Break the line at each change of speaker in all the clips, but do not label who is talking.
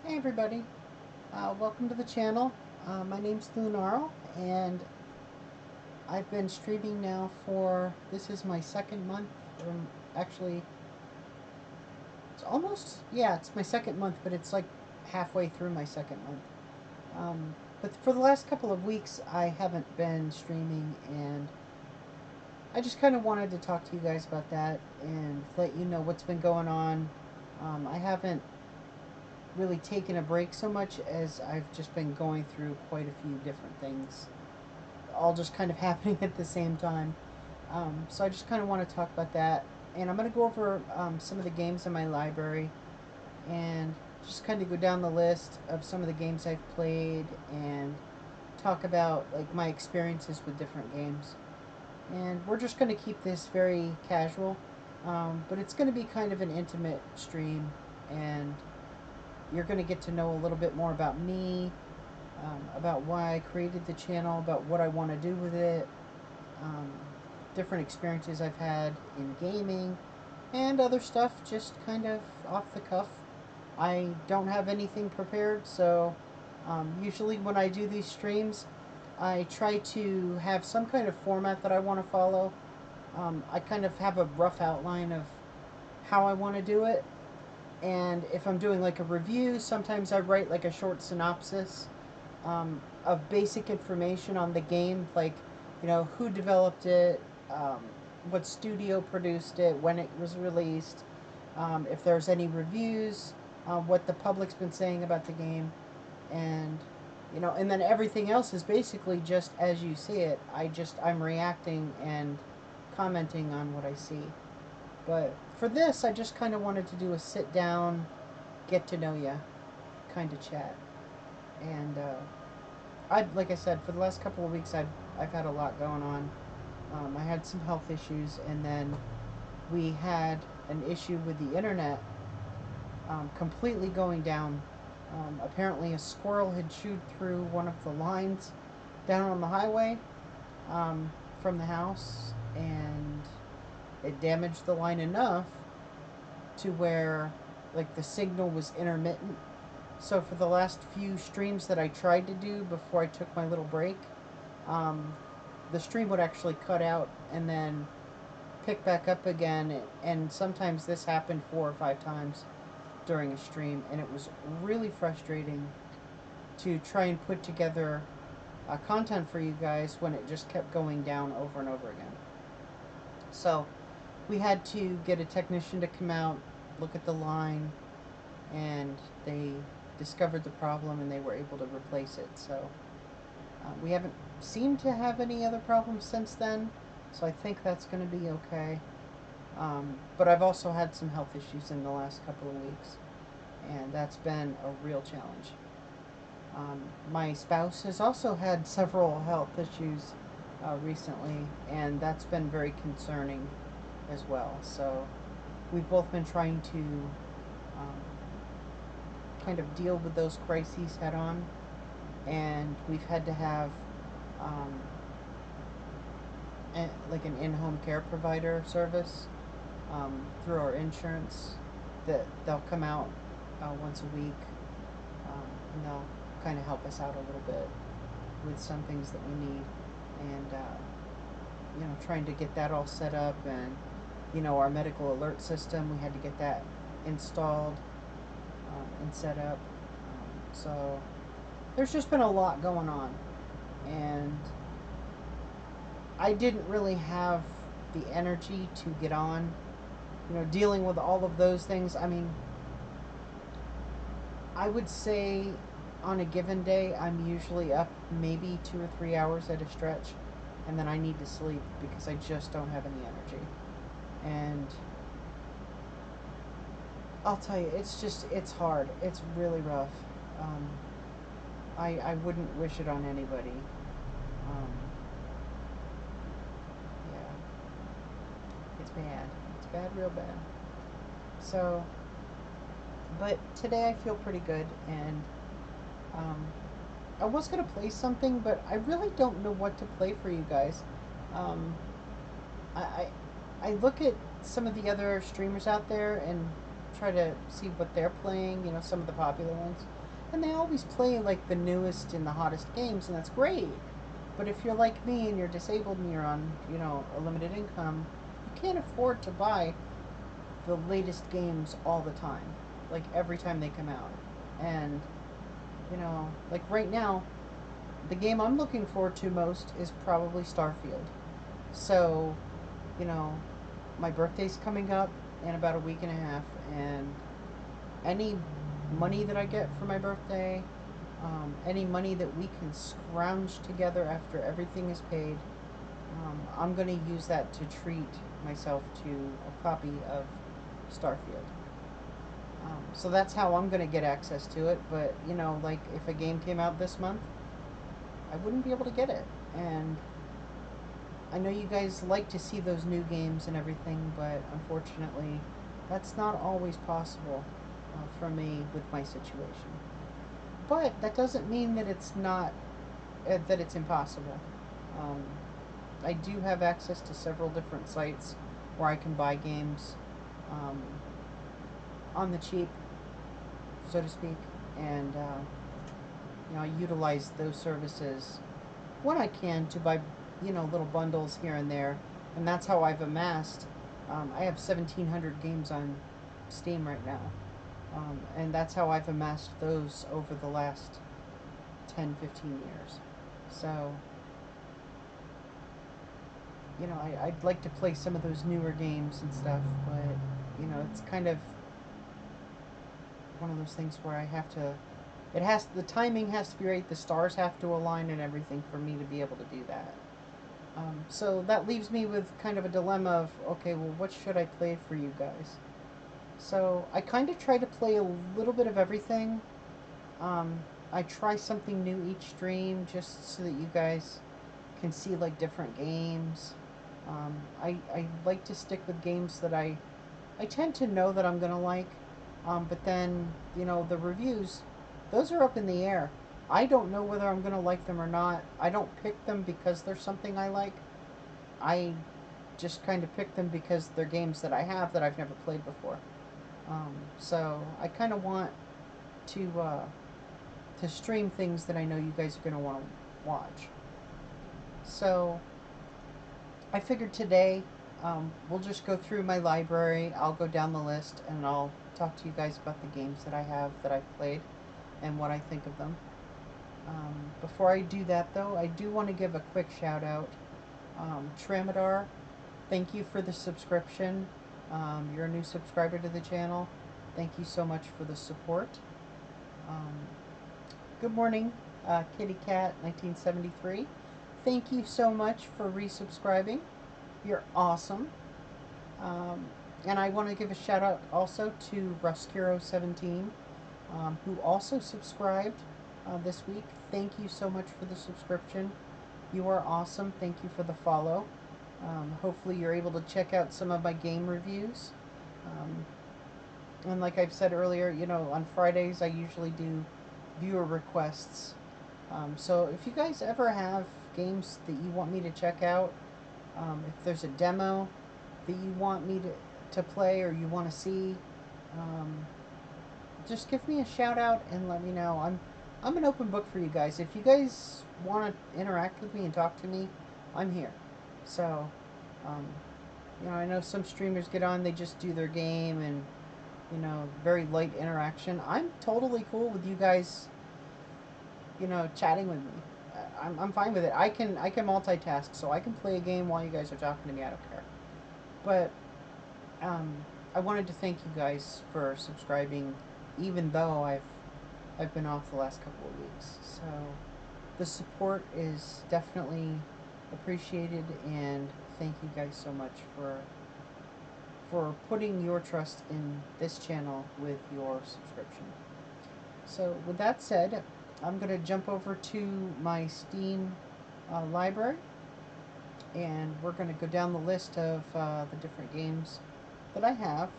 Hey everybody, welcome to the channel. My name's Lunaril, and I've been streaming now for, this is my second month, or actually, it's almost, yeah, it's my second month, but it's like halfway through my second month. But for the last couple of weeks, I haven't been streaming, and I just kind of wanted to talk to you guys about that and let you know what's been going on. I haven't really taken a break so much as I've just been going through quite a few different things, all just kind of happening at the same time. So I just kind of want to talk about that, and I'm going to go over some of the games in my library and just kind of go down the list of some of the games I've played and talk about like my experiences with different games. And we're just going to keep this very casual, but it's going to be kind of an intimate stream, and you're going to get to know a little bit more about me, about why I created the channel, about what I want to do with it, um, different experiences I've had in gaming, and other stuff just kind of off the cuff. I don't have anything prepared, so usually when I do these streams, I try to have some kind of format that I want to follow. I kind of have a rough outline of how I want to do it, and if I'm doing like a review, sometimes I write like a short synopsis of basic information on the game, like, you know, who developed it, what studio produced it, when it was released, if there's any reviews, what the public's been saying about the game, and you know, and then everything else is basically just as you see it. I'm reacting and commenting on what I see. But for this, I just kind of wanted to do a sit down, get to know ya kind of chat. And like I said, for the last couple of weeks, I've had a lot going on. I had some health issues, and then we had an issue with the internet completely going down. Apparently, a squirrel had chewed through one of the lines down on the highway from the house, and it damaged the line enough to where like the signal was intermittent. So for the last few streams that I tried to do before I took my little break, um, the stream would actually cut out and then pick back up again. And sometimes this happened 4 or 5 times during a stream, and it was really frustrating to try and put together content for you guys when it just kept going down over and over again. So we had to get a technician to come out, look at the line, and they discovered the problem and they were able to replace it. So we haven't seemed to have any other problems since then, so I think that's going to be okay. But I've also had some health issues in the last couple of weeks, and that's been a real challenge. My spouse has also had several health issues recently, and that's been very concerning as well. So we've both been trying to um, kind of deal with those crises head on, and we've had to have um, like an in-home care provider service through our insurance, that they'll come out once a week, and they'll kind of help us out a little bit with some things that we need, and you know, trying to get that all set up, and you know, our medical alert system, we had to get that installed and set up. So there's just been a lot going on, and I didn't really have the energy to get on, you know, dealing with all of those things. I mean, I would say on a given day, I'm usually up maybe 2 or 3 hours at a stretch, and then I need to sleep because I just don't have any energy. And I'll tell you, it's hard. It's really rough. Um, I wouldn't wish it on anybody. Um, yeah, it's bad. It's bad, real bad. So, but today I feel pretty good, and um, I was gonna play something, but I really don't know what to play for you guys. Um, I, I I look at some of the other streamers out there, and try to see what they're playing, you know, some of the popular ones. And they always play like the newest and the hottest games, and that's great. But if you're like me and you're disabled and you're on, you know, a limited income, you can't afford to buy the latest games all the time, like every time they come out. And, you know, like right now, the game I'm looking forward to most is probably Starfield. So, you know, my birthday's coming up in about a week and a half, and any money that I get for my birthday, any money that we can scrounge together after everything is paid, I'm going to use that to treat myself to a copy of Starfield. So that's how I'm going to get access to it. But, you know, like if a game came out this month, I wouldn't be able to get it. And I know you guys like to see those new games and everything, but unfortunately, that's not always possible for me with my situation. But that doesn't mean that it's not that it's impossible. Um, I do have access to several different sites where I can buy games um, on the cheap, so to speak, and you know, I utilize those services when I can to buy, you know, little bundles here and there, and that's how I've amassed. I have 1,700 games on Steam right now, and that's how I've amassed those over the last 10, 15 years. So, you know, I'd like to play some of those newer games and stuff, but, you know, it's kind of one of those things where I have to, the timing has to be right, the stars have to align and everything for me to be able to do that. So that leaves me with kind of a dilemma of, okay, well, what should I play for you guys? So I kind of try to play a little bit of everything. I try something new each stream just so that you guys can see like different games. I like to stick with games that I tend to know that I'm gonna like, but then, you know, the reviews, those are up in the air. I don't know whether I'm gonna like them or not. I don't pick them because there's something I like. I just kind of pick them because they're games that I have that I've never played before. So I kind of want to stream things that I know you guys are gonna want to watch. So I figured today we'll just go through my library. I'll go down the list and I'll talk to you guys about the games that I have that I've played and what I think of them. Before I do that, though, I do want to give a quick shout out. Tramadar, thank you for the subscription. You're a new subscriber to the channel. Thank you so much for the support. Um, good morning, Kitty Cat 1973. Thank you so much for resubscribing. You're awesome. And I want to give a shout out also to Ruskuro17, who also subscribed this week. Thank you so much for the subscription. You are awesome. Thank you for the follow. Hopefully you're able to check out some of my game reviews. And like I've said earlier, you know, on Fridays I usually do viewer requests. So if you guys ever have games that you want me to check out, if there's a demo that you want me to play or you want to see, just give me a shout out and let me know. I'm an open book for you guys. If you guys want to interact with me and talk to me, I'm here. So, um, you know, I know some streamers get on, they just do their game and, you know, very light interaction. I'm totally cool with you guys, you know, chatting with me. I'm fine with it. I can multitask, so I can play a game while you guys are talking to me. I don't care. But I wanted to thank you guys for subscribing, even though I've been off the last couple of weeks. So the support is definitely appreciated, and thank you guys so much for putting your trust in this channel with your subscription. So with that said, I'm going to jump over to my Steam library, and we're going to go down the list of the different games that I have,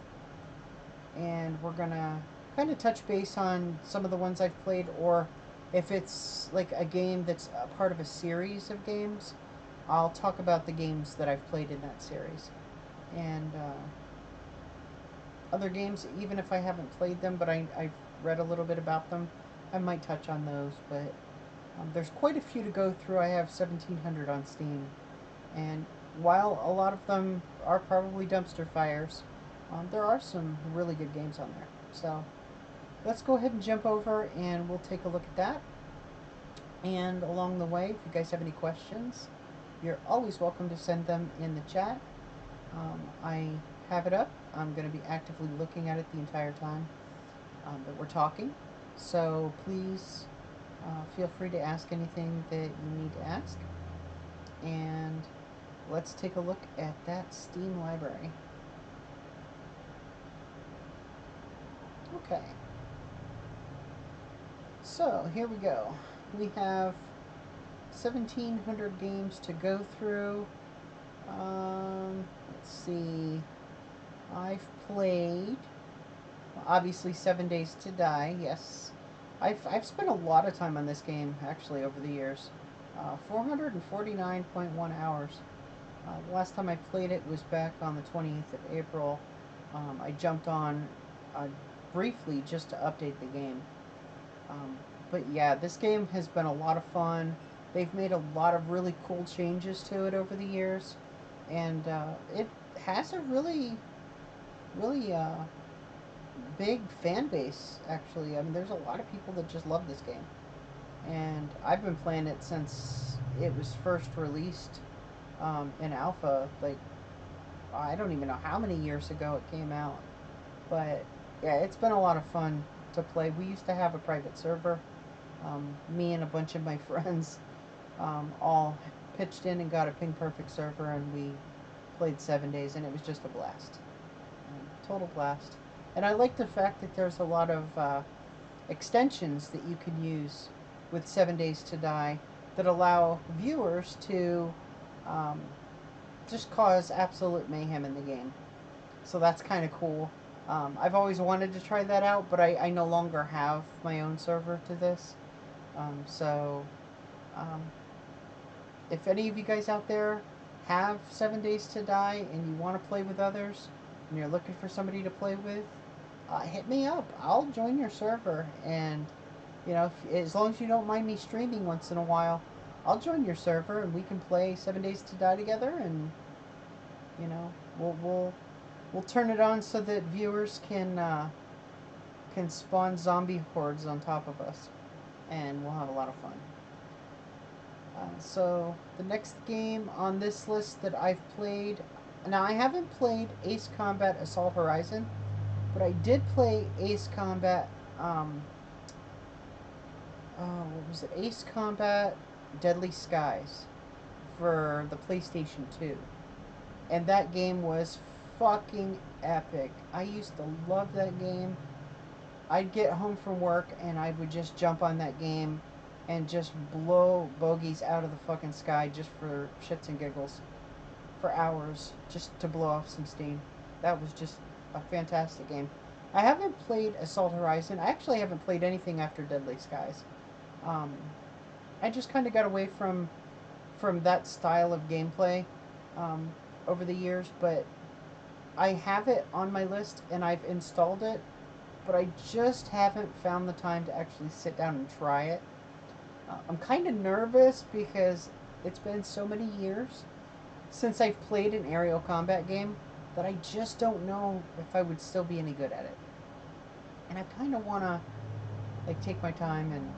and we're going to kind of touch base on some of the ones I've played, or if it's like a game that's a part of a series of games, I'll talk about the games that I've played in that series. And other games, even if I haven't played them, but I've read a little bit about them. I might touch on those, but there's quite a few to go through. I have 1,700 on Steam, and while a lot of them are probably dumpster fires, there are some really good games on there. So let's go ahead and jump over and we'll take a look at that. And along the way, if you guys have any questions, you're always welcome to send them in the chat. I have it up. I'm going to be actively looking at it the entire time that we're talking. So please feel free to ask anything that you need to ask. And let's take a look at that Steam library. Okay. So here we go. We have 1,700 games to go through. Let's see. I've played, obviously, 7 Days to Die. Yes, I've spent a lot of time on this game actually over the years. 449.1 hours. The last time I played it was back on the 20th of April. I jumped on briefly just to update the game. But yeah, this game has been a lot of fun. They've made a lot of really cool changes to it over the years, and it has a really big fan base, actually. I mean, there's a lot of people that just love this game, and I've been playing it since it was first released in alpha. Like, I don't even know how many years ago it came out, but yeah, it's been a lot of fun to play. We used to have a private server. Me and a bunch of my friends all pitched in and got a ping perfect server, and we played 7 days, and it was just a blast. Total blast. And I like the fact that there's a lot of extensions that you can use with 7 Days to Die that allow viewers to just cause absolute mayhem in the game. So that's kind of cool. I've always wanted to try that out, but I no longer have my own server to this. If any of you guys out there have 7 Days to Die and you want to play with others and you're looking for somebody to play with, hit me up. I'll join your server, and you know, as long as you don't mind me streaming once in a while, I'll join your server and we can play 7 Days to Die together, and you know, we'll turn it on so that viewers can spawn zombie hordes on top of us, and we'll have a lot of fun. So the next game on this list that I've played, now I haven't played Ace Combat Assault Horizon, but I did play Ace Combat, what was it? Ace Combat Deadly Skies for the PlayStation 2. And that game was fucking epic. I used to love that game. I'd get home from work and I would just jump on that game and just blow bogeys out of the fucking sky just for shits and giggles for hours, just to blow off some steam. That was just a fantastic game. I haven't played Assault Horizon. I actually haven't played anything after Deadly Skies. I just kind of got away from that style of gameplay over the years, but I have it on my list and I've installed it, but I just haven't found the time to actually sit down and try it. I'm kind of nervous because it's been so many years since I've played an aerial combat game that I just don't know if I would still be any good at it. And I kind of want to like take my time and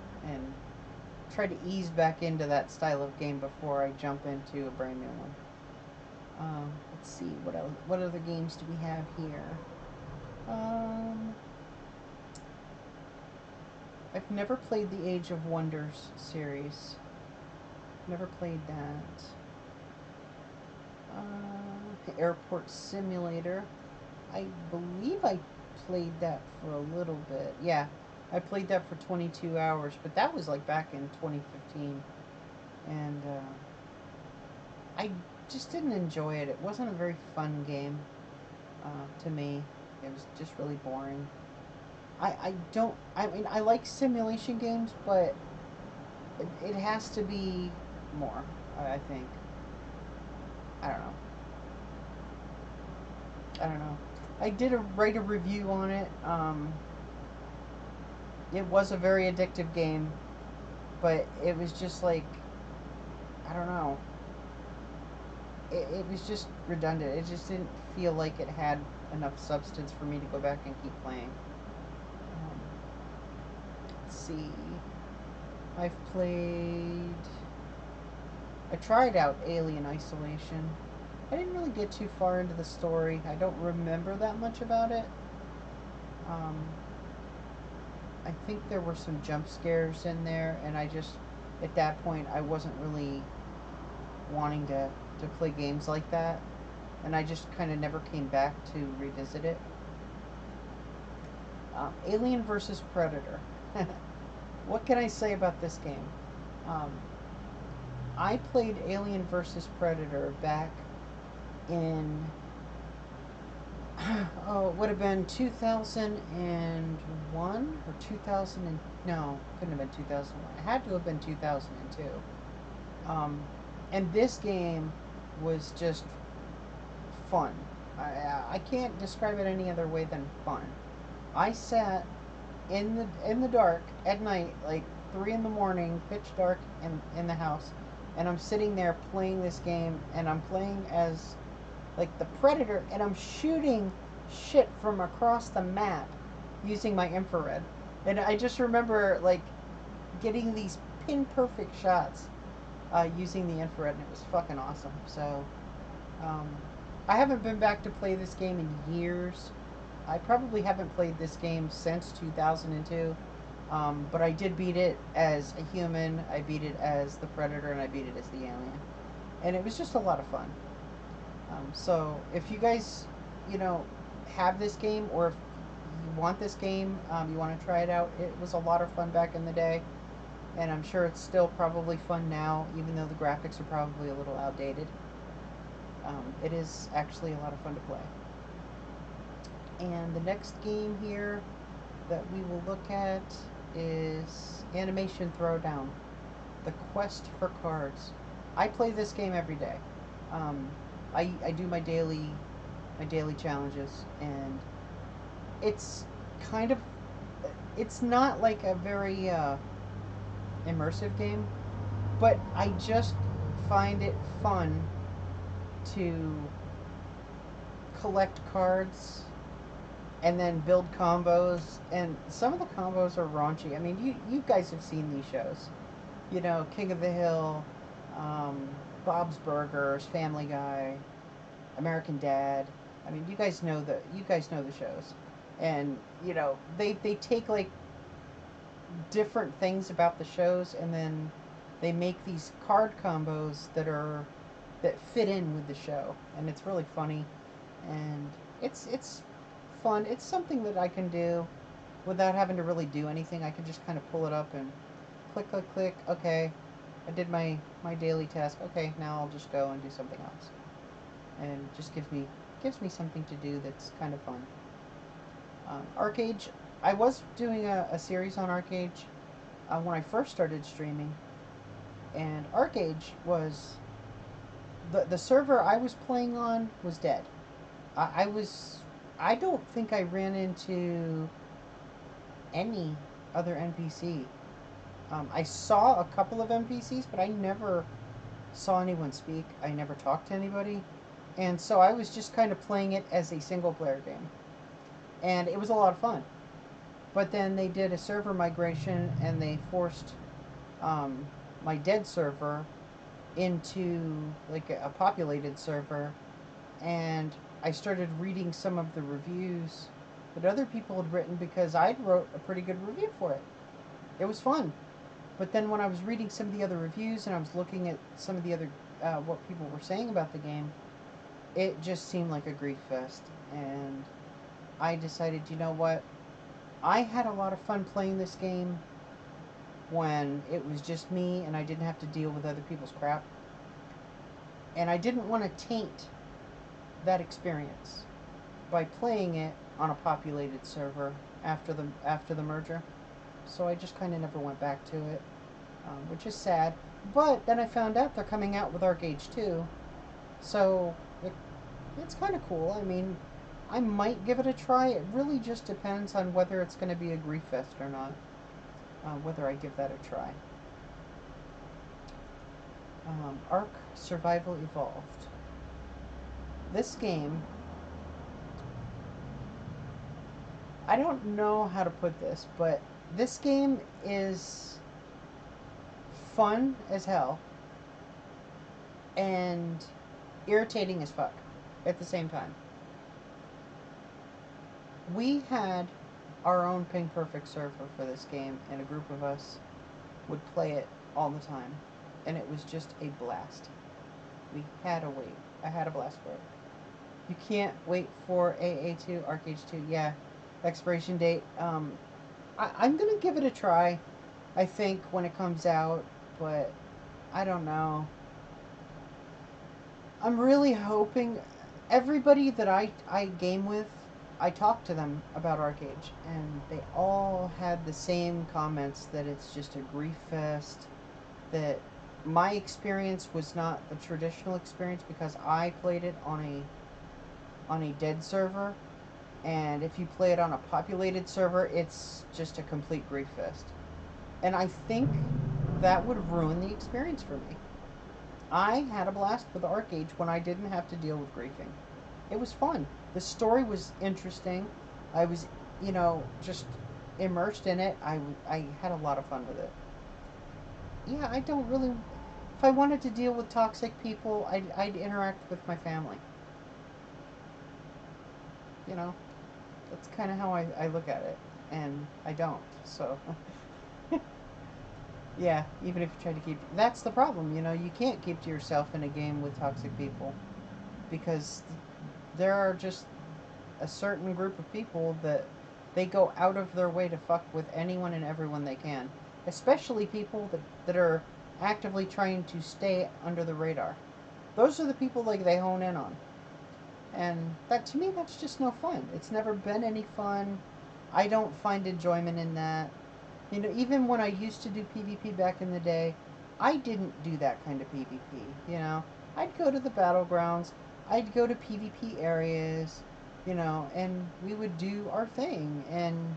try to ease back into that style of game before I jump into a brand new one. Let's see, what else? What other games do we have here? I've never played the Age of Wonders series. Never played that. Airport Simulator. I believe I played that for a little bit. Yeah, I played that for 22 hours, but that was like back in 2015. And I just didn't enjoy it. It wasn't a very fun game to me. It was just really boring. I mean, I like simulation games, but it has to be more, I think. I don't know. I did write a review on it. It was a very addictive game, but it was just like, I don't know. It was just redundant. It just didn't feel like it had enough substance for me to go back and keep playing. Um, let's see. I've played. I tried out Alien Isolation. I didn't really get too far into the story. I don't remember that much about it. Um, I think there were some jump scares in there, and I just, at that point, I wasn't really wanting to play games like that, and I just kind of never came back to revisit it. Alien versus Predator. What can I say about this game? Um, I played Alien versus Predator back in oh, it would have been 2001 or 2000 no, couldn't have been 2001. It had to have been 2002. Um, and this game was just fun. I can't describe it any other way than fun. I sat in the dark at night, like 3 in the morning, pitch dark in the house, and I'm sitting there playing this game, and I'm playing as like the Predator, and I'm shooting shit from across the map using my infrared. And I just remember like getting these pin perfect shots using the infrared, and it was fucking awesome. So um, I haven't been back to play this game in years. I probably haven't played this game since 2002. But I did beat it as a human, I beat it as the Predator, and I beat it as the alien. And it was just a lot of fun. So if you guys, you know, have this game, or if you want this game, you want to try it out, it was a lot of fun back in the day. And I'm sure it's still probably fun now, even though the graphics are probably a little outdated. It is actually a lot of fun to play. And the next game here that we will look at is Animation Throwdown, The Quest for Cards. I play this game every day. Um, I do my daily challenges, and it's kind of, it's not like a very immersive game, but I just find it fun to collect cards and then build combos. And some of the combos are raunchy. I mean, you guys have seen these shows, you know, King of the Hill, um, Bob's Burgers, Family Guy, American Dad. I mean, you guys know the shows, and you know they take like different things about the shows, and then they make these card combos that fit in with the show, and it's really funny, and it's fun. It's something that I can do without having to really do anything. I can just kind of pull it up and click, click, click. Okay, I did my daily task. Okay, now I'll just go and do something else, and it just gives me something to do that's kind of fun. Arcade, I was doing a series on Arcade when I first started streaming, and Arcade was the server I was playing on was dead. I was I don't think I ran into any other NPC. I saw a couple of NPCs, but I never saw anyone speak. I never talked to anybody. And so I was just kind of playing it as a single player game. And it was a lot of fun. But then they did a server migration, and they forced um, my dead server into like a populated server. And I started reading some of the reviews that other people had written, because I wrote a pretty good review for it. It was fun. But then when I was reading some of the other reviews, and I was looking at some of the other what people were saying about the game, it just seemed like a grief fest. And I decided, you know what? I had a lot of fun playing this game when it was just me and I didn't have to deal with other people's crap. And I didn't want to taint that experience by playing it on a populated server after the merger. So I just kind of never went back to it, which is sad. But then I found out they're coming out with Arcade 2, so it's kind of cool. I mean, I might give it a try. It really just depends on whether it's going to be a grief fest or not. Whether I give that a try. Ark Survival Evolved. This game, I don't know how to put this, but this game is fun as hell and irritating as fuck at the same time. We had our own Ping Perfect server for this game, and a group of us would play it all the time, and it was just a blast. We had to wait. I had a blast for it. You can't wait for AA2, ArcH 2. Yeah, expiration date. I'm gonna give it a try, I think, when it comes out, but I don't know. I'm really hoping everybody that I game with, I talked to them about ArcH, and they all had the same comments that it's just a grief fest, that my experience was not the traditional experience because I played it on a dead server, and if you play it on a populated server, it's just a complete grief fest. And I think that would ruin the experience for me. I had a blast with ArcH when I didn't have to deal with griefing. It was fun. The story was interesting. I was, just immersed in it. I had a lot of fun with it. Yeah, I don't really... If I wanted to deal with toxic people, I'd interact with my family. That's kind of how I look at it. And I don't, so... Yeah, even if you try to keep... That's the problem, you can't keep to yourself in a game with toxic people. Because there are just a certain group of people that they go out of their way to fuck with anyone and everyone they can. Especially people that are actively trying to stay under the radar. Those are the people they hone in on. And that, to me, that's just no fun. It's never been any fun. I don't find enjoyment in that. Even when I used to do PvP back in the day, I didn't do that kind of PvP, I'd go to the battlegrounds, I'd go to PvP areas, and we would do our thing, and,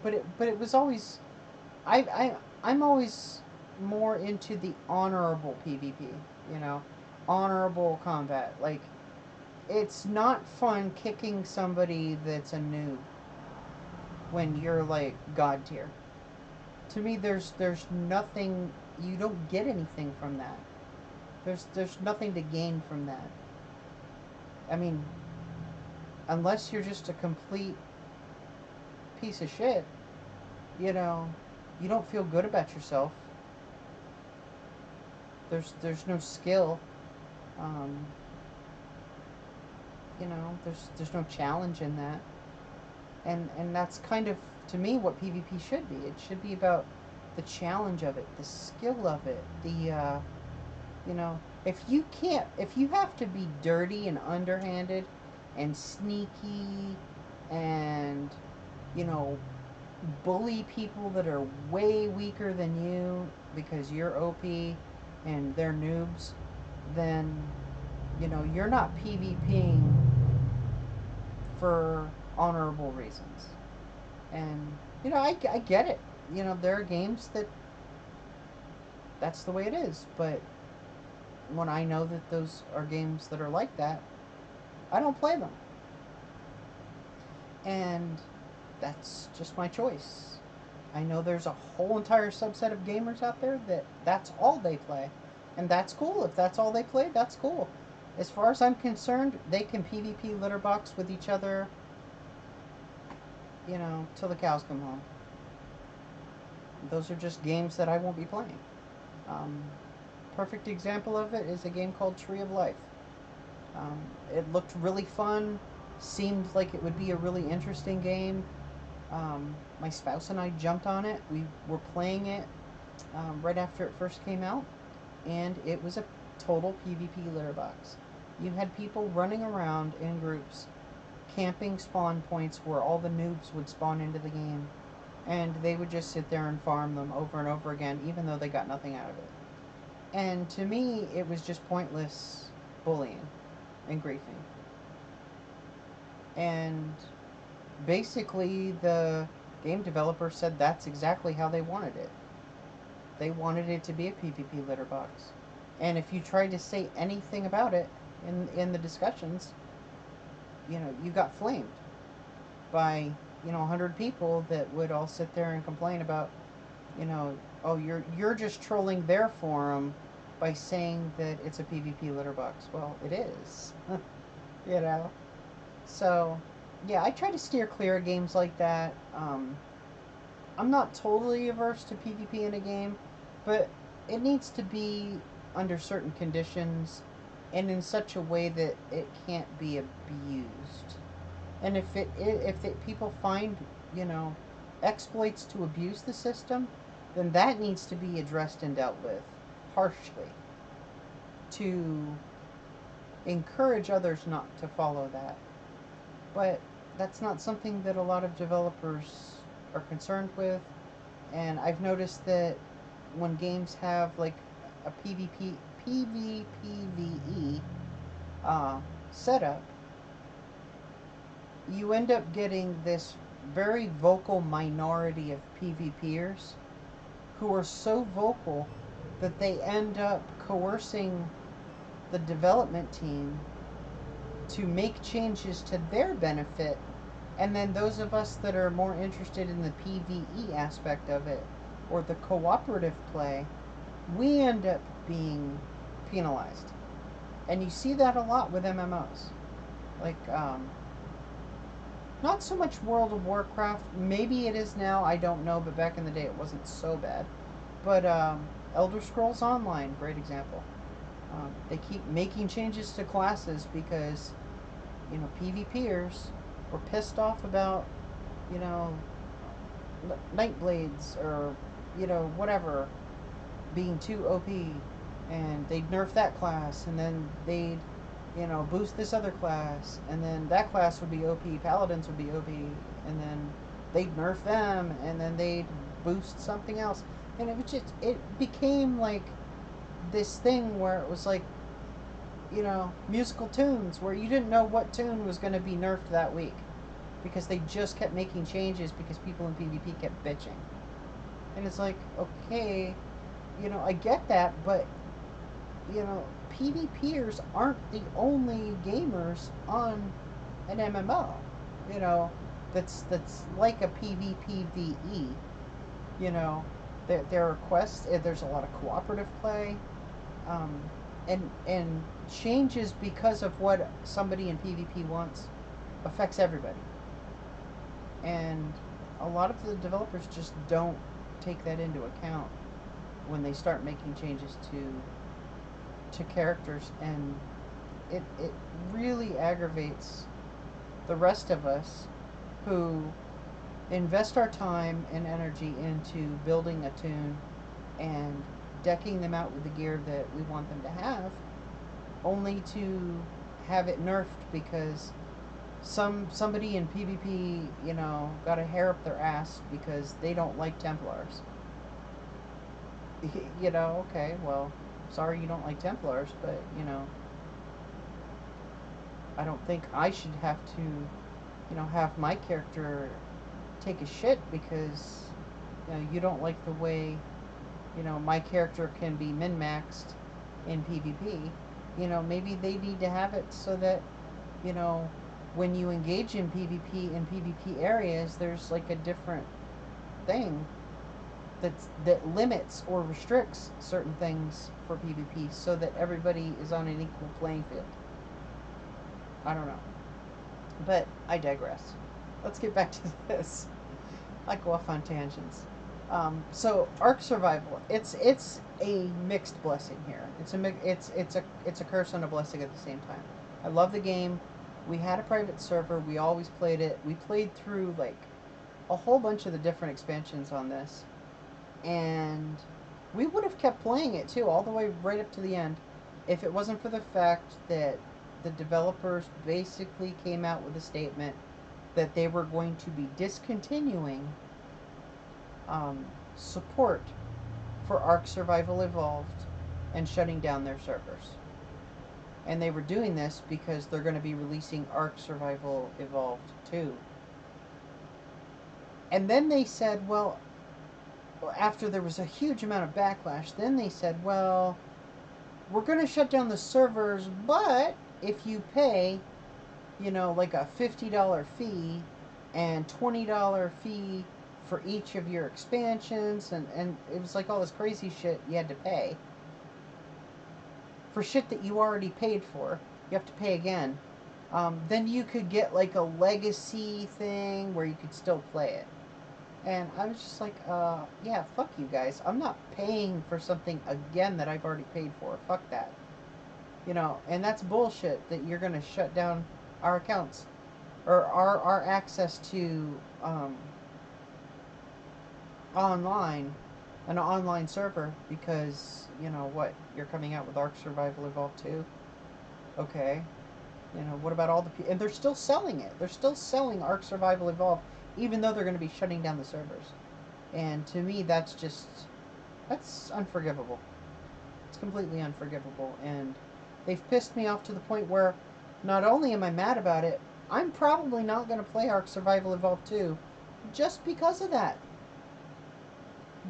but it was always, I'm always more into the honorable PvP, honorable combat. It's not fun kicking somebody that's a noob when you're god tier. To me, there's nothing, you don't get anything from that. There's nothing to gain from that. I mean, unless you're just a complete piece of shit, you don't feel good about yourself. There's no skill. There's no challenge in that. And that's kind of, to me, what PvP should be. It should be about the challenge of it, the skill of it, if you have to be dirty and underhanded and sneaky and, bully people that are way weaker than you because you're OP and they're noobs, then, you're not PvPing for honorable reasons. And, I get it. There are games that's the way it is. But when I know that those are games that are like that, I don't play them. And that's just my choice. I know there's a whole entire subset of gamers out there that's all they play. And that's cool. If that's all they play, that's cool. As far as I'm concerned, they can PvP litterbox with each other, till the cows come home. Those are just games that I won't be playing. Perfect example of it is a game called Tree of Life. It looked really fun, seemed like it would be a really interesting game. My spouse and I jumped on it. We were playing it right after it first came out, and it was a total PvP litterbox. You had people running around in groups, camping spawn points where all the noobs would spawn into the game, and they would just sit there and farm them over and over again, even though they got nothing out of it. And to me, it was just pointless bullying and griefing. And basically, the game developer said that's exactly how they wanted it. They wanted it to be a PvP litter box. And if you tried to say anything about it in the discussions, you got flamed by 100 people that would all sit there and complain about, oh, you're just trolling their forum by saying that it's a PvP litter box. Well, it is. you know. So, yeah, I try to steer clear of games like that. I'm not totally averse to PvP in a game, but it needs to be under certain conditions and in such a way that it can't be abused. And if people find, you know, exploits to abuse the system, then that needs to be addressed and dealt with harshly to encourage others not to follow that. But that's not something that a lot of developers are concerned with. And I've noticed that when games have like a PvPvE setup, you end up getting this very vocal minority of PvPers who are so vocal that they end up coercing the development team to make changes to their benefit, and then those of us that are more interested in the PvE aspect of it or the cooperative play, we end up being penalized. And you see that a lot with MMOs. Like, not so much World of Warcraft. Maybe it is now, I don't know, but back in the day it wasn't so bad. But Elder Scrolls Online, great example. They keep making changes to classes because, PvPers were pissed off about, you know, Nightblades or, whatever, being too OP. And they'd nerf that class, and then they'd, boost this other class, and then that class would be OP, Paladins would be OP, and then they'd nerf them, and then they'd boost something else. And it became like this thing where it was like, musical tunes where you didn't know what tune was going to be nerfed that week because they just kept making changes because people in PvP kept bitching. And it's like, okay, I get that, but, PvPers aren't the only gamers on an MMO, that's like a PvPvE. There are quests, there's a lot of cooperative play, and changes because of what somebody in PvP wants affects everybody. And a lot of the developers just don't take that into account when they start making changes to characters, and it really aggravates the rest of us who invest our time and energy into building a tune and decking them out with the gear that we want them to have, only to have it nerfed because somebody in PvP, got a hair up their ass because they don't like Templars. Okay, well, sorry you don't like Templars, but, I don't think I should have to, have my character take a shit because, you don't like the way, my character can be min-maxed in PvP. Maybe they need to have it so that, when you engage in PvP areas, there's like a different thing that limits or restricts certain things for PvP so that everybody is on an equal playing field. I don't know. But I digress. Let's get back to this. I go off on tangents. So Ark Survival, it's a mixed blessing here. It's a curse and a blessing at the same time. I love the game. We had a private server. We always played it. We played through like a whole bunch of the different expansions on this, and we would have kept playing it too, all the way right up to the end, if it wasn't for the fact that the developers basically came out with a statement that they were going to be discontinuing support for Ark Survival Evolved and shutting down their servers. And they were doing this because they're going to be releasing Ark Survival Evolved 2. And then they said, well, after there was a huge amount of backlash, then they said, well, we're going to shut down the servers, but if you pay, like a $50 fee and $20 fee for each of your expansions, and it was like all this crazy shit you had to pay. For shit that you already paid for, you have to pay again. Then you could get like a legacy thing where you could still play it. And I was just like, yeah, fuck you guys. I'm not paying for something again that I've already paid for. Fuck that. And that's bullshit that you're going to shut down our accounts or our access to an online server because, what, you're coming out with Ark Survival Evolved 2? Okay. What about all the and they're still selling it. They're still selling Ark Survival Evolved even though they're going to be shutting down the servers. And to me, that's unforgivable. It's completely unforgivable. And they've pissed me off to the point where not only am I mad about it, I'm probably not going to play Ark Survival Evolved 2 just because of that.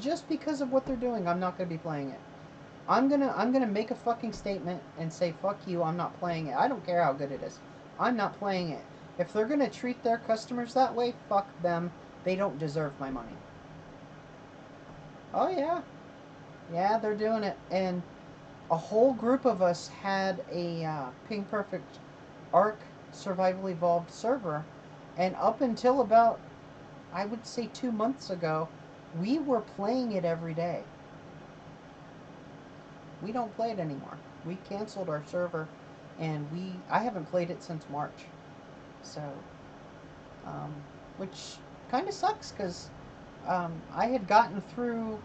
Just because of what they're doing, I'm not going to be playing it. I'm gonna make a fucking statement and say, fuck you, I'm not playing it. I don't care how good it is. I'm not playing it. If they're going to treat their customers that way, fuck them. They don't deserve my money. Oh, yeah. Yeah, they're doing it. And a whole group of us had a Ping Perfect Ark Survival Evolved server. And up until about, I would say 2 months ago, we were playing it every day. We don't play it anymore. We canceled our server. And I haven't played it since March. So, which kind of sucks because I had gotten through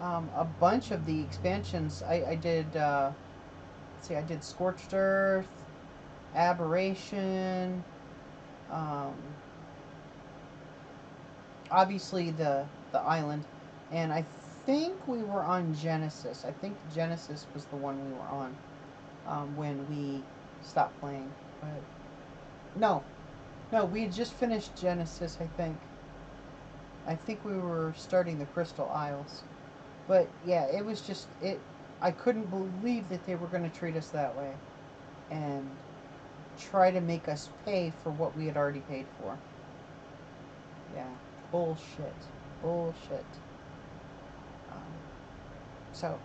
a bunch of the expansions. I did, let's see, I did Scorched Earth, Aberration, obviously the island, and I think we were on Genesis. I think Genesis was the one we were on when we stopped playing, but no, we had just finished Genesis, I think. I think we were starting the Crystal Isles. But yeah, it was just, I couldn't believe that they were going to treat us that way. And try to make us pay for what we had already paid for. Yeah, bullshit. Bullshit. So,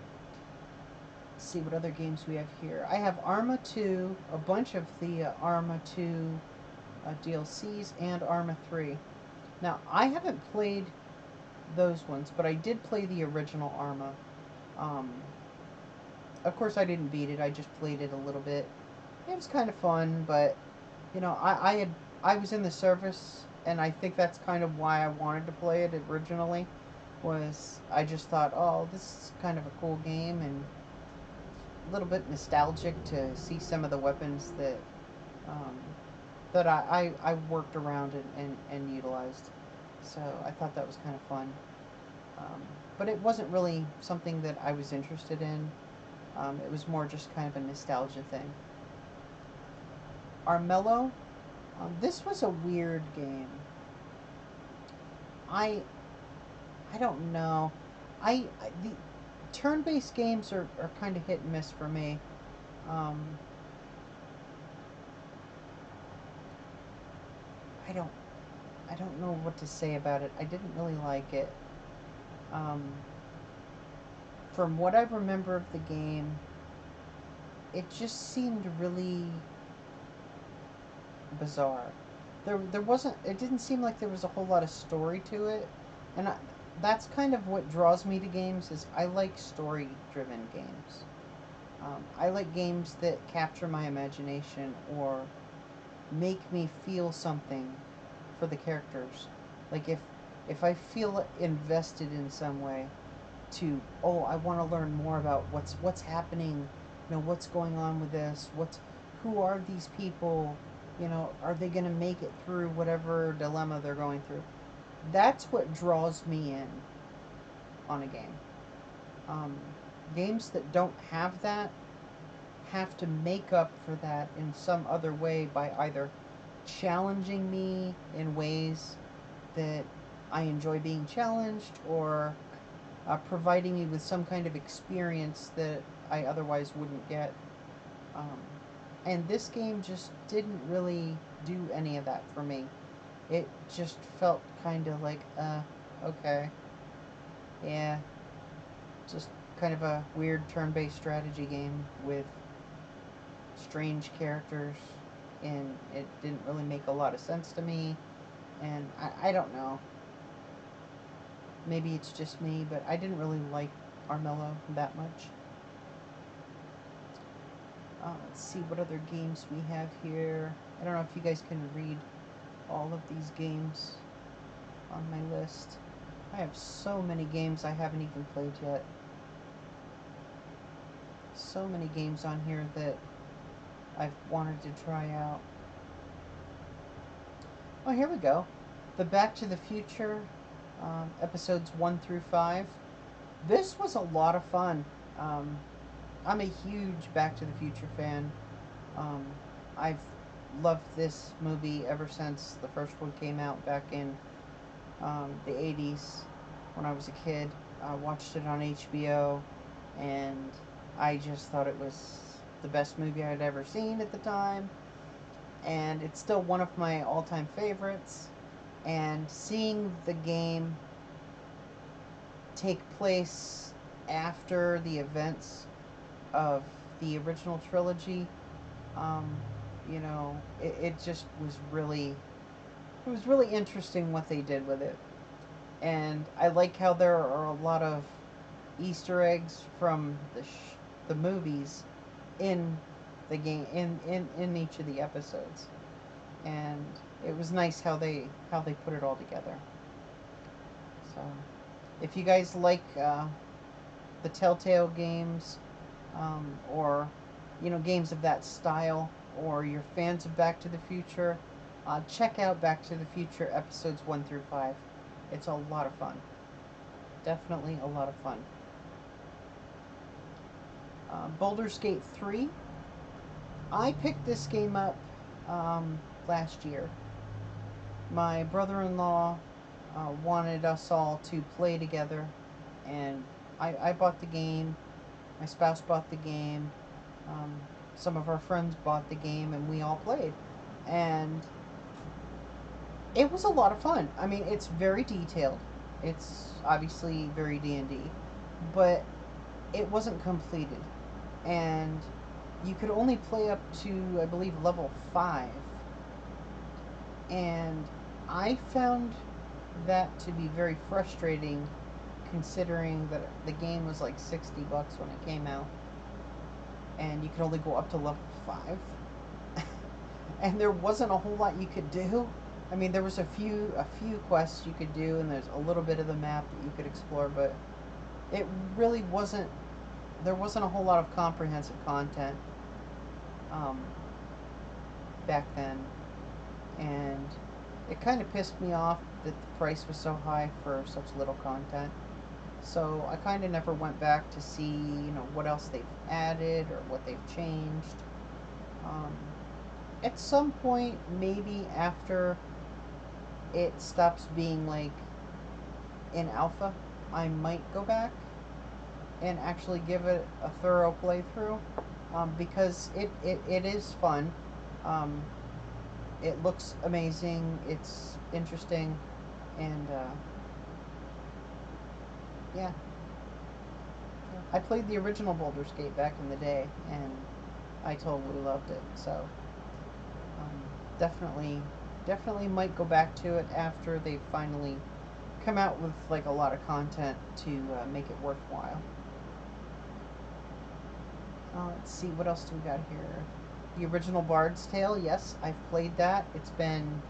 let's see what other games we have here. I have Arma 2, a bunch of the Arma 2 DLCs, and Arma 3. Now, I haven't played those ones, but I did play the original Arma. Of course, I didn't beat it. I just played it a little bit. It was kind of fun, but I was in the service, and I think that's kind of why I wanted to play it originally. Was I just thought, oh, this is kind of a cool game and a little bit nostalgic to see some of the weapons that I worked around and utilized. So I thought that was kind of fun. But it wasn't really something that I was interested in. It was more just kind of a nostalgia thing. Armello, this was a weird game. I don't know. The turn-based games are kind of hit and miss for me. I don't know what to say about it. I didn't really like it. From what I remember of the game, it just seemed really bizarre. There wasn't. It didn't seem like there was a whole lot of story to it, and that's kind of what draws me to games. Is I like story-driven games. I like games that capture my imagination or make me feel something for the characters. Like if I feel invested in some way, I want to learn more about what's happening, what's going on with this, who are these people, are they going to make it through whatever dilemma they're going through. That's what draws me in on a game. Games that don't have that have to make up for that in some other way by either challenging me in ways that I enjoy being challenged, or providing me with some kind of experience that I otherwise wouldn't get. Um, and this game just didn't really do any of that for me. It just felt kind of like, okay, yeah, just kind of a weird turn-based strategy game with strange characters, and it didn't really make a lot of sense to me. And I don't know. Maybe it's just me, but I didn't really like Armello that much. Let's see what other games we have here. I don't know if you guys can read all of these games on my list. I have so many games I haven't even played yet. So many games on here that I've wanted to try out. Oh, here we go. The Back to the Future episodes 1 through 5. This was a lot of fun. I'm a huge Back to the Future fan. I've loved this movie ever since the first one came out back in the 80s when I was a kid. I watched it on HBO, and I just thought it was the best movie I'd ever seen at the time. And it's still one of my all-time favorites. And seeing the game take place after the events of the original trilogy, you know, it just was really, it was really interesting what they did with it. And I like how there are a lot of Easter eggs from the movies in the game, in each of the episodes. And it was nice how they put it all together. So if you guys like the Telltale games, or you know, games of that style, or you're fans of Back to the Future, check out Back to the Future episodes 1 through 5. It's a lot of fun. Definitely a lot of fun. Baldur's Gate 3. I picked this game up last year. My brother-in-law wanted us all to play together, and I bought the game. My spouse bought the game. Some of our friends bought the game, and we all played. And it was a lot of fun. I mean, it's very detailed. It's obviously very D&D, but it wasn't completed. And you could only play up to, I believe, level 5. And I found that to be very frustrating, considering that the game was like $60 when it came out, and you could only go up to level 5. And there wasn't a whole lot you could do. I mean, there was a few quests you could do, and there's a little bit of the map that you could explore, but it really wasn't, there wasn't a whole lot of comprehensive content back then. And it kind of pissed me off that the price was so high for such little content. So I kind of never went back to see, you know, what else they've added or what they've changed. At some point, maybe after it stops being like in alpha, I might go back and actually give it a thorough playthrough, because it is fun. It looks amazing. It's interesting, and yeah. I played the original Baldur's Gate back in the day, and I totally loved it. So definitely might go back to it after they finally come out with like a lot of content to make it worthwhile. Let's see, what else do we got here? The original Bard's Tale. Yes, I've played that. It's been,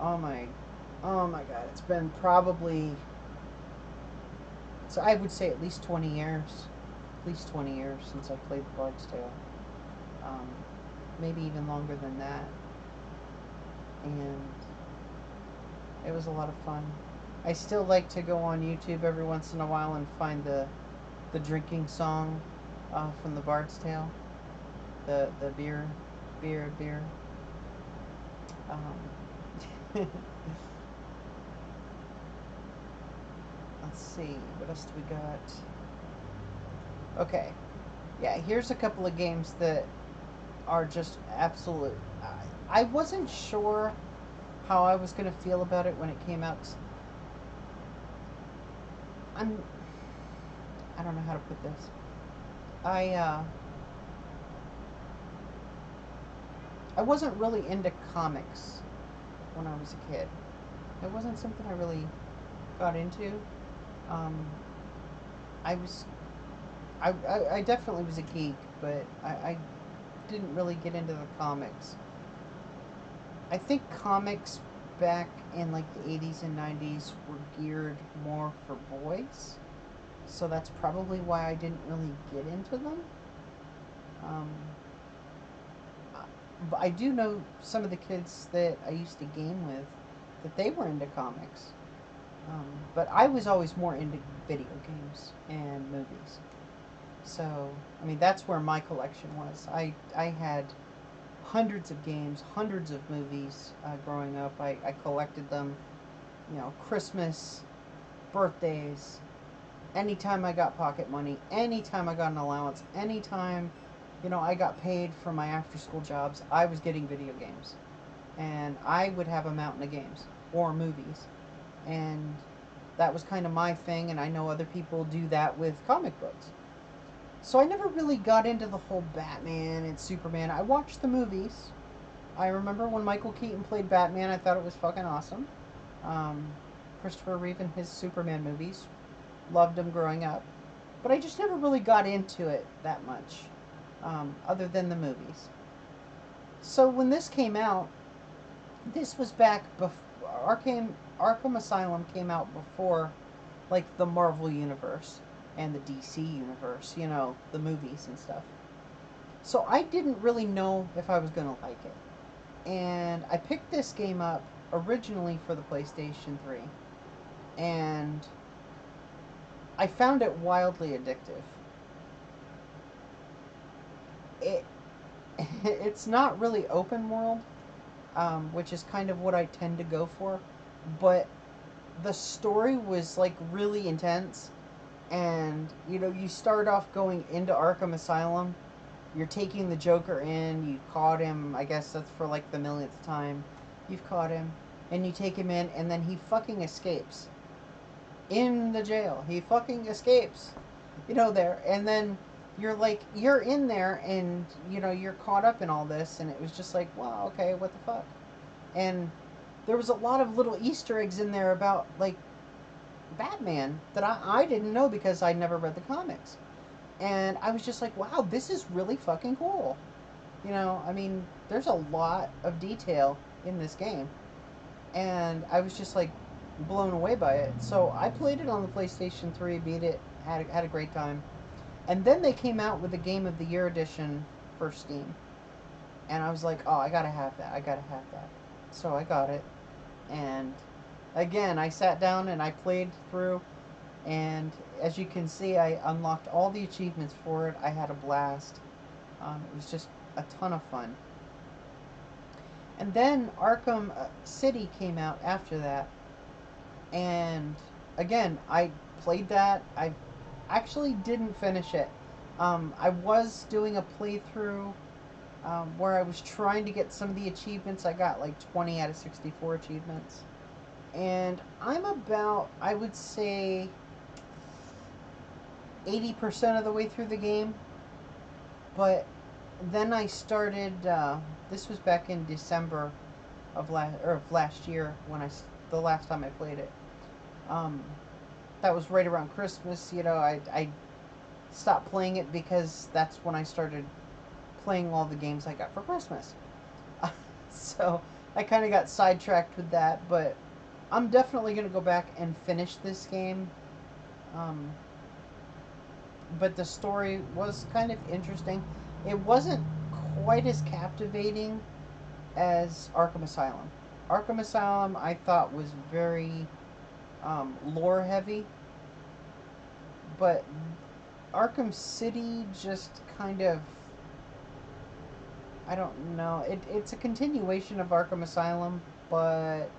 oh my god, it's been probably, so I would say at least 20 years. At least 20 years since I played the Bard's Tale. Maybe even longer than that. And it was a lot of fun. I still like to go on YouTube every once in a while and find the drinking song from the Bard's Tale. The beer. Um, let's see, what else do we got? Okay, yeah, here's a couple of games that are just absolute. I wasn't sure how I was going to feel about it when it came out. I'm, I don't know how to put this. I I wasn't really into comics when I was a kid. It wasn't something I really got into. Um, I was I definitely was a geek, but I didn't really get into the comics. I think comics back in like the 80s and 90s were geared more for boys, so that's probably why I didn't really get into them. Um, but I do know some of the kids that I used to game with that they were into comics. But I was always more into video games and movies. So, I mean, that's where my collection was. I had hundreds of games, hundreds of movies growing up. I collected them, you know, Christmas, birthdays, anytime I got pocket money, anytime I got an allowance, anytime, you know, I got paid for my after school jobs, I was getting video games. And I would have a mountain of games or movies. And that was kind of my thing, and I know other people do that with comic books. So I never really got into the whole Batman and Superman. I watched the movies. I remember when Michael Keaton played Batman, I thought it was fucking awesome. Um, Christopher Reeve and his Superman movies, loved them growing up. But I just never really got into it that much, other than the movies. So when this came out, this was back before Arkham Asylum came out before, like, the Marvel universe and the DC universe, you know, the movies and stuff. So I didn't really know if I was going to like it. And I picked this game up originally for the PlayStation 3. And I found it wildly addictive. It it's not really open world, which is kind of what I tend to go for, but the story was like really intense. And you know, you start off going into Arkham Asylum, you're taking the Joker in, you caught him, I guess that's for like the millionth time, you've caught him, and you take him in, and then he fucking escapes in the jail. He fucking escapes, you know, there. And then you're like, you're in there, and you know, you're caught up in all this, and it was just like, wow, okay, what the fuck. And there was a lot of little Easter eggs in there about like Batman that I didn't know because I never read the comics. And I was just like, wow, this is really fucking cool. You know, I mean, there's a lot of detail in this game. And I was just like blown away by it. So I played it on the PlayStation 3, beat it, had a great time. And then they came out with the Game of the Year edition for Steam. And I was like, oh, I gotta have that. I gotta have that. So I got it. And again, I sat down and I played through. And as you can see, I unlocked all the achievements for it. I had a blast. It was just a ton of fun. And then Arkham City came out after that. And again, I played that. I actually didn't finish it. I was doing a playthrough where I was trying to get some of the achievements. I got like 20 out of 64 achievements. And I'm about, I would say, 80% of the way through the game. But then I started, this was back in December of last year when the last time I played it. Um, that was right around Christmas. You know, I stopped playing it because that's when I started playing all the games I got for Christmas. So I kind of got sidetracked with that, but I'm definitely going to go back and finish this game. Um, but the story was kind of interesting. It wasn't quite as captivating as Arkham Asylum. Arkham Asylum, I thought, was very lore heavy, but Arkham City just kind of I don't know. It's a continuation of Arkham Asylum, but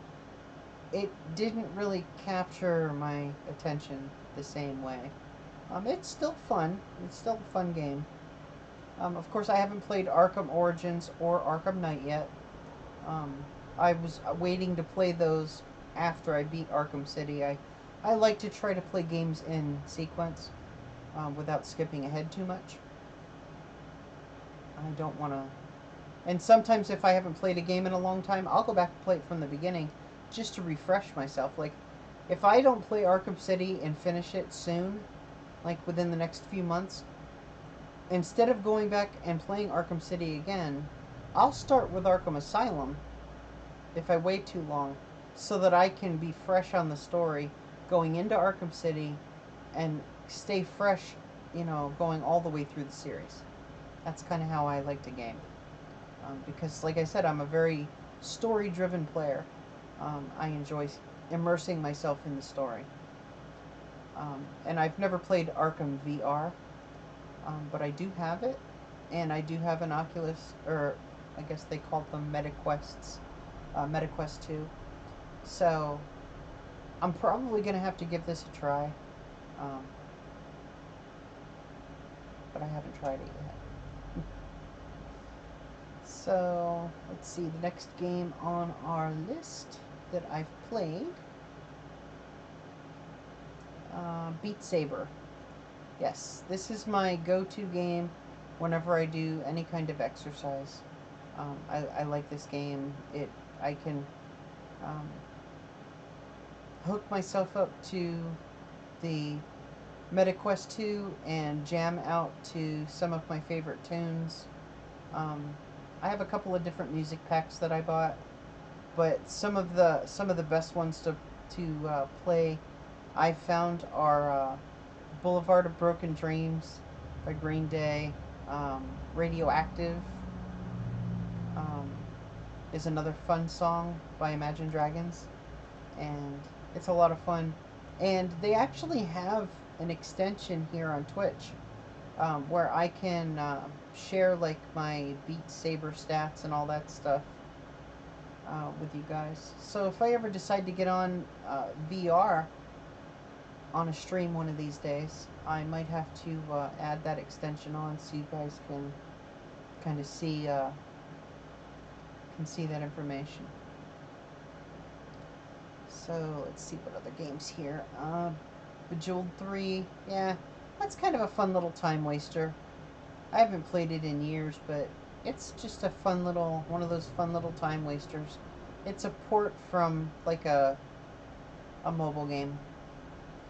it didn't really capture my attention the same way. It's still fun. It's still a fun game. Of course, I haven't played Arkham Origins or Arkham Knight yet. Um, I was waiting to play those after I beat Arkham City. I like to try to play games in sequence without skipping ahead too much. I don't want to. And sometimes, if I haven't played a game in a long time, I'll go back and play it from the beginning just to refresh myself. Like, if I don't play Arkham City and finish it soon, like within the next few months, instead of going back and playing Arkham City again, I'll start with Arkham Asylum if I wait too long, so that I can be fresh on the story going into Arkham City and stay fresh, going all the way through the series. That's kind of how I like to game. Because, like I said, I'm a very story-driven player. I enjoy immersing myself in the story. And I've never played Arkham VR, but I do have it, and I do have an Oculus, or I guess they call them MetaQuests, MetaQuest 2. So I'm probably going to have to give this a try, but I haven't tried it yet. So, let's see, the next game on our list that I've played, Beat Saber. Yes, this is my go-to game whenever I do any kind of exercise. I like this game. I can hook myself up to the MetaQuest 2 and jam out to some of my favorite tunes. I have a couple of different music packs that I bought, but some of the best ones to play I found are Boulevard of Broken Dreams by Green Day. Radioactive is another fun song by Imagine Dragons, and it's a lot of fun. And they actually have an extension here on Twitch where I can share like my Beat Saber stats and all that stuff with you guys. So if I ever decide to get on VR on a stream one of these days, I might have to add that extension on so you guys can kind of see that information. So let's see what other games here. Bejeweled 3, yeah, that's kind of a fun little time waster. I haven't played it in years, but it's just a fun little, one of those fun little time wasters. It's a port from like a mobile game,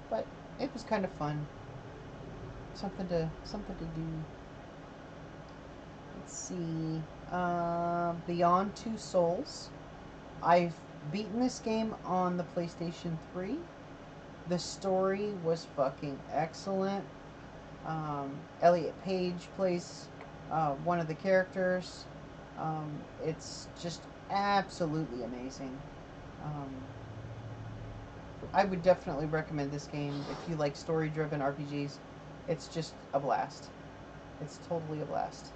but it was kind of fun. Something to do. Let's see. Beyond Two Souls. I've beaten this game on the PlayStation 3. The story was fucking excellent. Elliot Page plays one of the characters. It's just absolutely amazing. I would definitely recommend this game if you like story-driven RPGs. It's just a blast. It's totally a blast.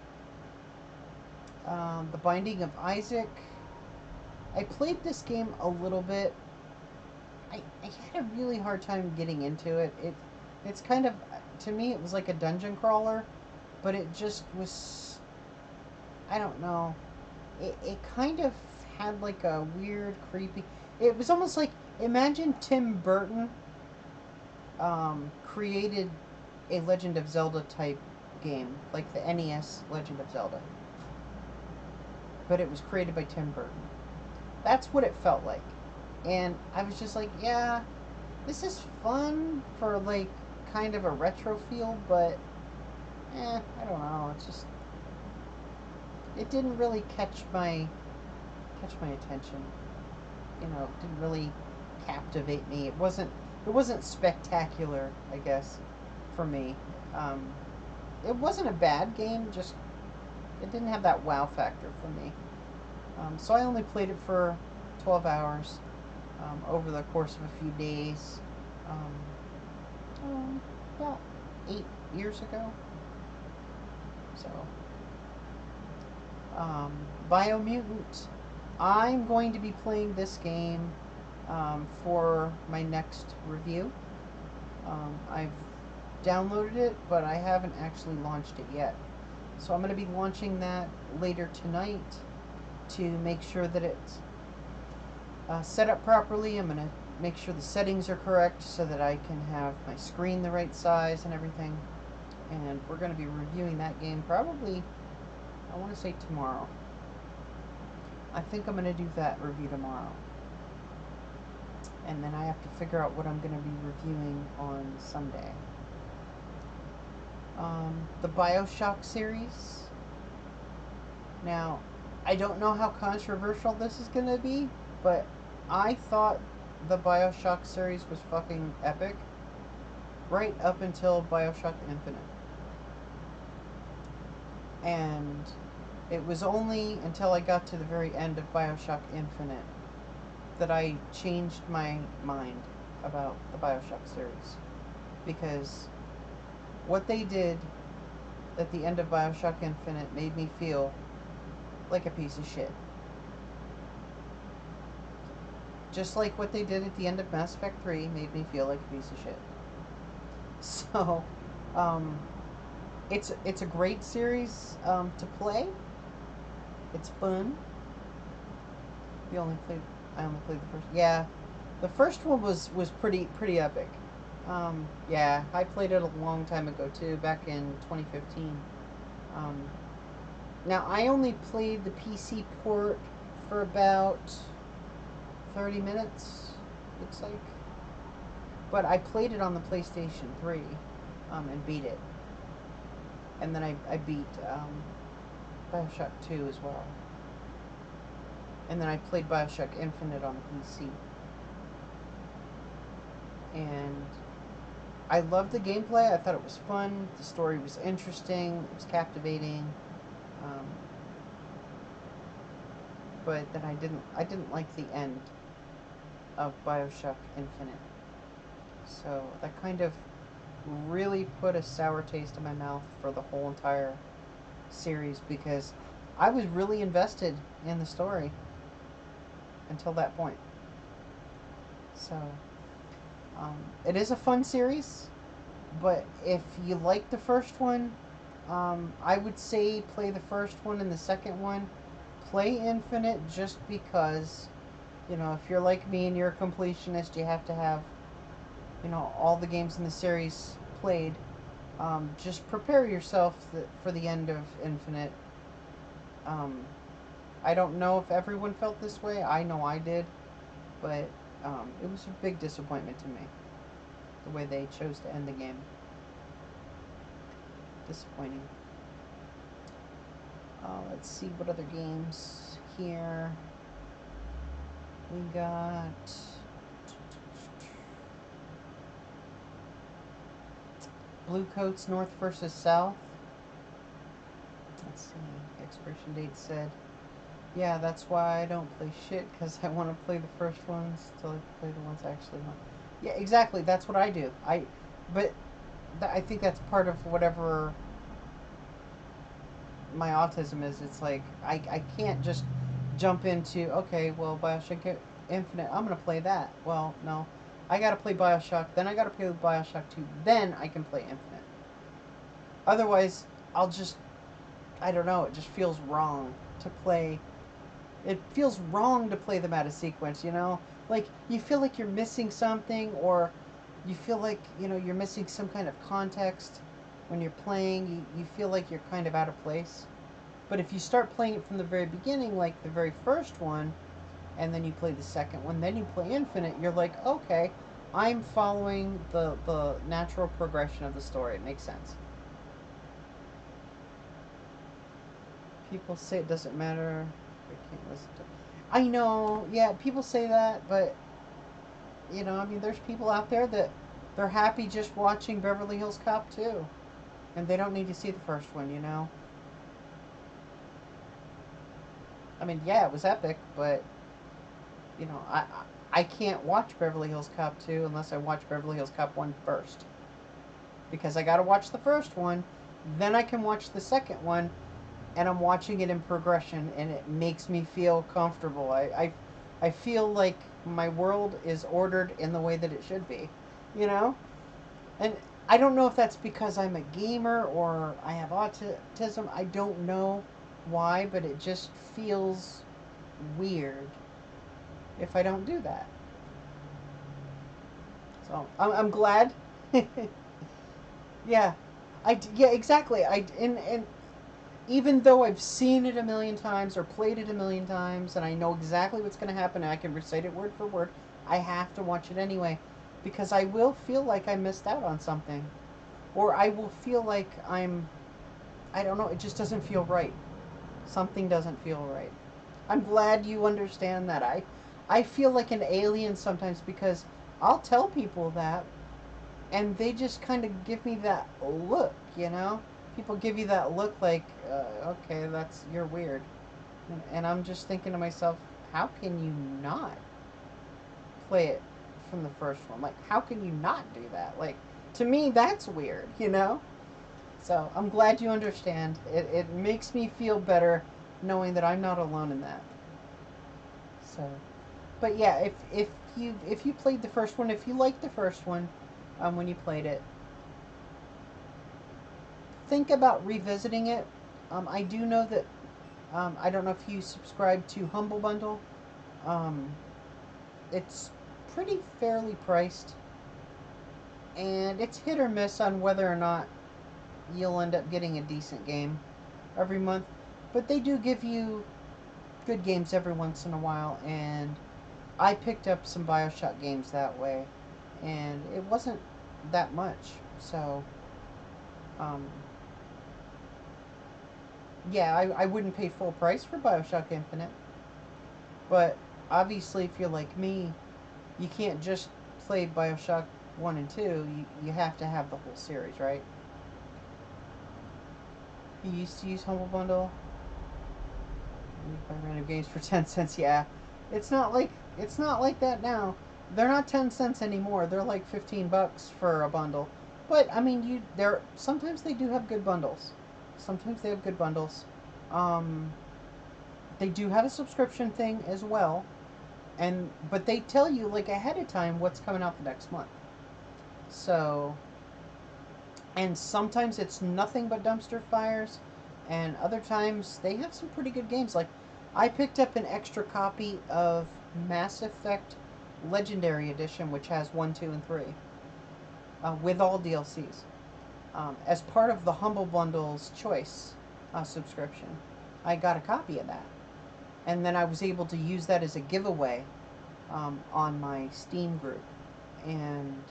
The Binding of Isaac. I played this game a little bit. I had a really hard time getting into it. It's kind of, to me, it was like a dungeon crawler, but it just was, I don't know. It kind of had like a weird, creepy, it was almost like, imagine Tim Burton created a Legend of Zelda type game, like the NES Legend of Zelda. But it was created by Tim Burton. That's what it felt like. And I was just like, yeah, this is fun for like kind of a retro feel, but I don't know. It's just, it didn't really catch my attention. It didn't really captivate me. It wasn't spectacular, I guess, for me. It wasn't a bad game, just it didn't have that wow factor for me. So I only played it for 12 hours over the course of a few days, about 8 years ago. So, Biomutant. I'm going to be playing this game for my next review. I've downloaded it, but I haven't actually launched it yet. So I'm going to be launching that later tonight to make sure that it's set up properly. I'm going to make sure the settings are correct so that I can have my screen the right size and everything. And we're going to be reviewing that game probably, I want to say tomorrow. I think I'm going to do that review tomorrow. And then I have to figure out what I'm going to be reviewing on Sunday. The Bioshock series. Now, I don't know how controversial this is going to be, but I thought the Bioshock series was fucking epic right up until Bioshock Infinite. And it was only until I got to the very end of Bioshock Infinite that I changed my mind about the Bioshock series. Because what they did at the end of Bioshock Infinite made me feel like a piece of shit. Just like what they did at the end of Mass Effect 3 made me feel like a piece of shit. So, it's a great series to play. It's fun. I only played the first. Yeah, the first one was pretty epic. Yeah, I played it a long time ago too, back in 2015. Now I only played the PC port for about 30 minutes, looks like. But I played it on the PlayStation 3 and beat it. And then I beat Bioshock 2 as well. And then I played Bioshock Infinite on the PC. And I loved the gameplay. I thought it was fun. The story was interesting. It was captivating. But then I didn't like the end of Bioshock Infinite. So that kind of really put a sour taste in my mouth for the whole entire series, because I was really invested in the story until that point. So it is a fun series, but if you like the first one, I would say play the first one and the second one. Play Infinite just because, you know, if you're like me and you're a completionist, you have to have, you know, all the games in the series played. Just prepare yourself for the end of Infinite. I don't know if everyone felt this way. I know I did. But it was a big disappointment to me, the way they chose to end the game. Disappointing. Let's see what other games here. We got Blue Coats North versus South. Let's see. Expiration date said, yeah, that's why I don't play shit, because I want to play the first ones till I play the ones I actually want. Yeah, exactly. That's what I do. But I think that's part of whatever my autism is. It's like I can't just jump into, okay, well, Bioshock Infinite, I'm gonna play that. Well, no, I gotta play Bioshock, then I gotta play Bioshock 2, then I can play Infinite. Otherwise, I don't know, it just feels wrong to play. It feels wrong to play them out of sequence, you know? Like, you feel like you're missing something, or you feel like, you know, you're missing some kind of context when you're playing. You feel like you're kind of out of place. But if you start playing it from the very beginning, like the very first one, and then you play the second one, then you play Infinite, you're like, okay, I'm following the natural progression of the story. It makes sense. People say it doesn't matter. I can't listen to. I know, yeah, people say that, but you know, I mean, there's people out there that they're happy just watching Beverly Hills Cop 2, and they don't need to see the first one, you know. I mean, yeah, it was epic, but you know, I can't watch Beverly Hills Cop 2 unless I watch Beverly Hills Cop 1 first, because I got to watch the first one, then I can watch the second one, and I'm watching it in progression, and it makes me feel comfortable. I feel like my world is ordered in the way that it should be, you know? And I don't know if that's because I'm a gamer or I have autism. I don't know why, but it just feels weird if I don't do that. So I'm glad. Yeah, yeah, exactly. And even though I've seen it a million times or played it a million times, and I know exactly what's going to happen, and I can recite it word for word, I have to watch it anyway, because I will feel like I missed out on something, or I will feel like I don't know, it just doesn't feel right. Something doesn't feel right. I'm glad you understand that. I feel like an alien sometimes because I'll tell people that, and they just kind of give me that look, you know? People give you that look like, okay, you're weird. And I'm just thinking to myself, how can you not play it from the first one? Like, how can you not do that? Like, to me, that's weird, you know? So I'm glad you understand. It makes me feel better knowing that I'm not alone in that. So, but yeah, if you played the first one, if you liked the first one, when you played it, think about revisiting it. I do know that I don't know if you subscribe to Humble Bundle. Um, it's pretty fairly priced, and it's hit or miss on whether or not you'll end up getting a decent game every month. But they do give you good games every once in a while, and I picked up some Bioshock games that way, and it wasn't that much. So, um, yeah, I wouldn't pay full price for Bioshock Infinite, but obviously, if you're like me, you can't just play Bioshock 1 and 2, you have to have the whole series, right? You used to use Humble Bundle. You buy random games for 10 cents, yeah. It's not like it's not like that now. They're not 10 cents anymore. They're like 15 bucks for a bundle. But I mean, you there sometimes they do have good bundles. Sometimes they have good bundles. Um, they do have a subscription thing as well, and but they tell you like ahead of time what's coming out the next month. So, and sometimes it's nothing but dumpster fires, and other times they have some pretty good games. Like, I picked up an extra copy of Mass Effect Legendary Edition, which has 1, 2, and 3, with all DLCs, as part of the Humble Bundle's Choice subscription. I got a copy of that, and then I was able to use that as a giveaway on my Steam group, and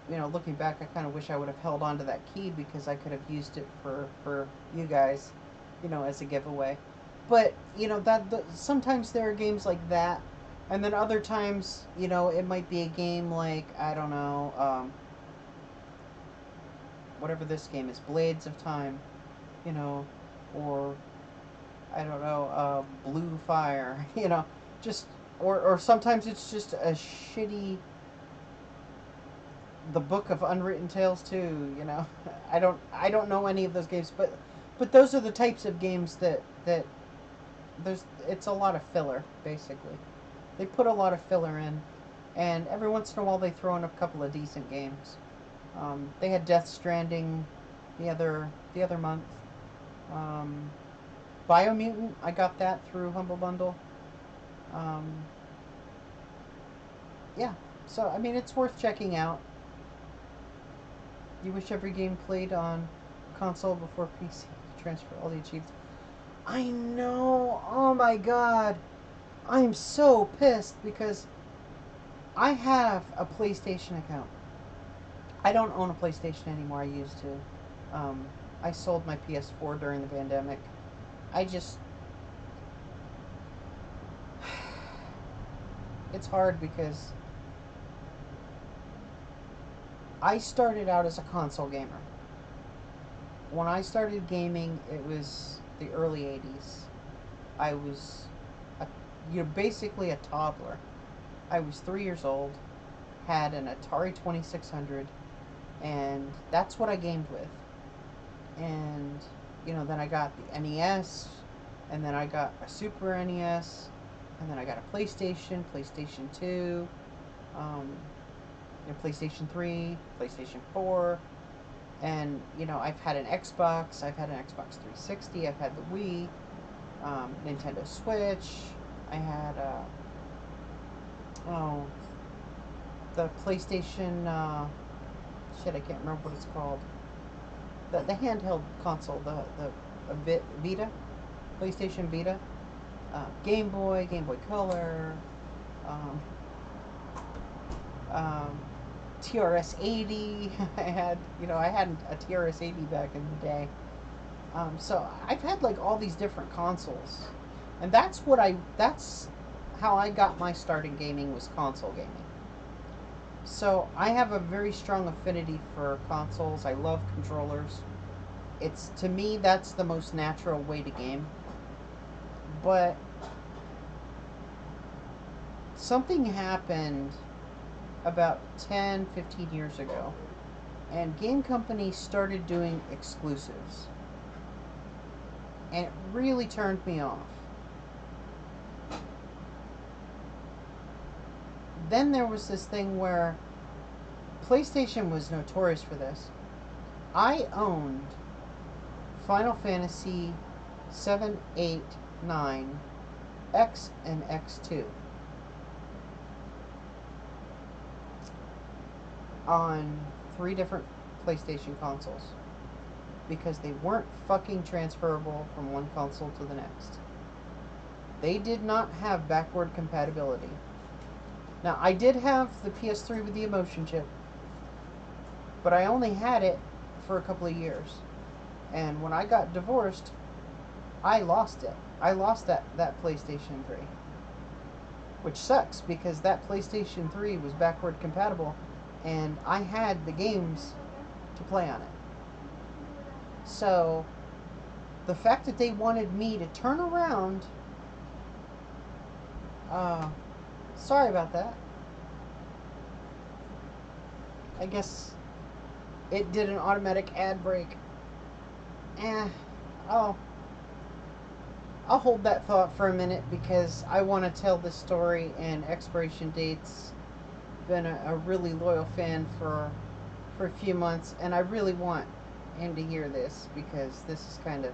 looking back, I kind of wish I would have held on to that key because I could have used it for you guys, as a giveaway. But sometimes there are games like that, and then other times, it might be a game like I don't know, whatever this game is, Blades of Time, or I don't know, Blue Fire, just or sometimes it's just a shitty the Book of Unwritten Tales too. I don't know any of those games, but those are the types of games that there's it's a lot of filler basically. They put a lot of filler in, and every once in a while they throw in a couple of decent games. They had Death Stranding the other month. Um, Biomutant, I got that through Humble Bundle. Um, yeah, so I mean it's worth checking out. You wish every game played on console before PC to transfer all the achievements. I know. Oh my god. I'm so pissed because I have a PlayStation account. I don't own a PlayStation anymore. I used to. Um, I sold my PS4 during the pandemic. I just. It's hard because I started out as a console gamer. When I started gaming, it was the early 80s. I was, a, basically a toddler. I was 3 years old, had an Atari 2600, and that's what I gamed with. And then I got the NES, and then I got a Super NES, and then I got a PlayStation, PlayStation 2, PlayStation 3, PlayStation 4, and, I've had an Xbox, I've had an Xbox 360, I've had the Wii, Nintendo Switch, I had, the PlayStation, I can't remember what it's called. The handheld console, the Vita, PlayStation Vita, Game Boy Color, um, TRS-80. I had a TRS-80 back in the day. So I've had like all these different consoles, and that's how I got my start in gaming, was console gaming. So I have a very strong affinity for consoles. I love controllers. To me, that's the most natural way to game. But something happened about 10, 15 years ago, and game companies started doing exclusives. And it really turned me off. Then there was this thing where PlayStation was notorious for this. I owned Final Fantasy 7, 8, 9, X, and X2 on 3 different PlayStation consoles because they weren't fucking transferable from one console to the next. They did not have backward compatibility. Now, I did have the PS3 with the emotion chip, but I only had it for a couple of years. And when I got divorced, I lost it. I lost that PlayStation 3. Which sucks, because that PlayStation 3 was backward compatible, and I had the games to play on it. So, the fact that they wanted me to turn around... sorry about that. I guess it did an automatic ad break. I'll hold that thought for a minute, because I want to tell this story, and Expiration Date's been a really loyal fan for a few months, and I really want him to hear this, because this is kind of,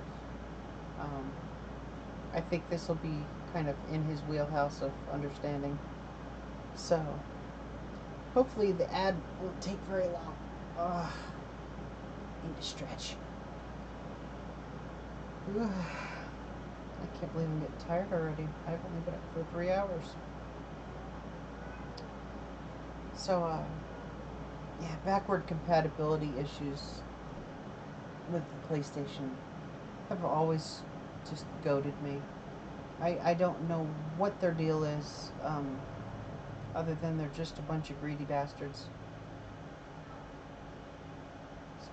I think this will be kind of in his wheelhouse of understanding. So, hopefully the ad won't take very long. Need to stretch. I can't believe I'm getting tired already. I've only been up for 3 hours. So, yeah, backward compatibility issues with the PlayStation have always just goated me. I don't know what their deal is, other than they're just a bunch of greedy bastards. So,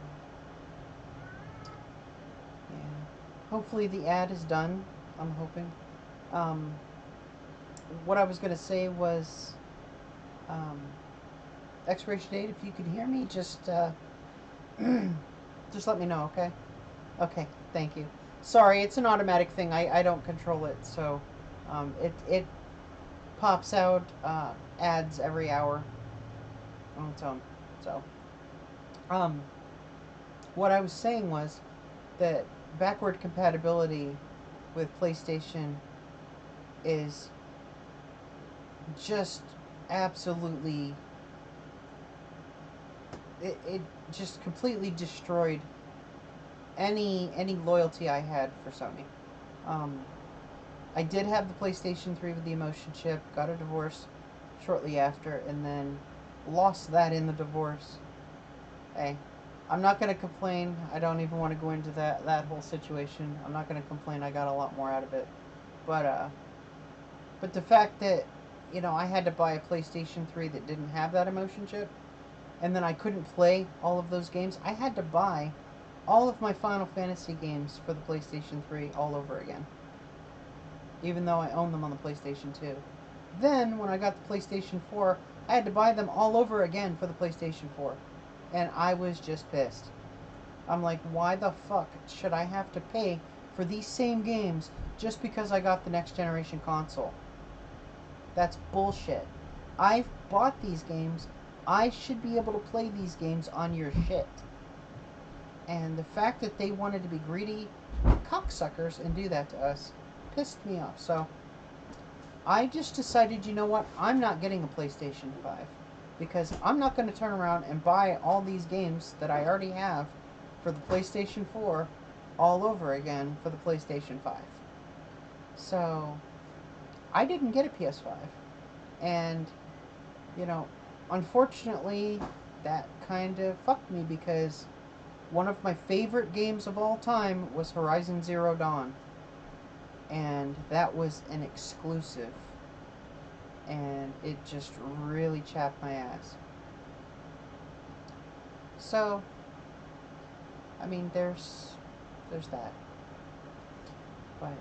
yeah. Hopefully the ad is done, I'm hoping. What I was going to say was, Expiration Date, if you could hear me, just just let me know, okay? Okay, thank you. Sorry, it's an automatic thing. I don't control it, so it pops out ads every hour on its own. So, what I was saying was that backward compatibility with PlayStation is just absolutely... It just completely destroyed any loyalty I had for Sony. I did have the PlayStation 3 with the emotion chip, got a divorce shortly after, and then lost that in the divorce. Hey, I'm not going to complain. I don't even want to go into that whole situation. I'm not going to complain. I got a lot more out of it. But the fact that, I had to buy a PlayStation 3 that didn't have that emotion chip, and then I couldn't play all of those games. I had to buy all of my Final Fantasy games for the PlayStation 3 all over again, even though I own them on the PlayStation 2. Then, when I got the PlayStation 4, I had to buy them all over again for the PlayStation 4. And I was just pissed. I'm like, why the fuck should I have to pay for these same games just because I got the next generation console? That's bullshit. I've bought these games. I should be able to play these games on your shit. And the fact that they wanted to be greedy cocksuckers and do that to us pissed me off. So I just decided, you know what? I'm not getting a PlayStation 5 because I'm not going to turn around and buy all these games that I already have for the PlayStation 4 all over again for the PlayStation 5. So I didn't get a PS5. And, you know, unfortunately, that kind of fucked me because one of my favorite games of all time was Horizon Zero Dawn. And that was an exclusive. And it just really chapped my ass. So, I mean, there's that. But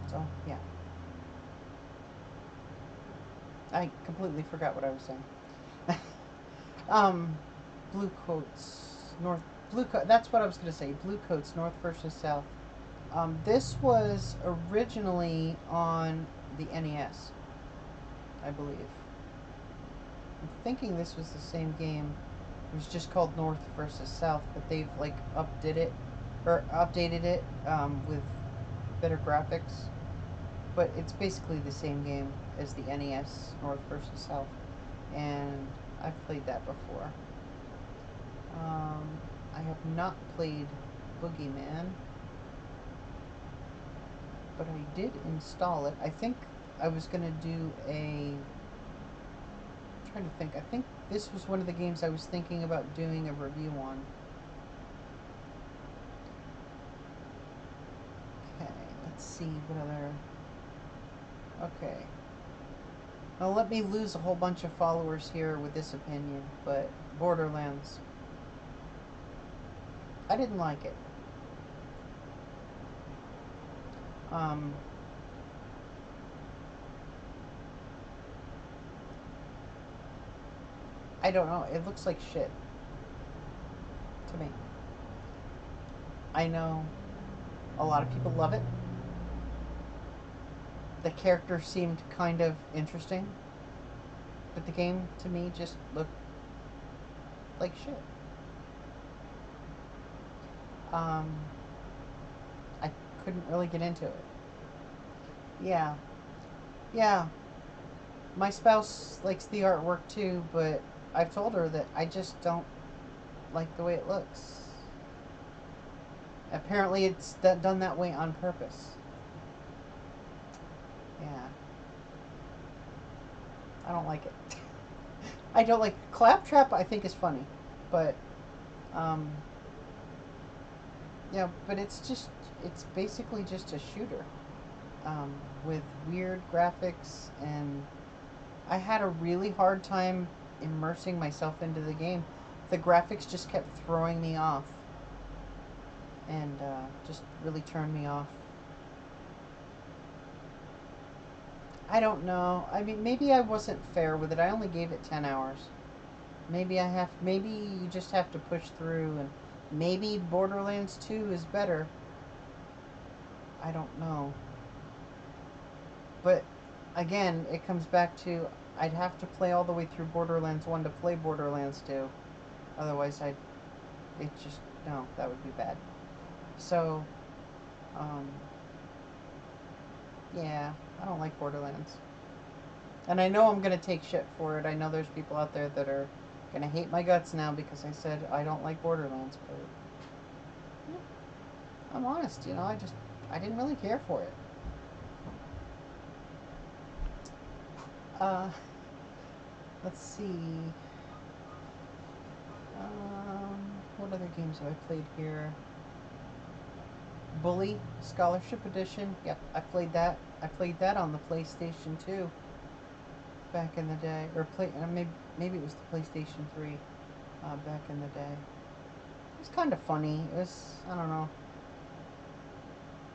so, yeah. I completely forgot what I was saying. um, Blue coats, North. Blue coat. That's what I was gonna say. Blue coats, North versus South. This was originally on the NES, I believe. I'm thinking this was the same game. It was just called North versus South, but they've like updated it with better graphics. But it's basically the same game as the NES, North versus South, and I've played that before. I have not played Boogeyman, but I did install it. I think I was gonna do I'm trying to think. I think this was one of the games I was thinking about doing a review on. Okay, let's see what other. Okay. Now let me lose a whole bunch of followers here with this opinion, but Borderlands. I didn't like it. I don't know. It looks like shit to me. I know a lot of people love it. The character seemed kind of interesting, but the game to me just looked like shit. I couldn't really get into it. Yeah. Yeah. My spouse likes the artwork too, but I've told her that I just don't like the way it looks. Apparently it's done that way on purpose. Yeah. I don't like it. I don't like Claptrap. I think is funny, but yeah, but it's basically just a shooter with weird graphics, and I had a really hard time immersing myself into the game. The graphics just kept throwing me off, and just really turned me off. I don't know. I mean, maybe I wasn't fair with it. I only gave it 10 hours. Maybe you just have to push through, and maybe Borderlands 2 is better. I don't know. But again, it comes back to I'd have to play all the way through Borderlands 1 to play Borderlands 2. Otherwise, no, that would be bad. So, yeah, I don't like Borderlands. And I know I'm going to take shit for it. I know there's people out there that are going to hate my guts now because I said I don't like Borderlands. But yeah, I'm honest, I didn't really care for it. Let's see. What other games have I played here? Bully Scholarship Edition. Yep, I played that. I played that on the PlayStation 2 back in the day, or maybe it was the PlayStation 3 back in the day. It was kind of funny. It was, I don't know.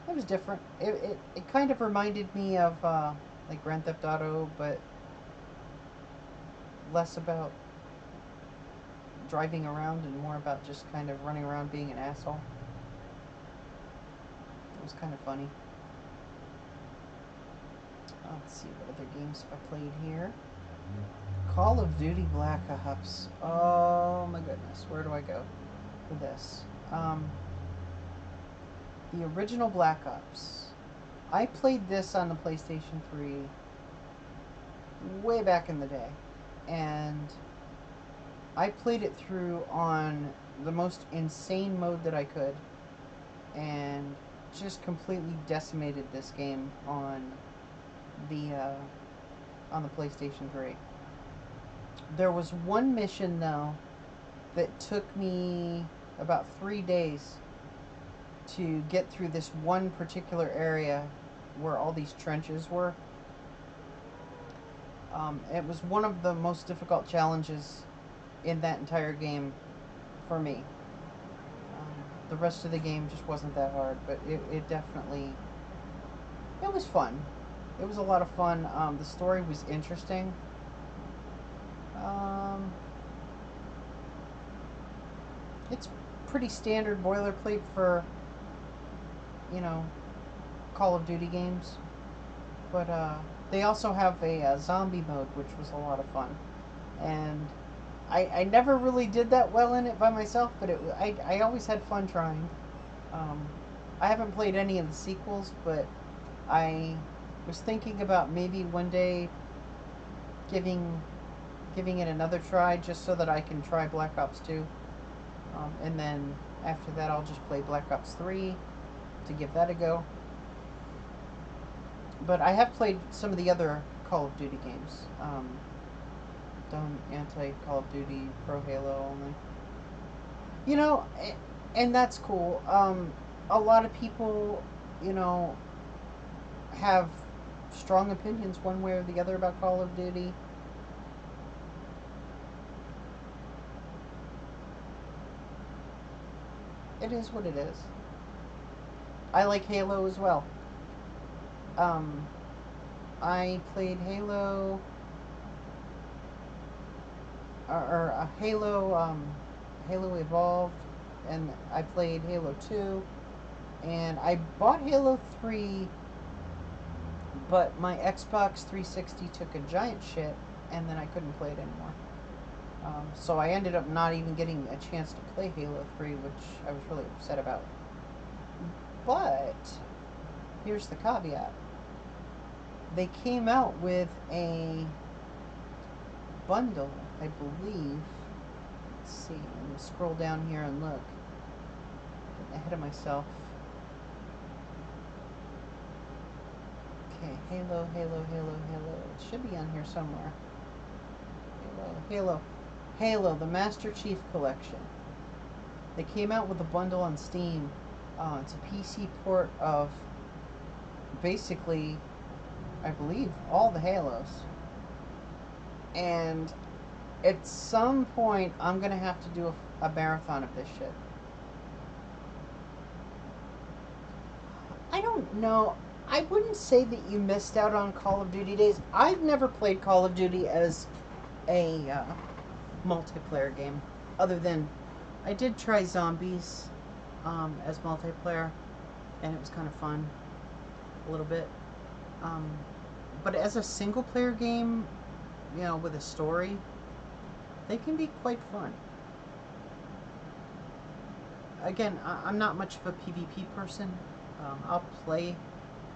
It was different. It kind of reminded me of like Grand Theft Auto, but less about driving around and more about just kind of running around being an asshole. It was kind of funny. Let's see what other games have I played here. Call of Duty Black Ops. Oh my goodness, where do I go with this? The original Black Ops. I played this on the PlayStation 3 way back in the day, and I played it through on the most insane mode that I could, and just completely decimated this game on the PlayStation 3. There was one mission though that took me about 3 days to get through this one particular area where all these trenches were. It was one of the most difficult challenges in that entire game for me. The rest of the game just wasn't that hard, but it definitely, it was fun. It was a lot of fun. The story was interesting. It's pretty standard boilerplate for, you know, Call of Duty games. But they also have a zombie mode, which was a lot of fun. And I never really did that well in it by myself, but I always had fun trying. I haven't played any of the sequels, but I was thinking about maybe one day giving it another try, just so that I can try Black Ops 2. And then after that I'll just play Black Ops 3 to give that a go. But I have played some of the other Call of Duty games. Done anti-Call of Duty, pro Halo only. You know, and that's cool. A lot of people, you know, have strong opinions one way or the other about Call of Duty. It is what it is. I like Halo as well. I played Halo, or Halo, Halo Evolved, and I played Halo 2, and I bought Halo 3, but my Xbox 360 took a giant shit, and then I couldn't play it anymore. So I ended up not even getting a chance to play Halo 3, which I was really upset about. But here's the caveat. They came out with a bundle, I believe. Let's see, let me scroll down here and look. Getting ahead of myself. Okay, Halo. It should be on here somewhere. Halo, the Master Chief Collection. They came out with a bundle on Steam. It's a PC port of basically, I believe, all the Halos. And at some point, I'm going to have to do a marathon of this shit. I don't know. I wouldn't say that you missed out on Call of Duty days. I've never played Call of Duty as a multiplayer game, other than I did try Zombies as multiplayer, and it was kind of fun a little bit. But as a single player game, you know, with a story, they can be quite fun. Again, I'm not much of a PvP person.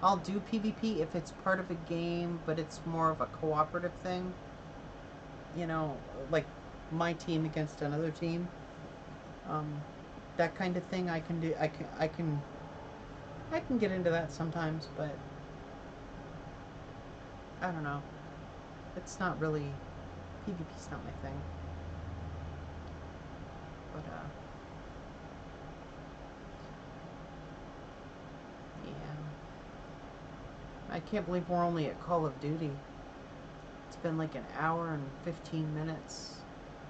I'll do PvP if it's part of a game, but it's more of a cooperative thing. You know, like my team against another team. That kind of thing I can do. I can get into that sometimes, but I don't know. It's not really, PvP's not my thing. But yeah. I can't believe we're only at Call of Duty. It's been like an hour and 15 minutes.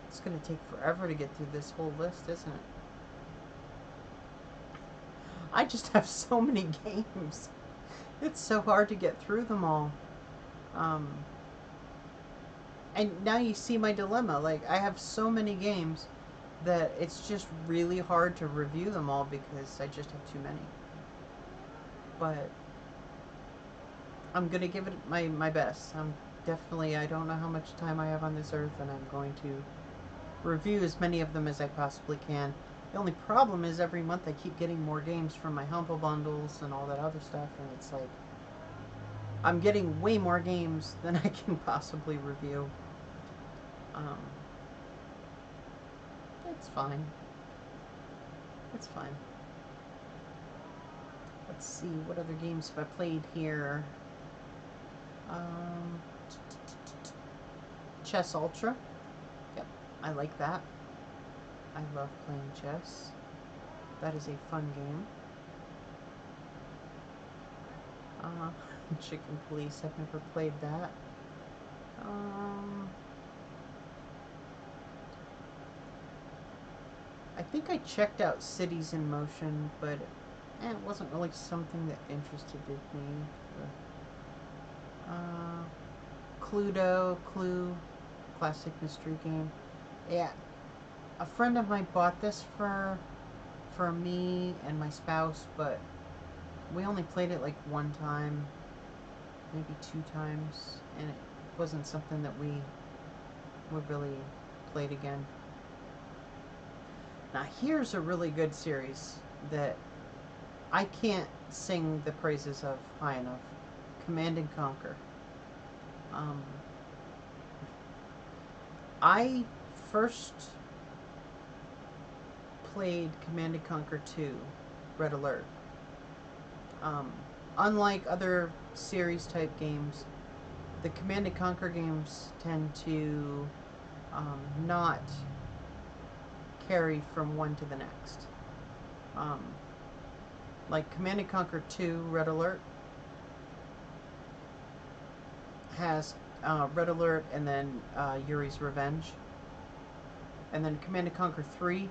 It's going to take forever to get through this whole list, isn't it? I just have so many games. It's so hard to get through them all. And now you see my dilemma. Like, I have so many games that it's just really hard to review them all because I just have too many. But I'm gonna give it my best. I don't know how much time I have on this earth, and I'm going to review as many of them as I possibly can. The only problem is every month I keep getting more games from my Humble Bundles and all that other stuff, and it's like I'm getting way more games than I can possibly review. It's fine. It's fine. Let's see, what other games have I played here? Chess Ultra. Yep, I like that. I love playing chess. That is a fun game. Chicken Police, I've never played that. I think I checked out Cities in Motion, but it wasn't really something that interested me. Clue, classic mystery game. Yeah, a friend of mine bought this for me and my spouse, but we only played it like one time, maybe 2 times, and it wasn't something that we really played again. Now here's a really good series that I can't sing the praises of high enough. Command and Conquer. I first played Command and Conquer 2, Red Alert. Unlike other series type games, the Command and Conquer games tend to not carry from one to the next. Like Command and Conquer 2, Red Alert has Red Alert and then Yuri's Revenge. And then Command and Conquer 3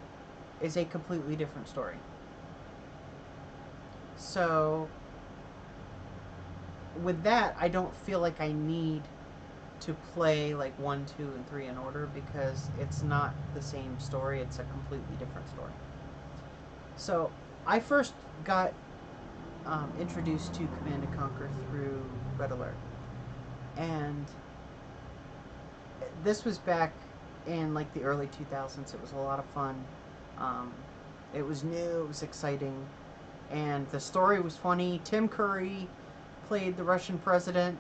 is a completely different story. So with that, I don't feel like I need to play like 1, 2, and 3 in order because it's not the same story. It's a completely different story. So I first got introduced to Command and Conquer through Red Alert. And this was back in like the early 2000s. It was a lot of fun. It was new, it was exciting, and the story was funny. Tim Curry played the Russian president.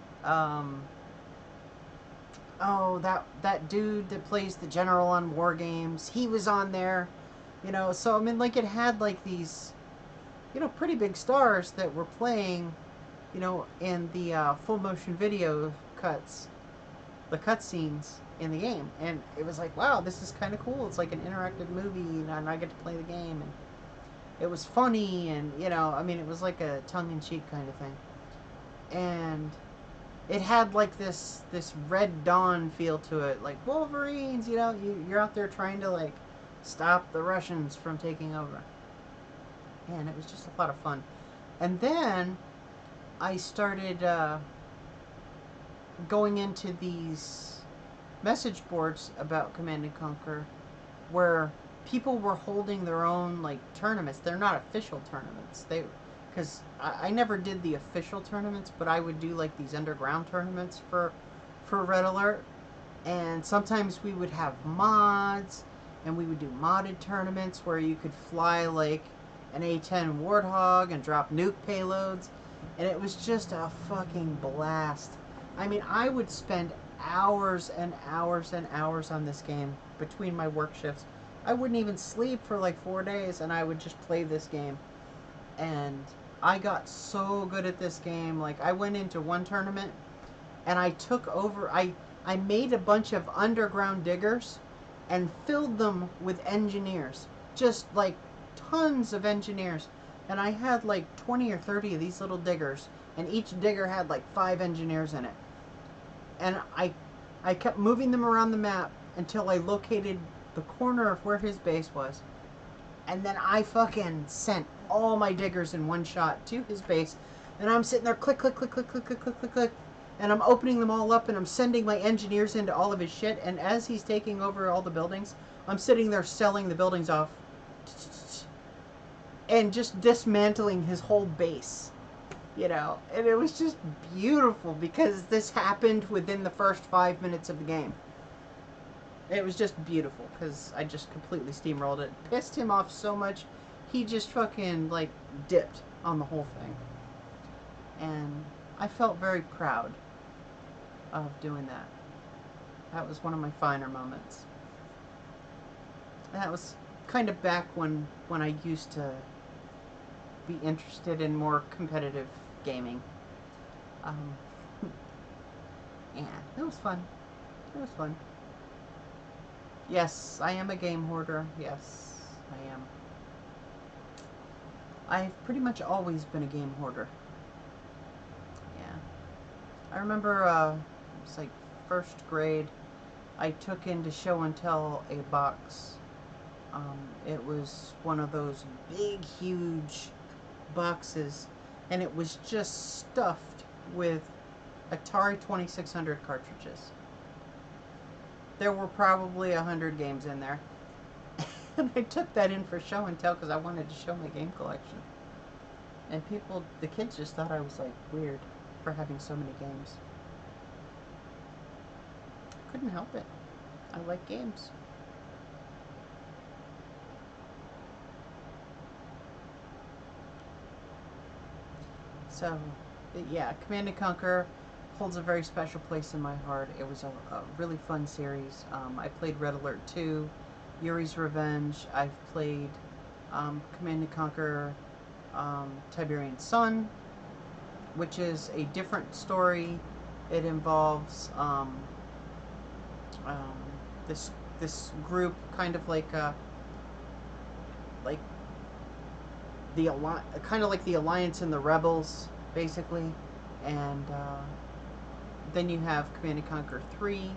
That dude that plays the general on War Games, he was on there. So I mean, like, it had like these, pretty big stars that were playing, in the full motion video cuts, the cutscenes in the game, and it was like, wow, this is kind of cool. It's like an interactive movie, and I get to play the game, and it was funny, and I mean, it was like a tongue-in-cheek kind of thing, and it had like this Red Dawn feel to it, like Wolverines. You're out there trying to like stop the Russians from taking over, and it was just a lot of fun. And then I started going into these message boards about Command and Conquer where people were holding their own like tournaments. They're not official tournaments. Because I never did the official tournaments, but I would do like these underground tournaments for Red Alert. And sometimes we would have mods, and we would do modded tournaments where you could fly like an A-10 Warthog and drop nuke payloads. And it was just a fucking blast. I mean, I would spend hours and hours and hours on this game between my work shifts. I wouldn't even sleep for like 4 days, and I would just play this game. And I got so good at this game. Like, I went into one tournament, and I took over. I made a bunch of underground diggers and filled them with engineers. Just like tons of engineers. And I had like 20 or 30 of these little diggers, and each digger had like 5 engineers in it. And I kept moving them around the map until I located the corner of where his base was. And then I fucking sent all my diggers in one shot to his base. And I'm sitting there, click, click, click, click, click, click, click, click, click. and I'm opening them all up, and I'm sending my engineers into all of his shit. And as he's taking over all the buildings, I'm sitting there selling the buildings off and just dismantling his whole base, you know. And it was just beautiful because this happened within the first 5 minutes of the game. It was just beautiful because I just completely steamrolled it. Pissed him off so much, he just fucking, like, dipped on the whole thing. And I felt very proud of doing that. That was one of my finer moments. That was kind of back when I used to be interested in more competitive gaming. Yeah, it was fun. It was fun. Yes, I am a game hoarder. Yes, I am. I've pretty much always been a game hoarder. Yeah. I remember, it was like first grade, I took into show and tell a box. It was one of those big, huge boxes, and it was just stuffed with Atari 2600 cartridges. There were probably 100 games in there. And I took that in for show and tell because I wanted to show my game collection. And people, the kids just thought I was like weird for having so many games. Couldn't help it. I like games. So, yeah, Command & Conquer holds a very special place in my heart. It was a really fun series. I played Red Alert 2, Yuri's Revenge. I've played Command & Conquer Tiberian Sun, which is a different story. It involves this group, kind of like the Alliance and the Rebels, basically. And then you have Command & Conquer 3,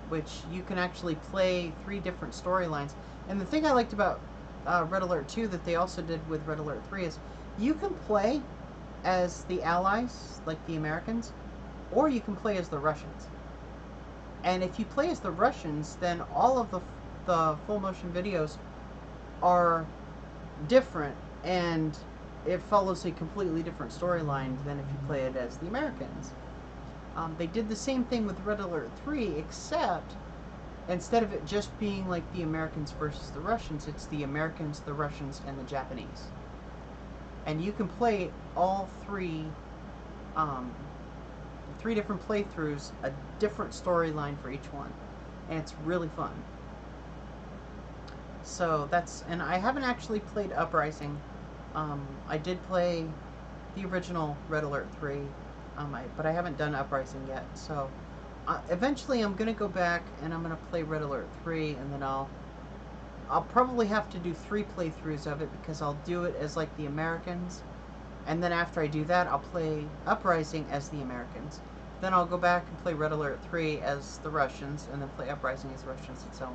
which you can actually play 3 different storylines. And the thing I liked about Red Alert 2 that they also did with Red Alert 3 is you can play as the Allies, like the Americans, or you can play as the Russians. And if you play as the Russians, then all of the full motion videos are different, and it follows a completely different storyline than if you play it as the Americans. They did the same thing with Red Alert 3, except instead of it just being like the Americans versus the Russians, it's the Americans, the Russians, and the Japanese. And you can play all three different playthroughs, a different storyline for each one. And it's really fun. So that's, and I haven't actually played Uprising. I did play the original Red Alert 3, but I haven't done Uprising yet. So eventually I'm going to go back and I'm going to play Red Alert 3, and then I'll probably have to do 3 playthroughs of it because I'll do it as like the Americans. And then after I do that, I'll play Uprising as the Americans. Then I'll go back and play Red Alert 3 as the Russians, and then play Uprising as the Russians, and so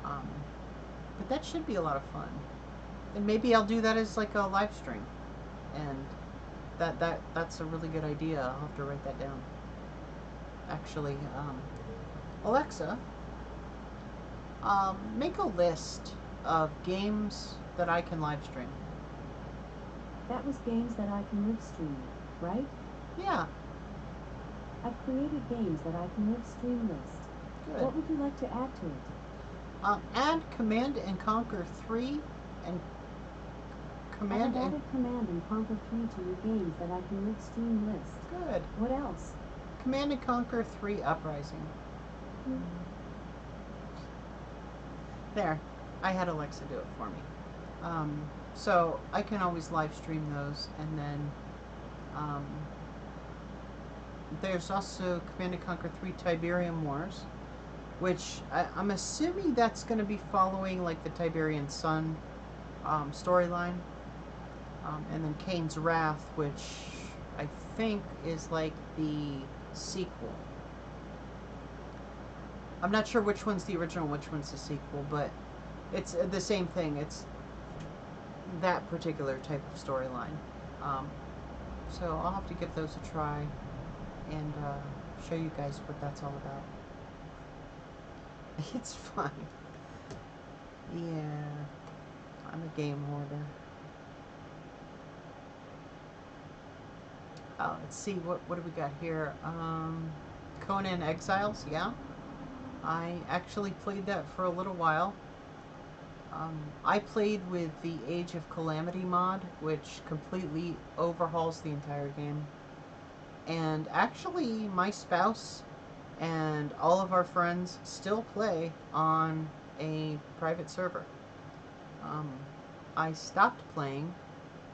on. But that should be a lot of fun. And maybe I'll do that as like a live stream. And that's a really good idea. I'll have to write that down. Actually, Alexa, make a list of games that I can live stream.
That was games that I can live stream, right?
Yeah.
I've created games that I can live stream list.
Good.
What would you like to add to it?
Add Command & Conquer 3 and Command
I've added Command & Conquer 3 to your games that I can live stream list.
Good.
What else?
Command & Conquer 3 Uprising. There. I had Alexa do it for me. So I can always live stream those, and then there's also Command & Conquer 3 Tiberium Wars, which I'm assuming that's going to be following like the Tiberian Sun storyline, and then Kane's Wrath, which I think is like the sequel. I'm not sure which one's the original, which one's the sequel, but it's the same thing. It's that particular type of storyline. So I'll have to give those a try. and show you guys what that's all about. It's fun. Yeah, I'm a game hoarder. Let's see, what do we got here? Conan Exiles, yeah. I actually played that for a little while. I played with the Age of Calamity mod, which completely overhauls the entire game. And actually, my spouse and all of our friends still play on a private server. I stopped playing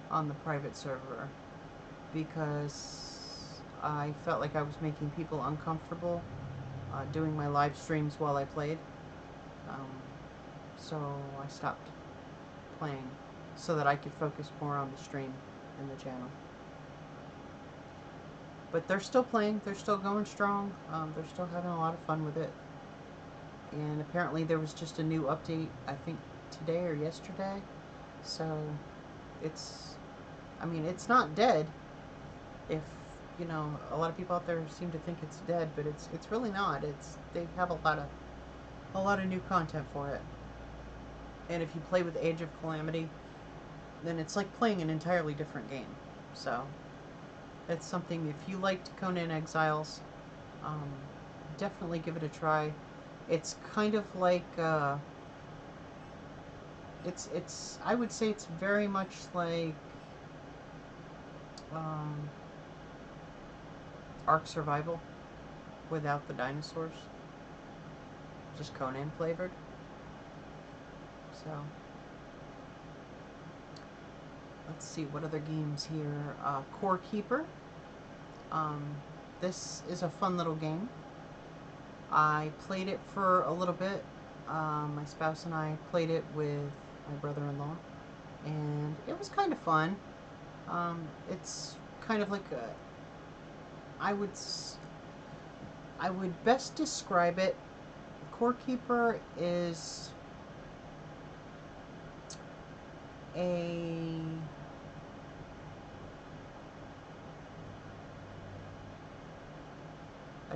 on the private server because I felt like I was making people uncomfortable doing my live streams while I played. So I stopped playing so that I could focus more on the stream and the channel. But they're still playing, they're still going strong, they're still having a lot of fun with it. And apparently there was just a new update, I think today or yesterday. So it's, I mean, it's not dead. If, you know, a lot of people out there seem to think it's dead, but it's really not. They have a lot of new content for it. And if you play with Age of Calamity, then it's like playing an entirely different game. So it's something, if you liked Conan Exiles, definitely give it a try. It's kind of like it's I would say it's very much like Ark Survival without the dinosaurs, just Conan flavored. So let's see what other games here. Core Keeper. This is a fun little game. I played it for a little bit. My spouse and I played it with my brother-in-law, and it was kind of fun. It's kind of like a, I would best describe it. Core Keeper is a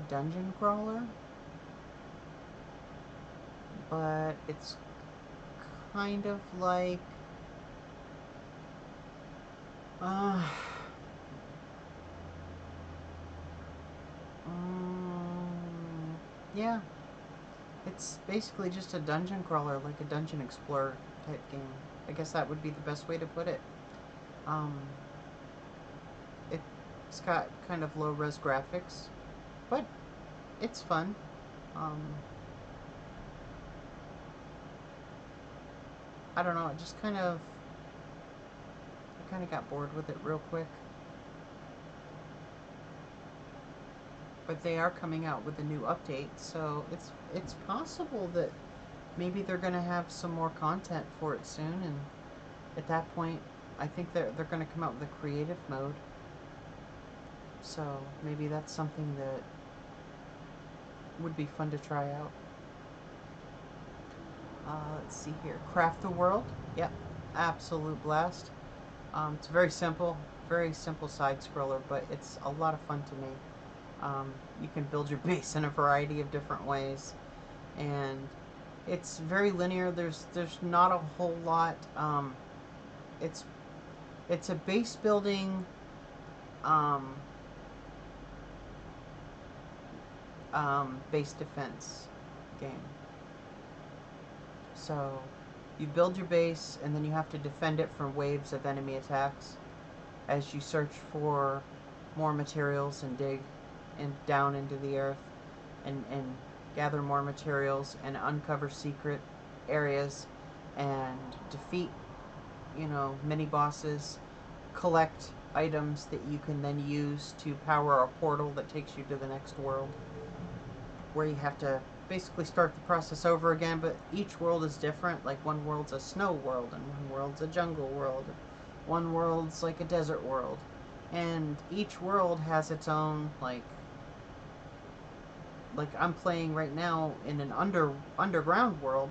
dungeon crawler, but it's kind of like yeah, it's basically just a dungeon crawler, like a dungeon explorer type game. I guess that would be the best way to put it. It's got kind of low res graphics, but it's fun. I don't know, it just I kind of got bored with it real quick. But they are coming out with a new update, so it's possible that maybe they're going to have some more content for it soon, and at that point, I think they're going to come out with a creative mode. So maybe that's something that would be fun to try out. Let's see here. Craft the World. Yep, absolute blast. It's very simple side scroller, but it's a lot of fun to me. You can build your base in a variety of different ways, and it's very linear. There's not a whole lot. It's a base building base defense game. So you build your base, and then you have to defend it from waves of enemy attacks as you search for more materials and dig down into the earth and gather more materials and uncover secret areas and defeat, you know, mini bosses, collect items that you can then use to power a portal that takes you to the next world, where you have to basically start the process over again, but each world is different. Like one world's a snow world, and one world's a jungle world, one world's like a desert world, and each world has its own like I'm playing right now in an underground world,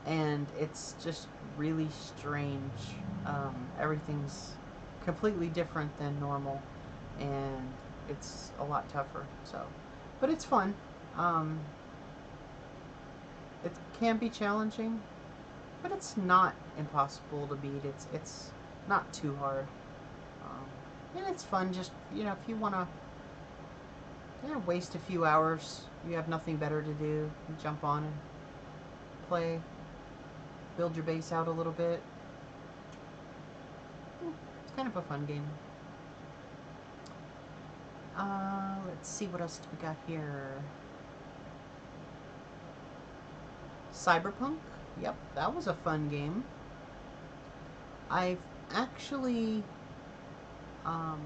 and it's just really strange. Everything's completely different than normal, and it's a lot tougher. So, but it's fun. Um, it can be challenging, but it's not impossible to beat. It's not too hard, um, and it's fun. Just if you want to waste a few hours, you have nothing better to do, you jump on and play, build your base out a little bit. It's kind of a fun game. Let's see, what else do we got here? Cyberpunk. Yep, that was a fun game. I've actually, I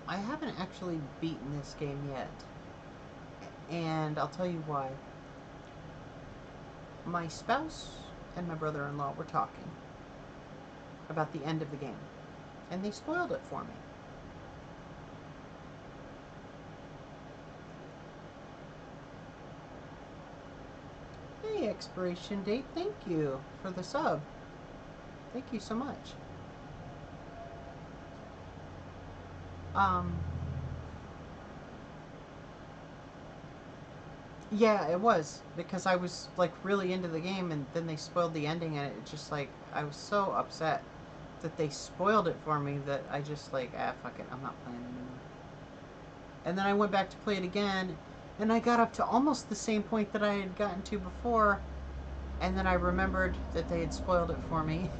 haven't actually beaten this game yet, and I'll tell you why. My spouse and my brother-in-law were talking about the end of the game, and they spoiled it for me. Hey, expiration date, thank you for the sub. Thank you so much. Yeah, it was, because I was like really into the game, and then they spoiled the ending, and it just like, I was so upset that they spoiled it for me that I just like, fuck it, I'm not playing anymore. And then I went back to play it again, and I got up to almost the same point that I had gotten to before, and then I remembered that they had spoiled it for me.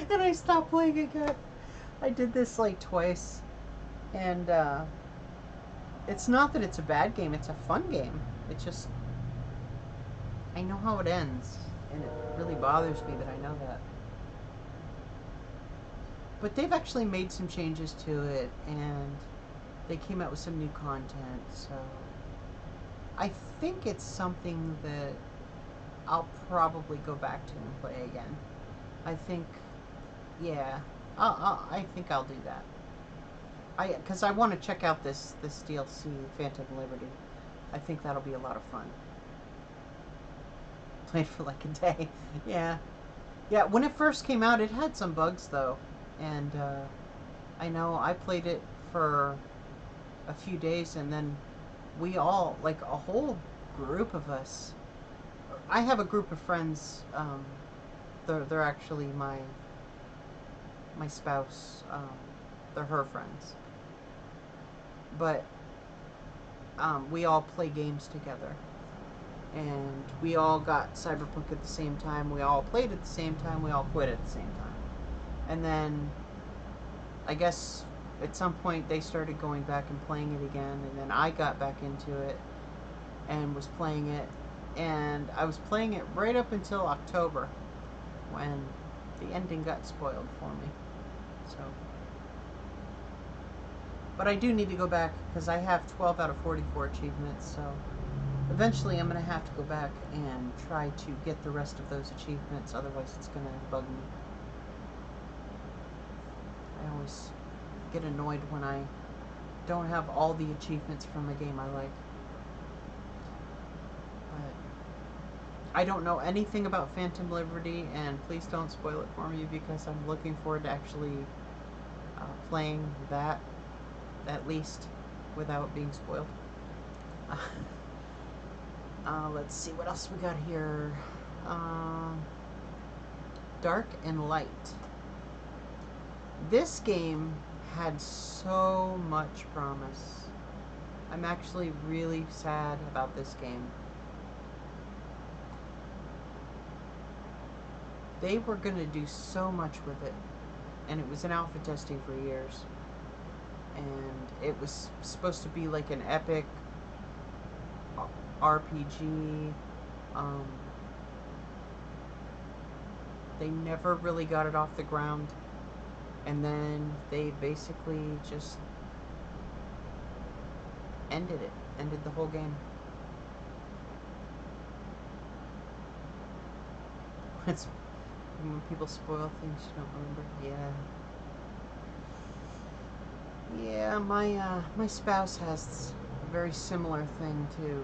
And I stopped playing again. I did this like twice, and it's not that it's a bad game, it's a fun game. It's just, I know how it ends, and it really bothers me that I know that. But they've actually made some changes to it, and they came out with some new content, so I think it's something that I'll probably go back to and play again. I think, yeah, I think I'll do that. Because I want to check out this DLC, Phantom Liberty. I think that'll be a lot of fun. Played for like a day. Yeah. Yeah, when it first came out, it had some bugs, though. And I know I played it for a few days, and then we all, like a whole group of us, I have a group of friends, they're actually my spouse, they're her friends. But we all play games together, and we all got Cyberpunk at the same time. We all played at the same time. We all quit at the same time. And then I guess at some point they started going back and playing it again, and then I got back into it and was playing it, and I was playing it right up until October, when the ending got spoiled for me. So, but I do need to go back, because I have 12 out of 44 achievements, so eventually I'm going to have to go back and try to get the rest of those achievements, otherwise it's going to bug me. I always get annoyed when I don't have all the achievements from a game I like. But I don't know anything about Phantom Liberty, and please don't spoil it for me, because I'm looking forward to actually playing that, at least, without being spoiled. Let's see what else we got here. Dark and Light. This game had so much promise. I'm actually really sad about this game. They were going to do so much with it, and it was in alpha testing for years. And it was supposed to be like an epic RPG. They never really got it off the ground, and then they basically just ended the whole game. It's when people spoil things you don't remember. Yeah, my spouse has a very similar thing too.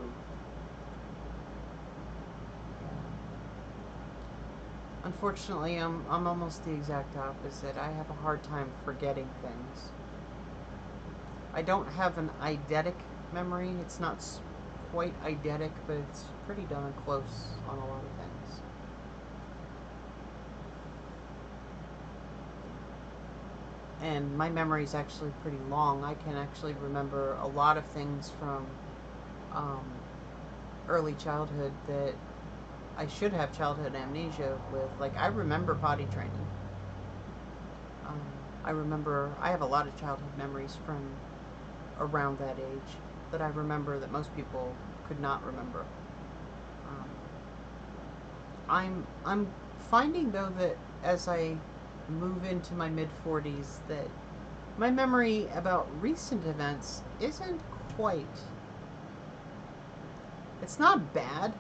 Unfortunately, I'm almost the exact opposite. I have a hard time forgetting things. I don't have an eidetic memory. It's not quite eidetic, but it's pretty darn close on a lot of things. And my memory is actually pretty long. I can actually remember a lot of things from um, early childhood that I should have childhood amnesia with. Like, I remember potty training. Um, I have a lot of childhood memories from around that age that I remember that most people could not remember. Um, I'm finding though that as I move into my mid 40s that my memory about recent events isn't quite. It's not bad,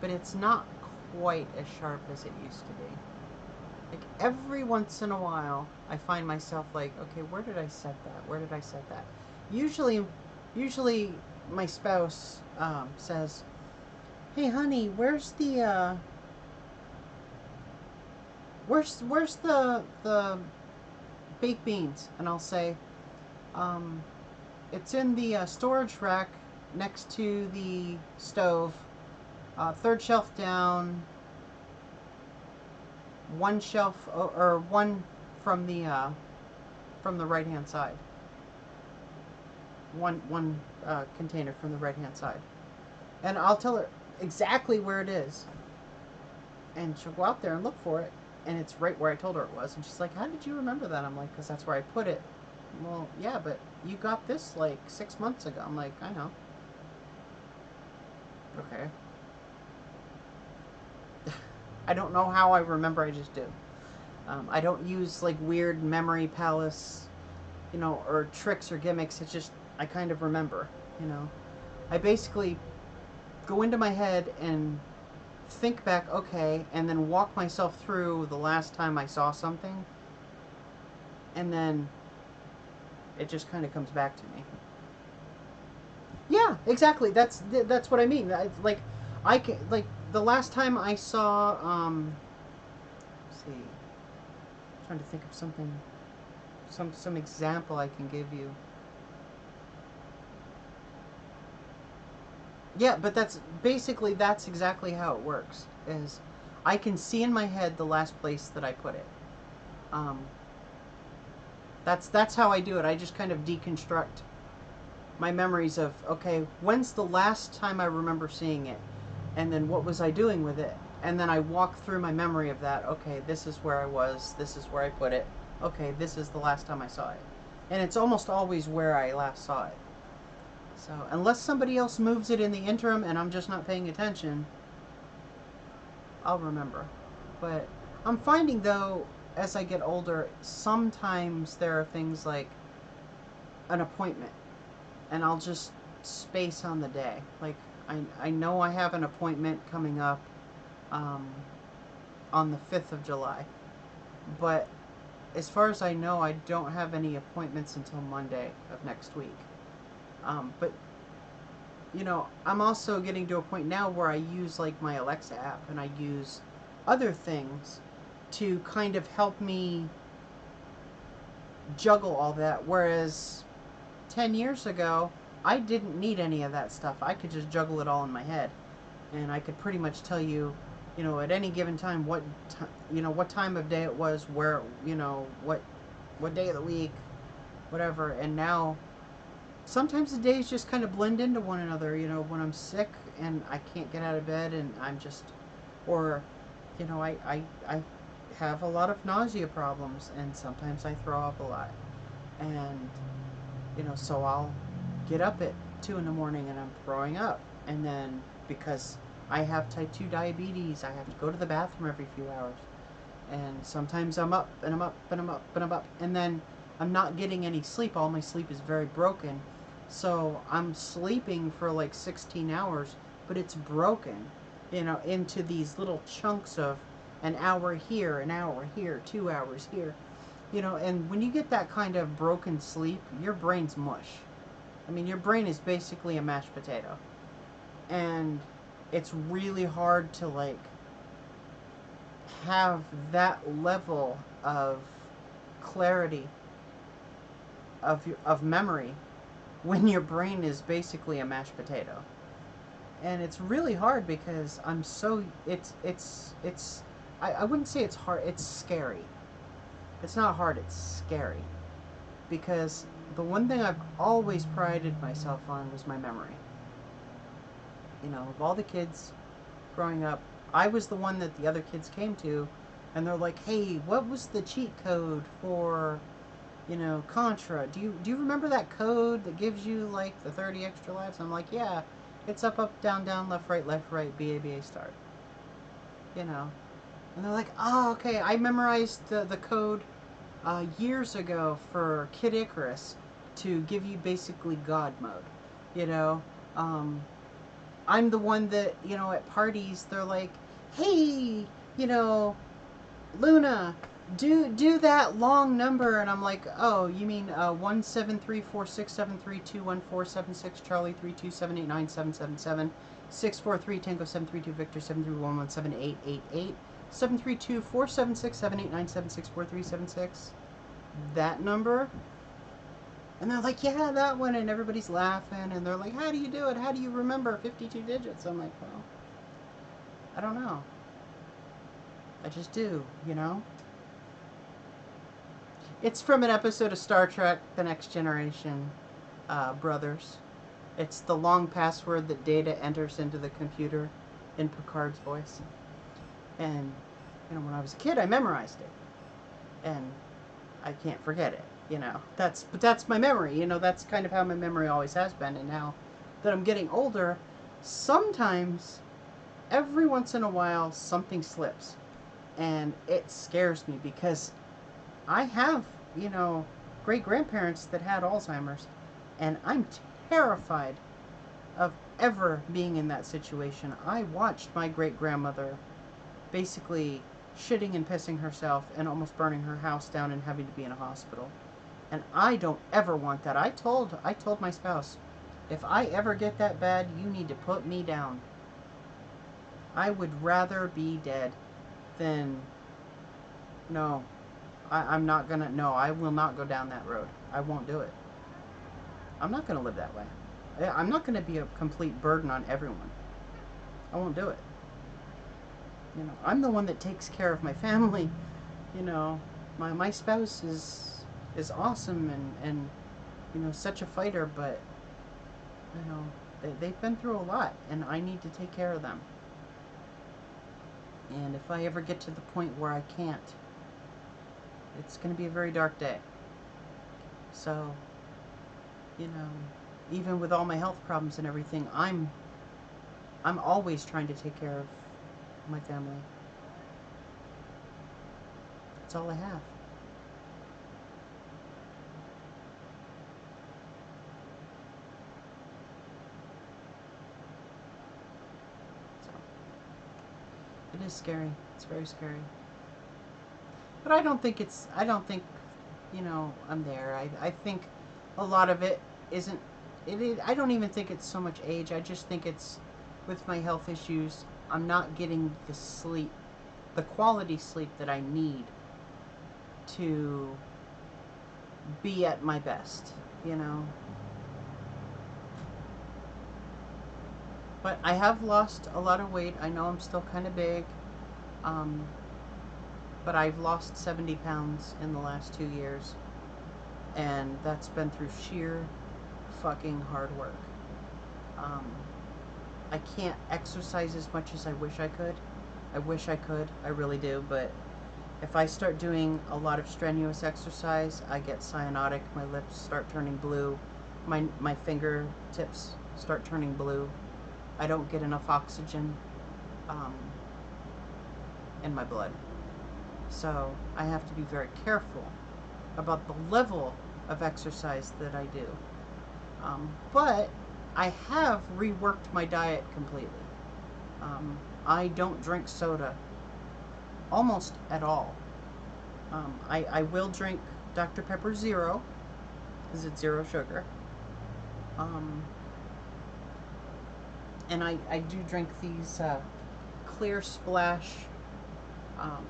but it's not quite as sharp as it used to be. Like every once in a while, I find myself like, okay, where did I set that? Where did I set that? Usually, my spouse says, "Hey, honey, where's the baked beans?" And I'll say, um, "It's in the storage rack next to the stove, third shelf down, one shelf or one from the right hand side, one container from the right hand side," and I'll tell her exactly where it is, and she'll go out there and look for it, and it's right where I told her it was, and she's like, "How did you remember that?" I'm like, "Because that's where I put it." "Well, yeah, but you got this like 6 months ago." I'm like, "I know." Okay. I don't know how I remember, I just do. I don't use like weird memory palace, or tricks or gimmicks. It's just, I kind of remember, you know. I basically go into my head and think back, okay, and then walk myself through the last time I saw something, and then it just kind of comes back to me. Yeah, exactly. That's what I mean. Like, I can, like, the last time I saw, let's see, I'm trying to think of something, some example I can give you. Yeah, but that's exactly how it works. Is I can see in my head the last place that I put it. Um, that's how I do it. I just kind of deconstruct my memories of, okay, when's the last time I remember seeing it, and then what was I doing with it, and then I walk through my memory of that. Okay, this is where I was. This is where I put it. Okay, this is the last time I saw it, and it's almost always where I last saw it. So unless somebody else moves it in the interim and I'm just not paying attention, I'll remember. But I'm finding though, as I get older, sometimes there are things like an appointment, and I'll just space on the day. Like I know I have an appointment coming up um, on the 5th of July, but as far as I know, I don't have any appointments until Monday of next week. But I'm also getting to a point now where I use like my Alexa app and I use other things to kind of help me juggle all that. Whereas 10 years ago, I didn't need any of that stuff. I could just juggle it all in my head. And I could pretty much tell you, at any given time what time of day it was, where, what day of the week, whatever. And now sometimes the days just kind of blend into one another. When I'm sick and I can't get out of bed and I'm just, or, I have a lot of nausea problems and sometimes I throw up a lot. And, so I'll get up at 2 in the morning and I'm throwing up. And then because I have type 2 diabetes, I have to go to the bathroom every few hours. And sometimes I'm up and I'm up and I'm up and I'm up. And then I'm not getting any sleep. All my sleep is very broken. So I'm sleeping for like 16 hours, but it's broken, into these little chunks of an hour here, an hour here, 2 hours here. And when you get that kind of broken sleep, your brain's mush. I mean, your brain is basically a mashed potato. And it's really hard to, like, have that level of clarity of memory when your brain is basically a mashed potato. And it's really hard because I'm so it's I wouldn't say it's hard, it's scary. It's not hard, it's scary. Because the one thing I've always prided myself on was my memory. You know, of all the kids growing up, I was the one that the other kids came to, and they're like, "Hey, what was the cheat code for, you know, Contra? Do you remember that code that gives you like the 30 extra lives?" I'm like, "Yeah, it's up, up, down, down, left, right, BA, start." You know, and they're like, "Oh, okay, I memorized the code years ago for Kid Icarus to give you basically God mode." You know, um, I'm the one that, you know, at parties they're like, "Hey, you know, Luna, do that long number," and I'm like, "Oh, you mean 17346732147 Charlie 32789777643 Tango 732 Victor 731178888 732476789764376." That number, and they're like, "Yeah, that one," and everybody's laughing, and they're like, "How do you do it? How do you remember 52 digits?" I'm like, "Well, I don't know. I just do, you know?" It's from an episode of Star Trek The Next Generation, Brothers. It's the long password that Data enters into the computer in Picard's voice. And, you know, when I was a kid, I memorized it. And I can't forget it, you know. But that's my memory, you know, that's kind of how my memory always has been. And now that I'm getting older, sometimes, every once in a while, something slips. And it scares me because I have, you know, great grandparents that had Alzheimer's, and I'm terrified of ever being in that situation. I watched my great grandmother basically shitting and pissing herself and almost burning her house down and having to be in a hospital. And I don't ever want that. I told my spouse, if I ever get that bad, you need to put me down. I would rather be dead than, no, I'm not gonna, no, I will not go down that road. I won't do it. I'm not gonna live that way. I'm not gonna be a complete burden on everyone. I won't do it. You know, I'm the one that takes care of my family. You know, my spouse is awesome and you know, such a fighter, but you know, they've been through a lot, and I need to take care of them. And if I ever get to the point where I can't, it's going to be a very dark day. So, you know, even with all my health problems and everything, I'm always trying to take care of my family. That's all I have. So, it is scary. It's very scary. But I don't think, you know, I'm there. I think a lot of it isn't, I don't even think it's so much age. I just think it's with my health issues, I'm not getting the sleep, the quality sleep that I need to be at my best, you know. But I have lost a lot of weight. I know I'm still kind of big. But I've lost 70 pounds in the last 2 years. And that's been through sheer fucking hard work. I can't exercise as much as I wish I could. I wish I could. I really do. But if I start doing a lot of strenuous exercise, I get cyanotic. My lips start turning blue. My fingertips start turning blue. I don't get enough oxygen in my blood. So I have to be very careful about the level of exercise that I do. But I have reworked my diet completely. I don't drink soda almost at all. I will drink Dr. Pepper Zero, because it's zero sugar. And I do drink these clear splash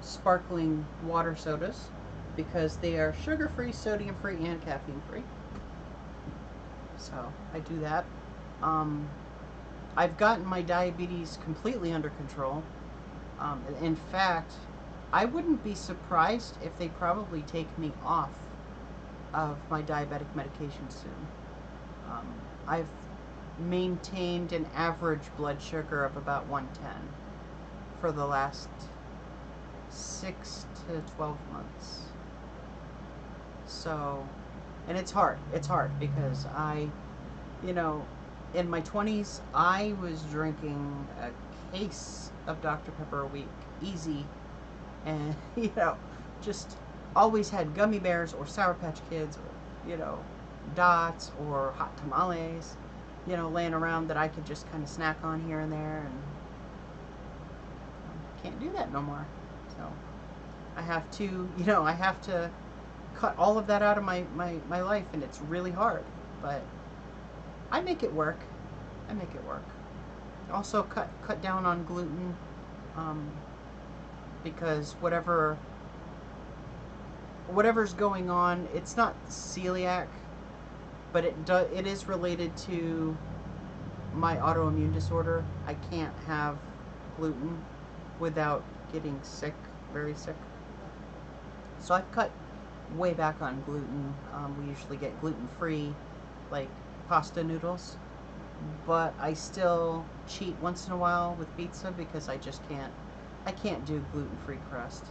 sparkling water sodas because they are sugar-free, sodium-free, and caffeine-free. So I do that. Um, I've gotten my diabetes completely under control. In fact, I wouldn't be surprised if they probably take me off of my diabetic medication soon. I've maintained an average blood sugar of about 110 for the last 6 to 12 months. So, and it's hard. It's hard because you know, in my 20s, I was drinking a case of Dr. Pepper a week, easy, and, just always had gummy bears or Sour Patch Kids or, dots or hot tamales, laying around that I could just kind of snack on here and there, and can't do that no more. So I have to cut all of that out of my life, and it's really hard, but I make it work. Also cut down on gluten, because whatever's going on, it's not celiac, but it is related to my autoimmune disorder. I can't have gluten without getting sick, very sick. So I've cut way back on gluten. We usually get gluten-free, like pasta noodles, but I still cheat once in a while with pizza because I can't do gluten-free crust.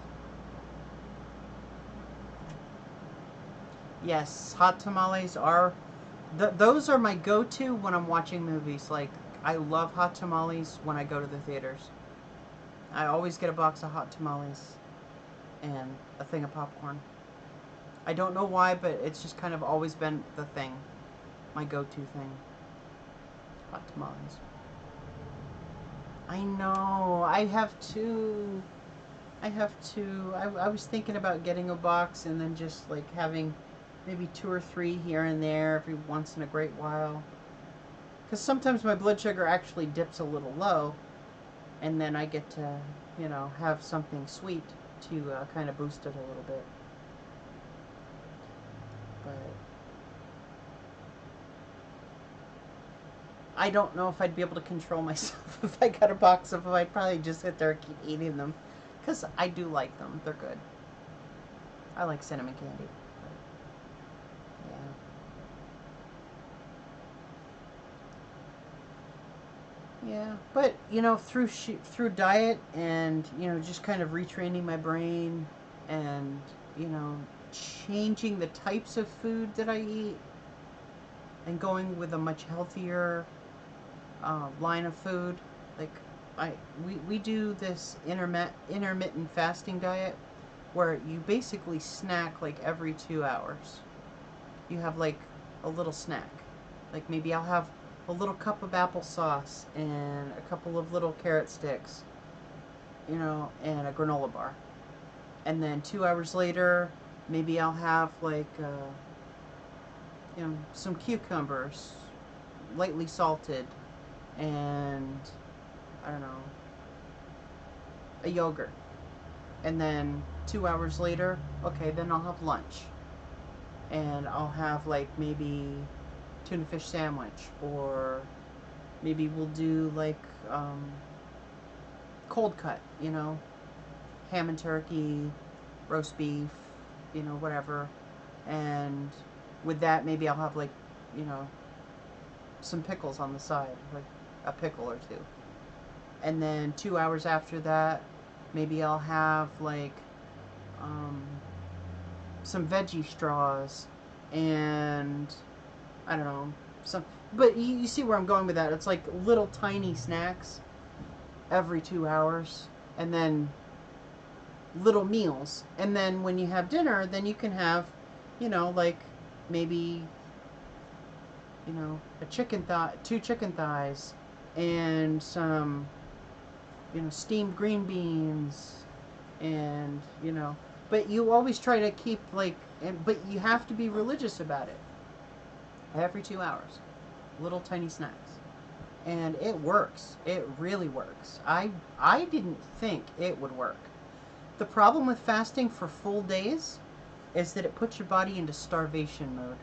Yes, hot tamales are those are my go-to when I'm watching movies. Like, I love hot tamales when I go to the theaters. I always get a box of hot tamales and a thing of popcorn. I don't know why, but it's just kind of always been the thing. My go-to thing. Hot tamales. I know. I have two. I was thinking about getting a box and then just like having maybe 2 or 3 here and there every once in a great while. Because sometimes my blood sugar actually dips a little low, and then I get to, have something sweet to kind of boost it a little bit. But I don't know if I'd be able to control myself if I got a box of them. I'd probably just sit there and keep eating them. Because I do like them. They're good. I like cinnamon candy. Yeah, but through diet and just kind of retraining my brain and changing the types of food that I eat and going with a much healthier line of food. Like we do this intermittent fasting diet where you basically snack like every 2 hours. You have like a little snack. Like maybe I'll have a little cup of applesauce and a couple of little carrot sticks, and a granola bar. And then 2 hours later, maybe I'll have like, some cucumbers, lightly salted, and I don't know, a yogurt. And then 2 hours later, okay, then I'll have lunch. And I'll have like maybe tuna fish sandwich, or maybe we'll do like cold cut, ham and turkey, roast beef, whatever. And with that, maybe I'll have like, some pickles on the side, like a pickle or two. And then 2 hours after that, maybe I'll have like some veggie straws and I don't know, but you see where I'm going with that. It's like little tiny snacks every 2 hours, and then little meals. And then when you have dinner, then you can have, like maybe, a chicken thigh, 2 chicken thighs, and some, steamed green beans, and, but you always try to keep like, but you have to be religious about it. Every 2 hours, little tiny snacks, and it works. It really works. I didn't think it would work. The problem with fasting for full days is that it puts your body into starvation mode.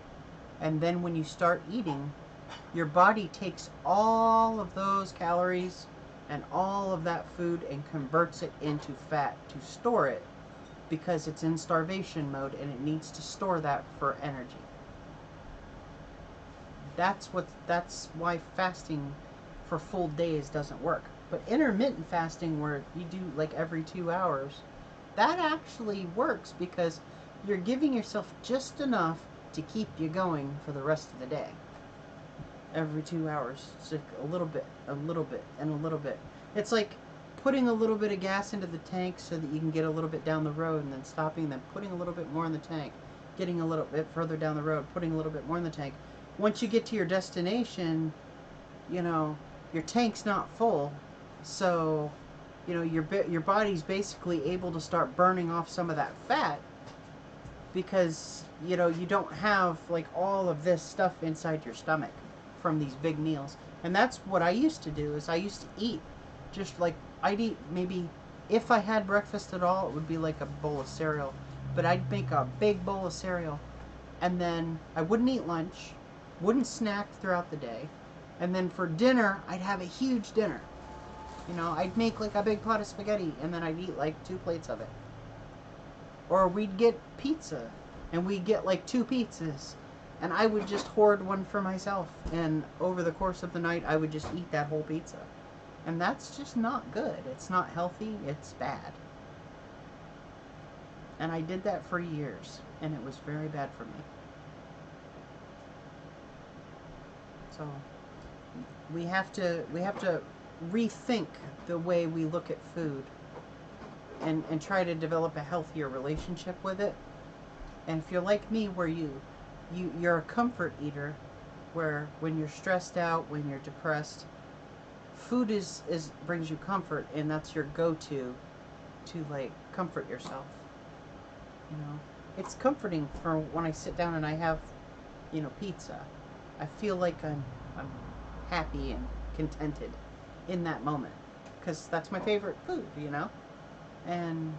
And then when you start eating, your body takes all of those calories and all of that food and converts it into fat to store it, because it's in starvation mode and it needs to store that for energy. That's why fasting for full days doesn't work. But intermittent fasting, where you do like every 2 hours, that actually works, because you're giving yourself just enough to keep you going for the rest of the day. Every 2 hours, it's like a little bit, and a little bit. It's like putting a little bit of gas into the tank so that you can get a little bit down the road, and then stopping, and then putting a little bit more in the tank, getting a little bit further down the road, putting a little bit more in the tank. Once you get to your destination, your tank's not full, so your body's basically able to start burning off some of that fat, because you don't have like all of this stuff inside your stomach from these big meals. And that's what I used to do. Is I used to eat just like, I'd eat maybe, if I had breakfast at all, it would be like a bowl of cereal, but I'd make a big bowl of cereal, and then I wouldn't eat lunch, wouldn't snack throughout the day, and then for dinner I'd have a huge dinner. I'd make like a big pot of spaghetti, and then I'd eat like 2 plates of it. Or we'd get pizza, and we'd get like 2 pizzas, and I would just hoard one for myself, and over the course of the night I would just eat that whole pizza. And that's just not good. It's not healthy, it's bad. And I did that for years, and it was very bad for me. So we have to rethink the way we look at food, and try to develop a healthier relationship with it. And if you're like me, where you're a comfort eater, where when you're stressed out, when you're depressed, food is brings you comfort, and that's your go-to to like comfort yourself. It's comforting for when I sit down and I have pizza. I feel like I'm happy and contented in that moment, because that's my favorite food. And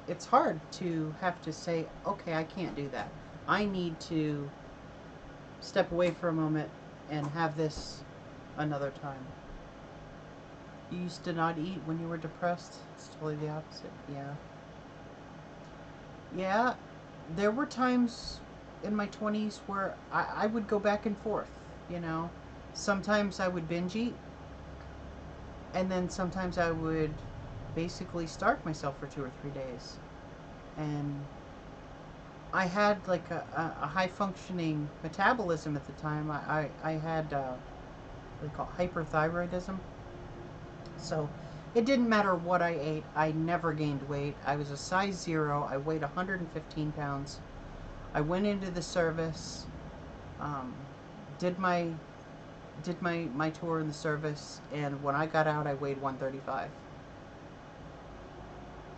it's hard to have to say, okay, I can't do that. I need to step away for a moment and have this another time. You used to not eat when you were depressed? It's totally the opposite. Yeah, there were times in my 20s where I would go back and forth, Sometimes I would binge eat, and then sometimes I would basically starve myself for 2 or 3 days. And I had like a high functioning metabolism at the time. I had what they call hyperthyroidism. So it didn't matter what I ate, I never gained weight. I was a size 0. I weighed 115 pounds. I went into the service, did my tour in the service, and when I got out I weighed 135.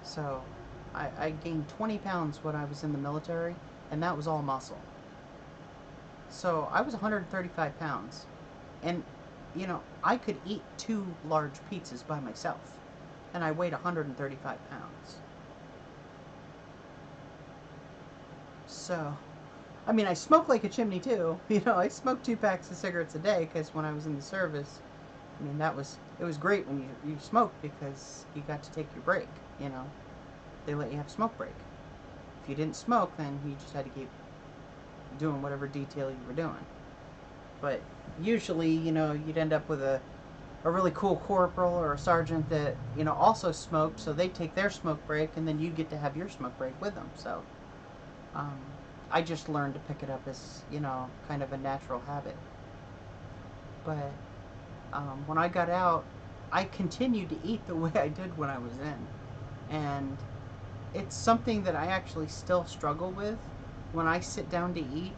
So I gained 20 pounds when I was in the military, and that was all muscle. So I was 135 pounds, and I could eat 2 large pizzas by myself, and I weighed 135 pounds. So, I mean, I smoke like a chimney too. I smoked 2 packs of cigarettes a day, because when I was in the service, I mean, it was great when you smoked, because you got to take your break. They let you have a smoke break. If you didn't smoke, then you just had to keep doing whatever detail you were doing. But usually, you'd end up with a really cool corporal or a sergeant that, also smoked, so they'd take their smoke break, and then you'd get to have your smoke break with them. So, I just learned to pick it up as, kind of a natural habit. But when I got out, I continued to eat the way I did when I was in. And it's something that I actually still struggle with. When I sit down to eat,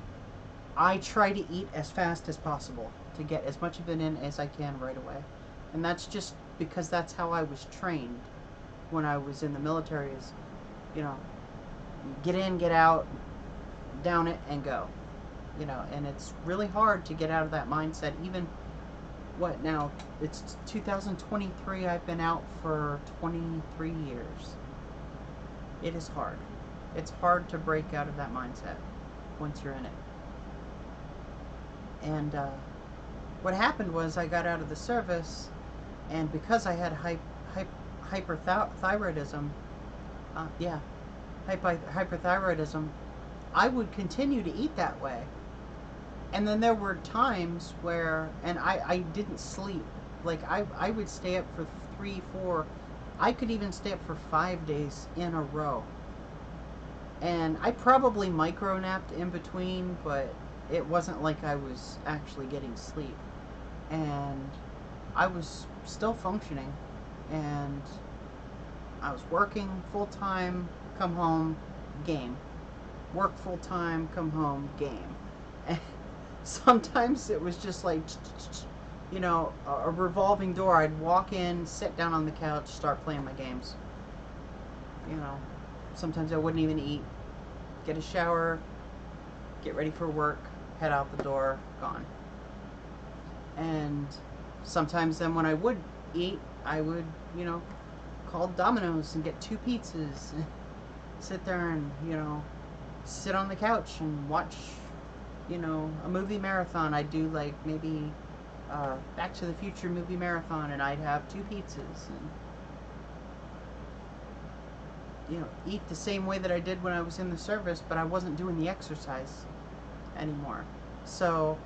I try to eat as fast as possible to get as much of it in as I can right away. And that's just because that's how I was trained when I was in the military, is, get in, get out, down it, and go. And it's really hard to get out of that mindset. Even, what now, it's 2023, I've been out for 23 years. It is hard. It's hard to break out of that mindset once you're in it. And what happened was I got out of the service, and because I had hyperthyroidism, hyperthyroidism, I would continue to eat that way. And then there were times where, and I didn't sleep. Like, I would stay up for 3, 4, I could even stay up for 5 days in a row. And I probably micro-napped in between, but it wasn't like I was actually getting sleep. And I was still functioning. And I was working full-time, come home, game. Work full-time, come home, game. And sometimes it was just like, you know, a revolving door. I'd walk in, sit down on the couch, start playing my games. You know, sometimes I wouldn't even eat. Get a shower, get ready for work, head out the door, gone. And sometimes then when I would eat, I would, you know, call Domino's and get 2 pizzas and sit there and, you know, sit on the couch and watch, you know, a movie marathon. I'd do like maybe Back to the Future movie marathon, and I'd have 2 pizzas and, you know, eat the same way that I did when I was in the service, but I wasn't doing the exercise anymore. So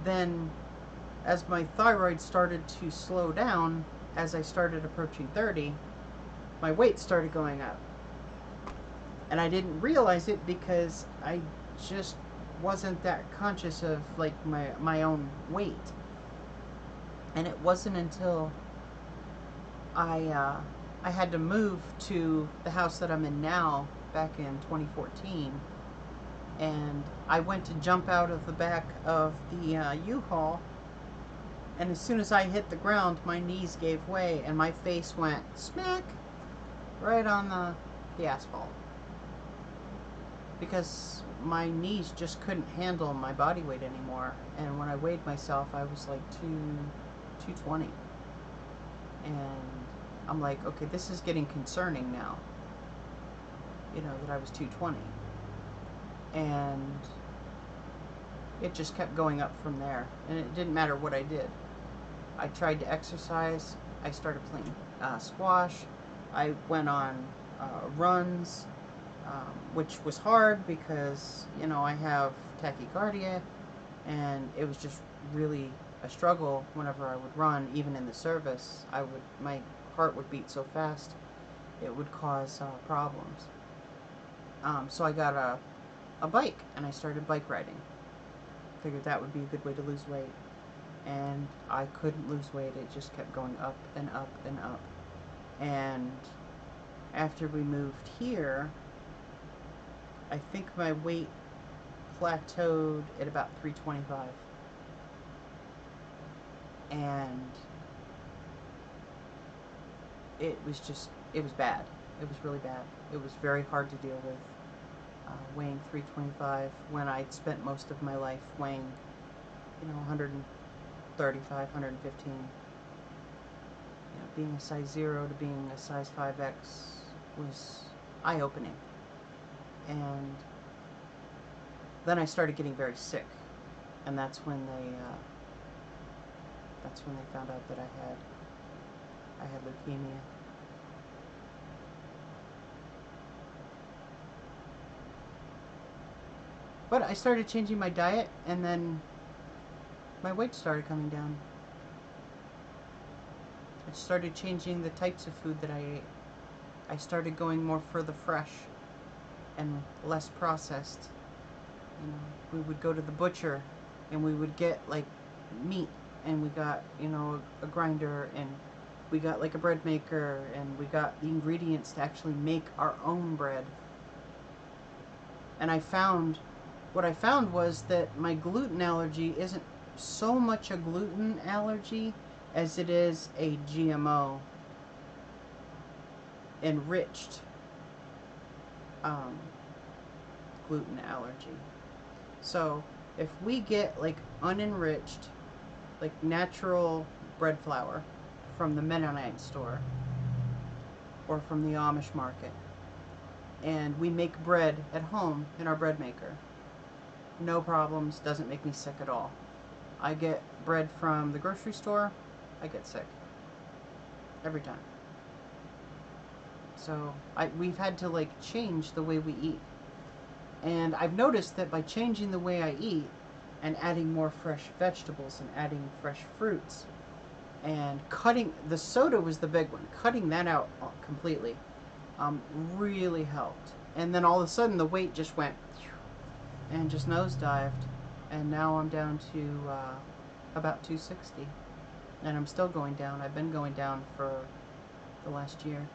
then as my thyroid started to slow down, as I started approaching 30, my weight started going up. And I didn't realize it because I just wasn't that conscious of like my own weight. And it wasn't until I had to move to the house that I'm in now back in 2014, and I went to jump out of the back of the U-Haul, and as soon as I hit the ground, my knees gave way and my face went smack right on the asphalt, because my knees just couldn't handle my body weight anymore. And when I weighed myself, I was like 220, and I'm like, okay, this is getting concerning now, you know, that I was 220. And it just kept going up from there, and it didn't matter what I did. I tried to exercise. I started playing squash. I went on runs, which was hard because, you know, I have tachycardia, and it was just really a struggle whenever I would run. Even in the service, my heart would beat so fast it would cause problems. So I got a bike, and I started bike riding. Figured that would be a good way to lose weight, and I couldn't lose weight. It just kept going up and up and up. And after we moved here, I think my weight plateaued at about 325. And it was bad. It was really bad. It was very hard to deal with, weighing 325 when I'd spent most of my life weighing, you know, 135, 115. You know, being a size 0 to being a size 5X was eye-opening. And then I started getting very sick, and that's when they found out that I had leukemia. But I started changing my diet, and then my weight started coming down. I started changing the types of food that I ate. I started going more for the fresh and less processed. You know, we would go to the butcher, and we would get like meat, and we got, you know, a grinder, and we got like a bread maker, and we got the ingredients to actually make our own bread. And what I found was that my gluten allergy isn't so much a gluten allergy as it is a GMO enriched gluten allergy. So if we get like unenriched, like natural bread flour from the Mennonite store or from the Amish market, And we make bread at home in our bread maker. No problems, doesn't make me sick at all. I get bread from the grocery store, I get sick. Every time. So we've had to like change the way we eat. And I've noticed that by changing the way I eat and adding more fresh vegetables and adding fresh fruits and cutting, the soda was the big one, cutting that out completely really helped. And then all of a sudden the weight just went and just nosedived. And now I'm down to about 260. And I'm still going down. I've been going down for the last year.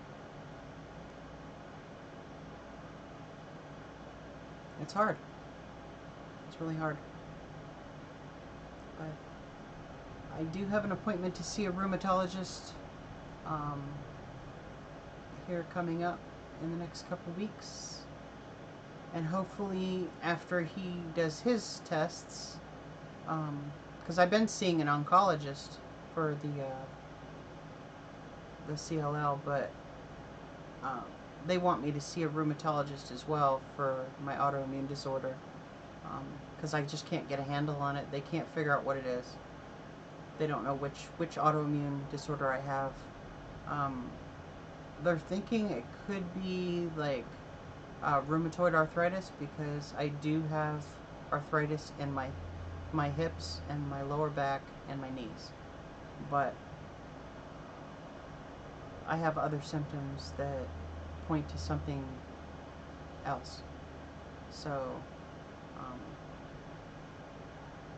It's hard. It's really hard. But I do have an appointment to see a rheumatologist here coming up in the next couple weeks. And hopefully after he does his tests, because I've been seeing an oncologist for the CLL, but they want me to see a rheumatologist as well for my autoimmune disorder, because I just can't get a handle on it. They can't figure out what it is. They don't know which autoimmune disorder I have. They're thinking it could be like rheumatoid arthritis, because I do have arthritis in my hips and my lower back and my knees. But I have other symptoms that point to something else. So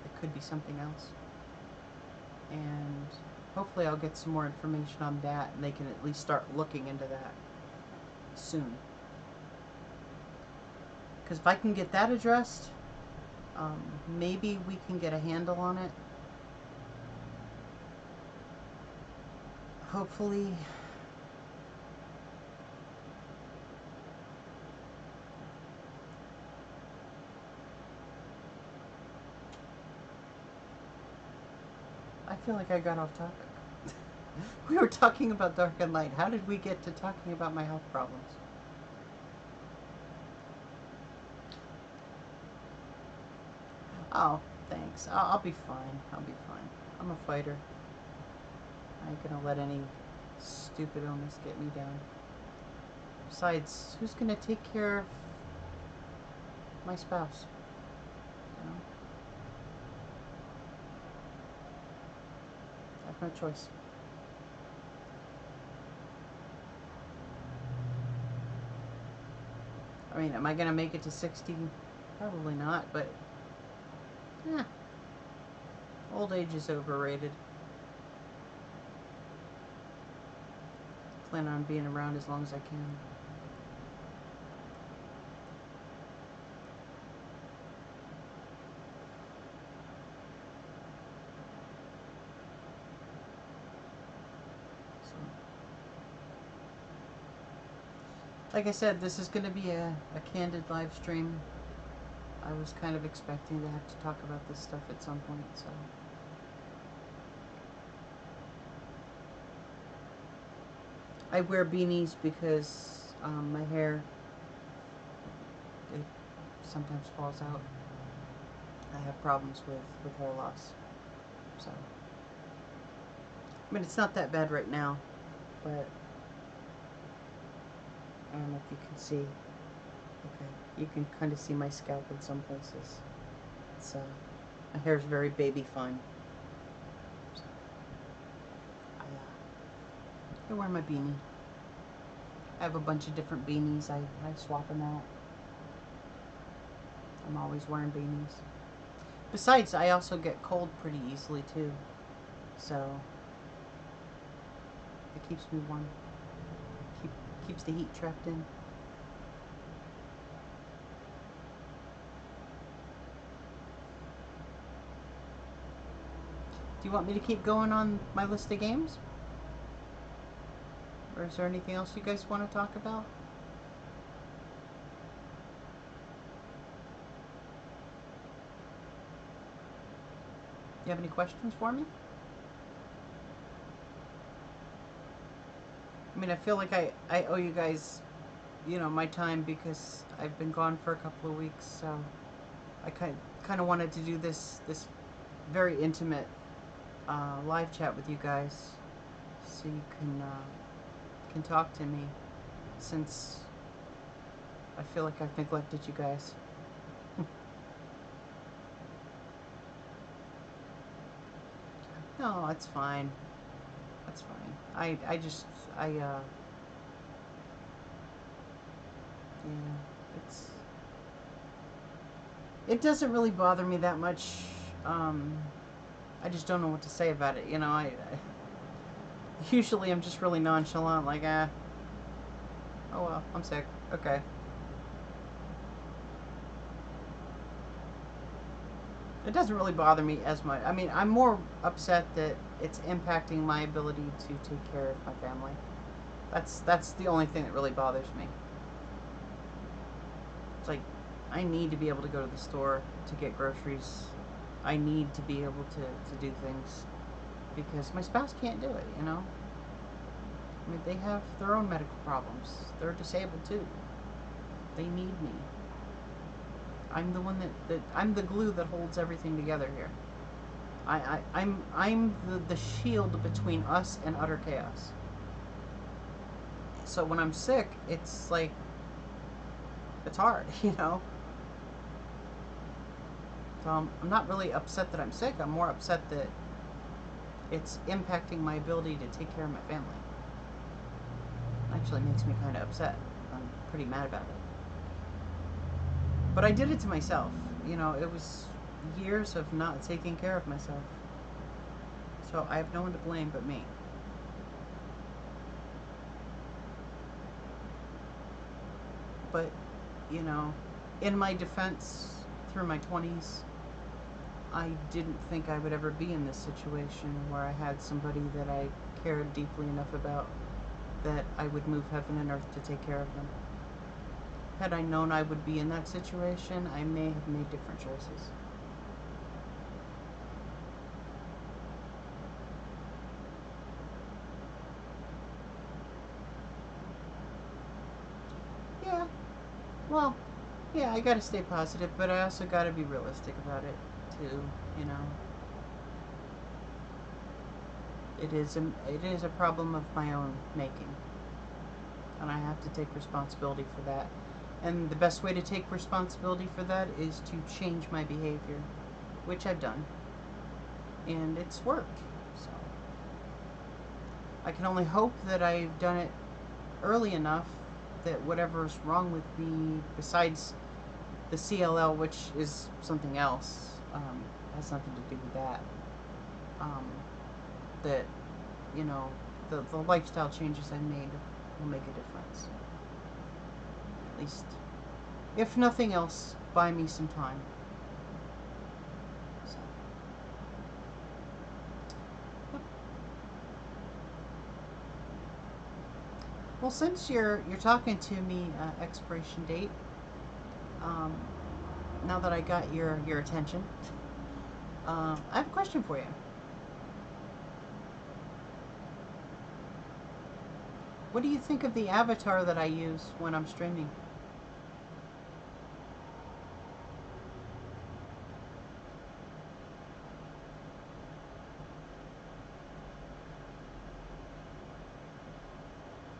it could be something else. And hopefully I'll get some more information on that, and they can at least start looking into that soon. Because if I can get that addressed, maybe we can get a handle on it. Hopefully. I feel like I got off topic. We were talking about dark and light. How did we get to talking about my health problems? Oh, thanks. I'll be fine. I'll be fine. I'm a fighter. I ain't gonna let any stupid illness get me down. Besides, who's gonna take care of my spouse? You know? I have no choice. I mean, am I gonna make it to 60? Probably not, but old age is overrated. Plan on being around as long as I can. So, like I said, this is going to be a candid live stream. I was kind of expecting to have to talk about this stuff at some point, so. I wear beanies because my hair, it sometimes falls out. I have problems with hair loss. So, I mean, it's not that bad right now, but I don't know if you can see. Okay, you can kind of see my scalp in some places. It's my hair is very baby fine. So, I wear my beanie. I have a bunch of different beanies. I swap them out. I'm always wearing beanies. Besides, I also get cold pretty easily too. So it keeps me warm. Keeps the heat trapped in. Do you want me to keep going on my list of games? Or is there anything else you guys want to talk about? You have any questions for me? I mean, I feel like I owe you guys you know, my time because I've been gone for a couple of weeks, so I kind of wanted to do this very intimate live chat with you guys, so you can talk to me, since I feel like I've neglected you guys. No, it's fine. That's fine. I just yeah, it's it doesn't really bother me that much. Um, I just don't know what to say about it. You know, I usually I'm just really nonchalant, like oh well, I'm sick. Okay. It doesn't really bother me as much. I mean, I'm more upset that it's impacting my ability to take care of my family. That's the only thing that really bothers me. It's like I need to be able to go to the store to get groceries. I need to be able to do things because my spouse can't do it, you know? I mean, they have their own medical problems. They're disabled too. They need me. I'm the one that I'm the glue that holds everything together here. I'm the shield between us and utter chaos. So when I'm sick, it's like it's hard, you know. So I'm not really upset that I'm sick. I'm more upset that it's impacting my ability to take care of my family. It actually makes me kind of upset. I'm pretty mad about it. But I did it to myself. You know, it was years of not taking care of myself. So I have no one to blame but me. But, you know, in my defense, through my 20s, I didn't think I would ever be in this situation where I had somebody that I cared deeply enough about that I would move heaven and earth to take care of them. Had I known I would be in that situation, I may have made different choices. Yeah, well, yeah, I gotta stay positive, but I also gotta be realistic about it, too, you know. It is a problem of my own making, and I have to take responsibility for that. And the best way to take responsibility for that is to change my behavior, which I've done, and it's worked. So I can only hope that I've done it early enough that whatever's wrong with me, besides the CLL, which is something else, has nothing to do with that, um, that, you know, the lifestyle changes I made will make a difference. At least, if nothing else, buy me some time. So, yep. Well, since you're talking to me, expiration date, um, now that I got your attention, I have a question for you. What do you think of the avatar that I use when I'm streaming?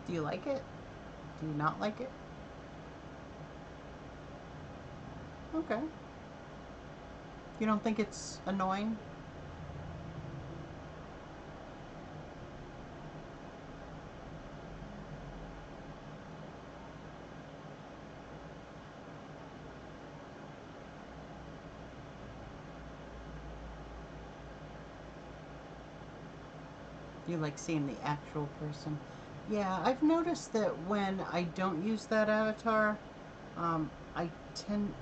Do you like it? Do you not like it? Okay. You don't think it's annoying? You like seeing the actual person? Yeah, I've noticed that when I don't use that avatar, I tend,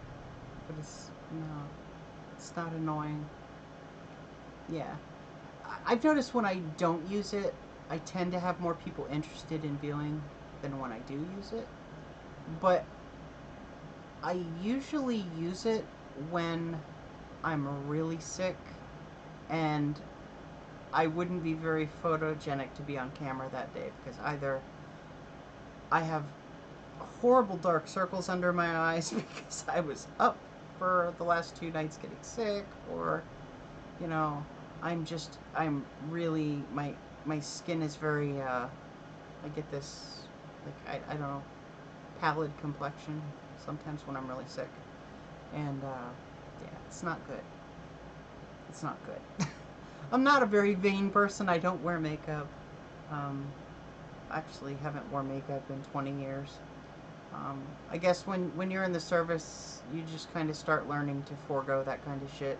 but it's, no, it's not annoying. Yeah. I've noticed when I don't use it, I tend to have more people interested in viewing than when I do use it. But I usually use it when I'm really sick and I wouldn't be very photogenic to be on camera that day because either I have horrible dark circles under my eyes because I was up for the last 2 nights getting sick, or, you know, I'm really, my skin is very, I get this, like, I don't know, pallid complexion sometimes when I'm really sick. And, yeah, it's not good. It's not good. I'm not a very vain person. I don't wear makeup. Um, actually haven't worn makeup in 20 years. I guess when you're in the service, you just kind of start learning to forego that kind of shit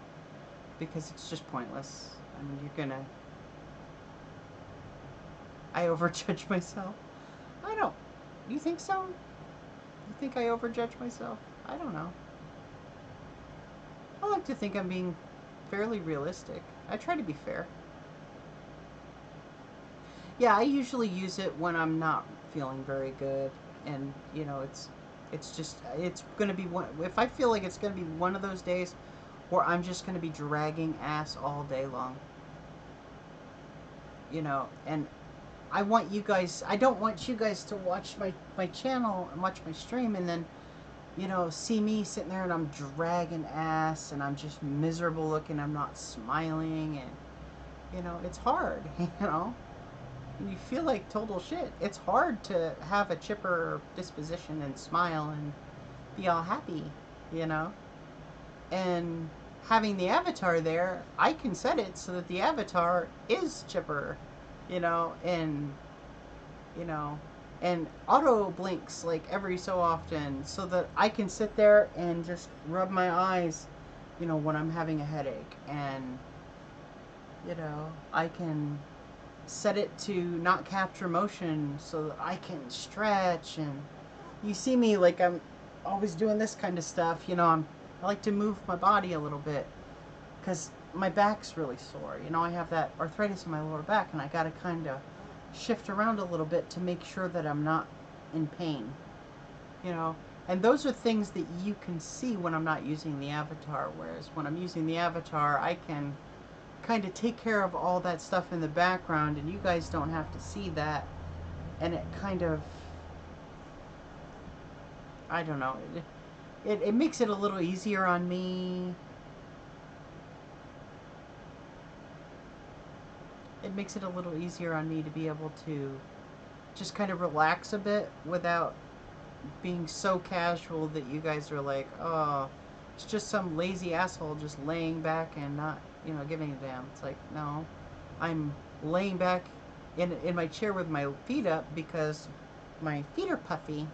because it's just pointless. I mean, you're gonna. I overjudge myself. I don't. You think so? You think I overjudge myself? I don't know. I like to think I'm being fairly realistic. I try to be fair. Yeah, I usually use it when I'm not feeling very good, and it's just it's gonna be one. If I feel like it's gonna be one of those days where I'm just gonna be dragging ass all day long, and I want you guys. I don't want you guys to watch my channel and watch my stream, and then see me sitting there and I'm dragging ass and I'm just miserable looking. I'm not smiling, and it's hard. You feel like total shit. It's hard to have a chipper disposition and smile and be all happy, you know? And having the avatar there, I can set it so that the avatar is chipper, you know, and, you know, and auto blinks like every so often so that I can sit there and just rub my eyes, when I'm having a headache. And, I can set it to not capture motion so that I can stretch. And you see me like I'm always doing this kind of stuff. I like to move my body a little bit because my back's really sore. I have that arthritis in my lower back, and I got to kind of shift around a little bit to make sure that I'm not in pain. And those are things that you can see when I'm not using the avatar, whereas when I'm using the avatar, I can kind of take care of all that stuff in the background, and you guys don't have to see that. And it kind of, I don't know, it makes it a little easier on me. It makes it a little easier on me to be able to just kind of relax a bit without being so casual that you guys are like, oh, it's just some lazy asshole just laying back and not, giving a damn. It's like, no, I'm laying back in my chair with my feet up because my feet are puffy,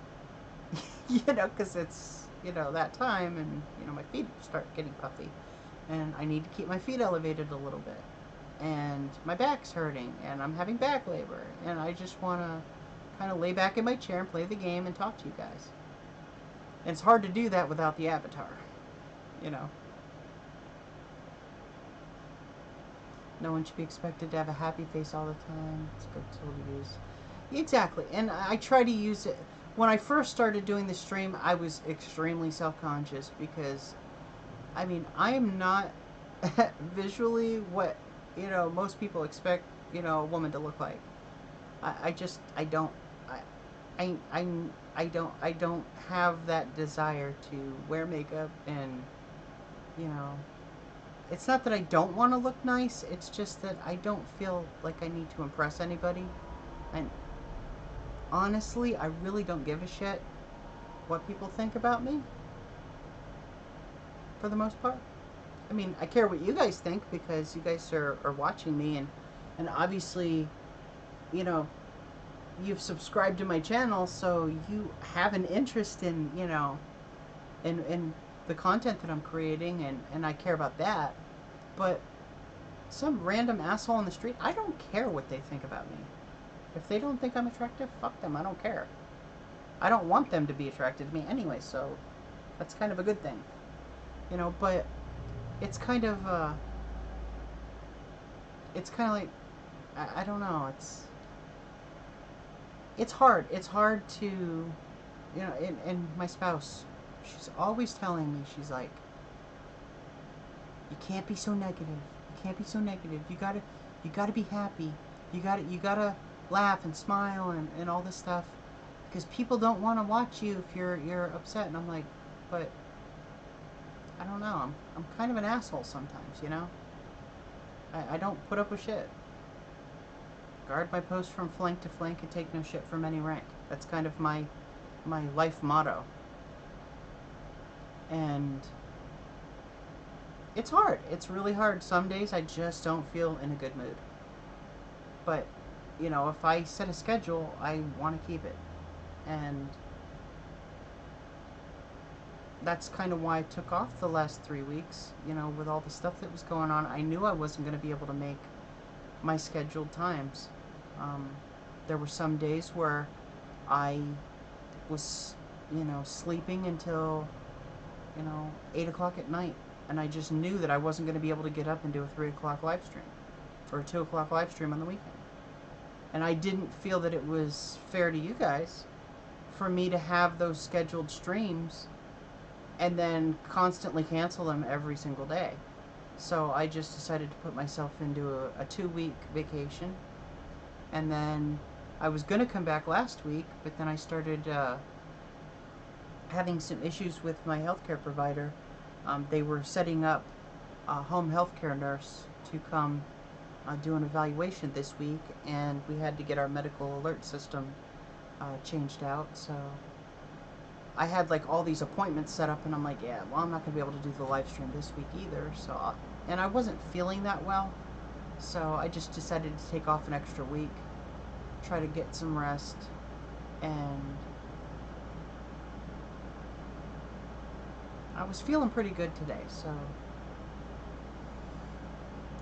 because it's, that time, and, my feet start getting puffy. And I need to keep my feet elevated a little bit. And my back's hurting, and I'm having back labor, and I just want to kind of lay back in my chair and play the game and talk to you guys. And it's hard to do that without the avatar, No one should be expected to have a happy face all the time. It's a good tool to use. Exactly. And I try to use it. When I first started doing the stream, I was extremely self-conscious because, I mean, I am not visually what, most people expect, a woman to look like. I just, I don't, I don't have that desire to wear makeup and, you know, it's not that I don't want to look nice. It's just that I don't feel like I need to impress anybody. And honestly, I really don't give a shit what people think about me, for the most part. I mean, I care what you guys think because you guys are watching me, and obviously, you know, you've subscribed to my channel, so you have an interest in, in the content that I'm creating, and I care about that. But some random asshole on the street, I don't care what they think about me. If they don't think I'm attractive, fuck them. I don't care. I don't want them to be attracted to me anyway, so that's kind of a good thing. But it's kind of, like, I don't know, it's hard. It's hard to, and my spouse, she's always telling me, she's like, you can't be so negative. You can't be so negative. You gotta be happy. You gotta laugh and smile and all this stuff. because people don't want to watch you if you're upset. And I'm like, but I don't know. I'm kind of an asshole sometimes, you know. I don't put up with shit. Guard my post from flank to flank and take no shit from any rank. That's kind of my life motto. And it's hard. It's really hard. Some days I just don't feel in a good mood. But, you know, if I set a schedule, I want to keep it. And that's kind of why I took off the last 3 weeks, you know, with all the stuff that was going on. I knew I wasn't going to be able to make my scheduled times. There were some days where I was, you know, sleeping until, you know, 8 o'clock at night. And I just knew that I wasn't going to be able to get up and do a 3 o'clock live stream. Or a 2 o'clock live stream on the weekend. And I didn't feel that it was fair to you guys for me to have those scheduled streams and then constantly cancel them every single day. So I just decided to put myself into a 2-week vacation. And then I was going to come back last week, but then I started having some issues with my healthcare provider. They were setting up a home healthcare nurse to come do an evaluation this week, and we had to get our medical alert system changed out. So I had like all these appointments set up, and I'm like, yeah, well, I'm not going to be able to do the live stream this week either. So, and I wasn't feeling that well, so I just decided to take off an extra week, try to get some rest, and I was feeling pretty good today, so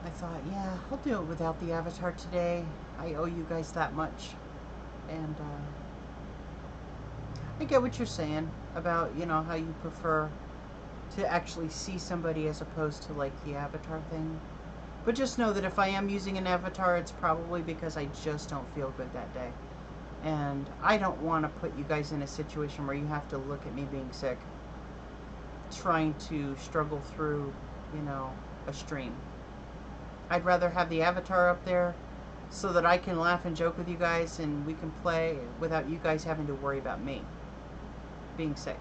I thought, yeah, I'll do it without the avatar today. I owe you guys that much. And I get what you're saying about, you know, how you prefer to actually see somebody as opposed to like the avatar thing. But just know that if I am using an avatar, it's probably because I just don't feel good that day. And I don't want to put you guys in a situation where you have to look at me being sick, trying to struggle through, you know, a stream. I'd rather have the avatar up there so that I can laugh and joke with you guys and we can play without you guys having to worry about me being sick.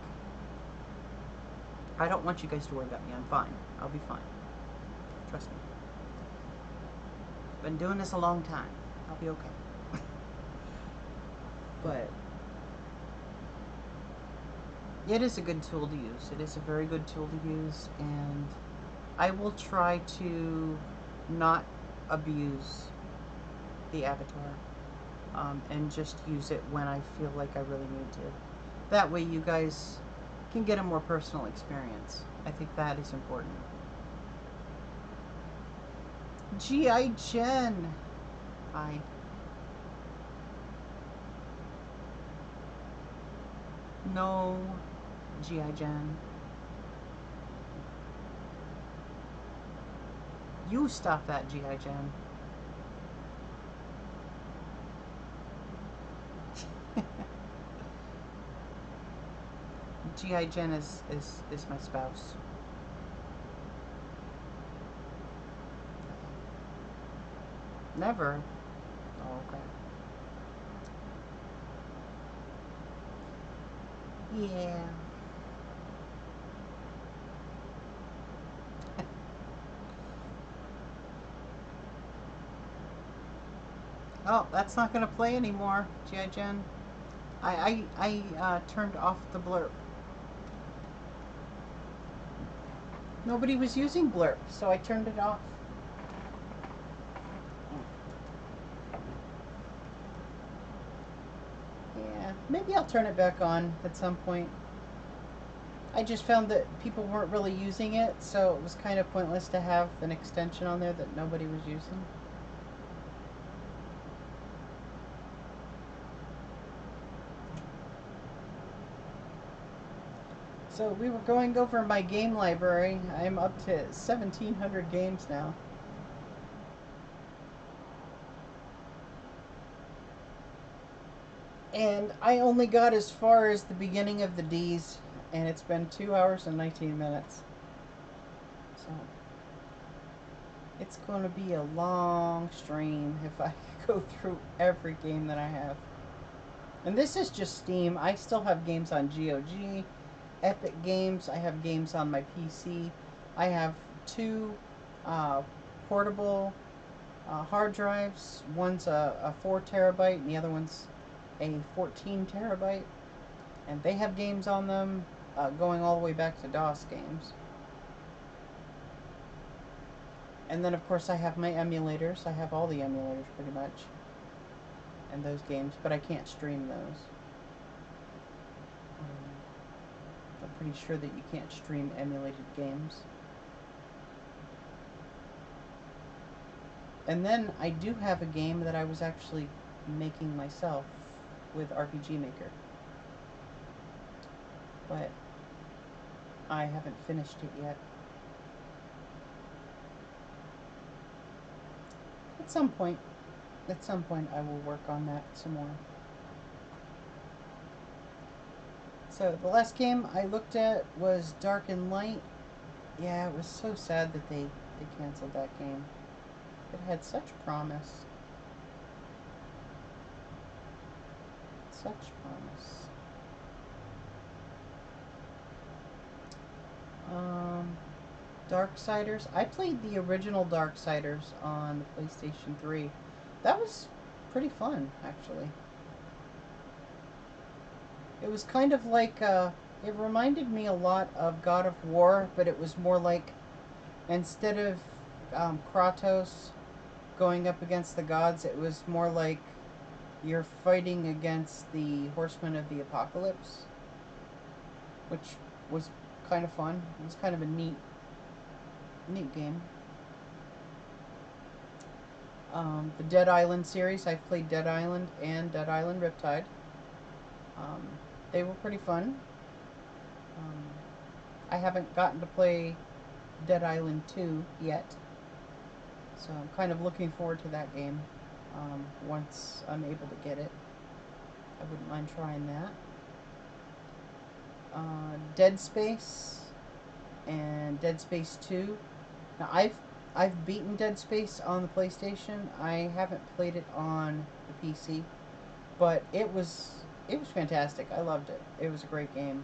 I don't want you guys to worry about me. I'm fine. I'll be fine. Trust me. Been doing this a long time. I'll be okay. But it is a good tool to use. It is a very good tool to use, and I will try to not abuse the avatar and just use it when I feel like I really need to. That way you guys can get a more personal experience. I think that is important. G.I. Jen. Hi. No, G.I. Jen. You stop that, G.I. Jen. G.I. Jen is my spouse. Never. Oh, okay. Yeah. Oh, that's not going to play anymore, G.I. Jen. I turned off the blurb. Nobody was using blurb, so I turned it off. Yeah, maybe I'll turn it back on at some point. I just found that people weren't really using it, so it was kind of pointless to have an extension on there that nobody was using. So we were going over my game library. I'm up to 1,700 games now. And I only got as far as the beginning of the D's, and it's been 2 hours and 19 minutes. So it's going to be a long stream if I go through every game that I have. And this is just Steam. I still have games on GOG, Epic Games. I have games on my PC. I have two uh, portable hard drives. One's a 4 terabyte and the other one's a 14 terabyte. And they have games on them going all the way back to DOS games. And then, of course, I have my emulators. I have all the emulators pretty much. And those games, but I can't stream those. I'm pretty sure that you can't stream emulated games. And then I do have a game that I was actually making myself with RPG Maker. But I haven't finished it yet. At some point I will work on that some more. So the last game I looked at was Dark and Light. Yeah, it was so sad that they canceled that game. It had such promise. Such promise. Darksiders. I played the original Darksiders on the PlayStation 3. That was pretty fun, actually. It was kind of like, it reminded me a lot of God of War, but it was more like, instead of Kratos going up against the gods, it was more like you're fighting against the horsemen of the apocalypse, which was kind of fun. It was kind of a neat game. The Dead Island series, I've played Dead Island and Dead Island Riptide. They were pretty fun. I haven't gotten to play Dead Island 2 yet, so I'm kind of looking forward to that game once I'm able to get it. I wouldn't mind trying that. Dead Space and Dead Space 2. Now I've beaten Dead Space on the PlayStation. I haven't played it on the PC, but it was fantastic. I loved it. It was a great game.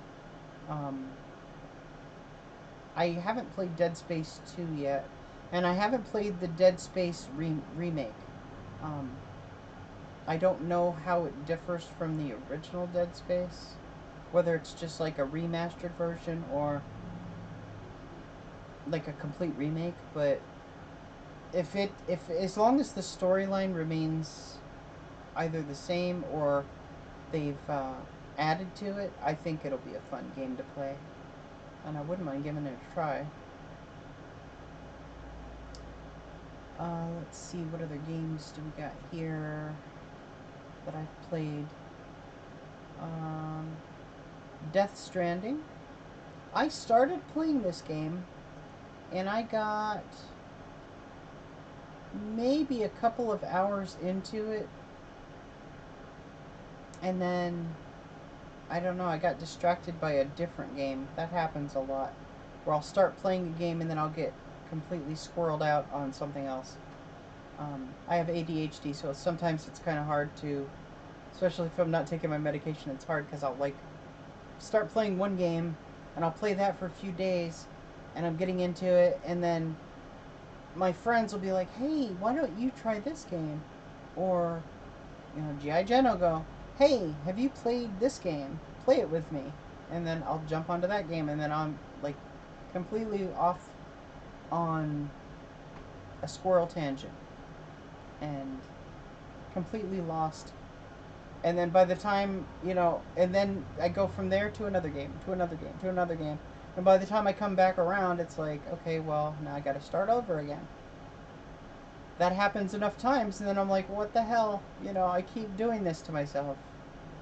I haven't played Dead Space 2 yet, and I haven't played the Dead Space remake. I don't know how it differs from the original Dead Space, whether it's just like a remastered version or like a complete remake, but if as long as the storyline remains either the same or they've added to it, I think it'll be a fun game to play, and I wouldn't mind giving it a try. Let's see, what other games do we got here that I've played? Death Stranding. I started playing this game, and I got maybe a couple of hours into it, and then I don't know, I got distracted by a different game. That happens a lot, where I'll start playing a game and then I'll get completely squirreled out on something else. I have ADHD, so sometimes it's kind of hard to, especially if I'm not taking my medication, it's hard because I'll like start playing one game and I'll play that for a few days and I'm getting into it, and then my friends will be like, hey, why don't you try this game? Or, you know, G.I. Jen will go, hey, have you played this game? Play it with me. And then I'll jump onto that game, and then I'm like completely off on a squirrel tangent and completely lost. And then by the time, you know, and then I go from there to another game, to another game, to another game. And by the time I come back around, it's like, okay, well, now I got to start over again. That happens enough times, and then I'm like, what the hell? You know, I keep doing this to myself.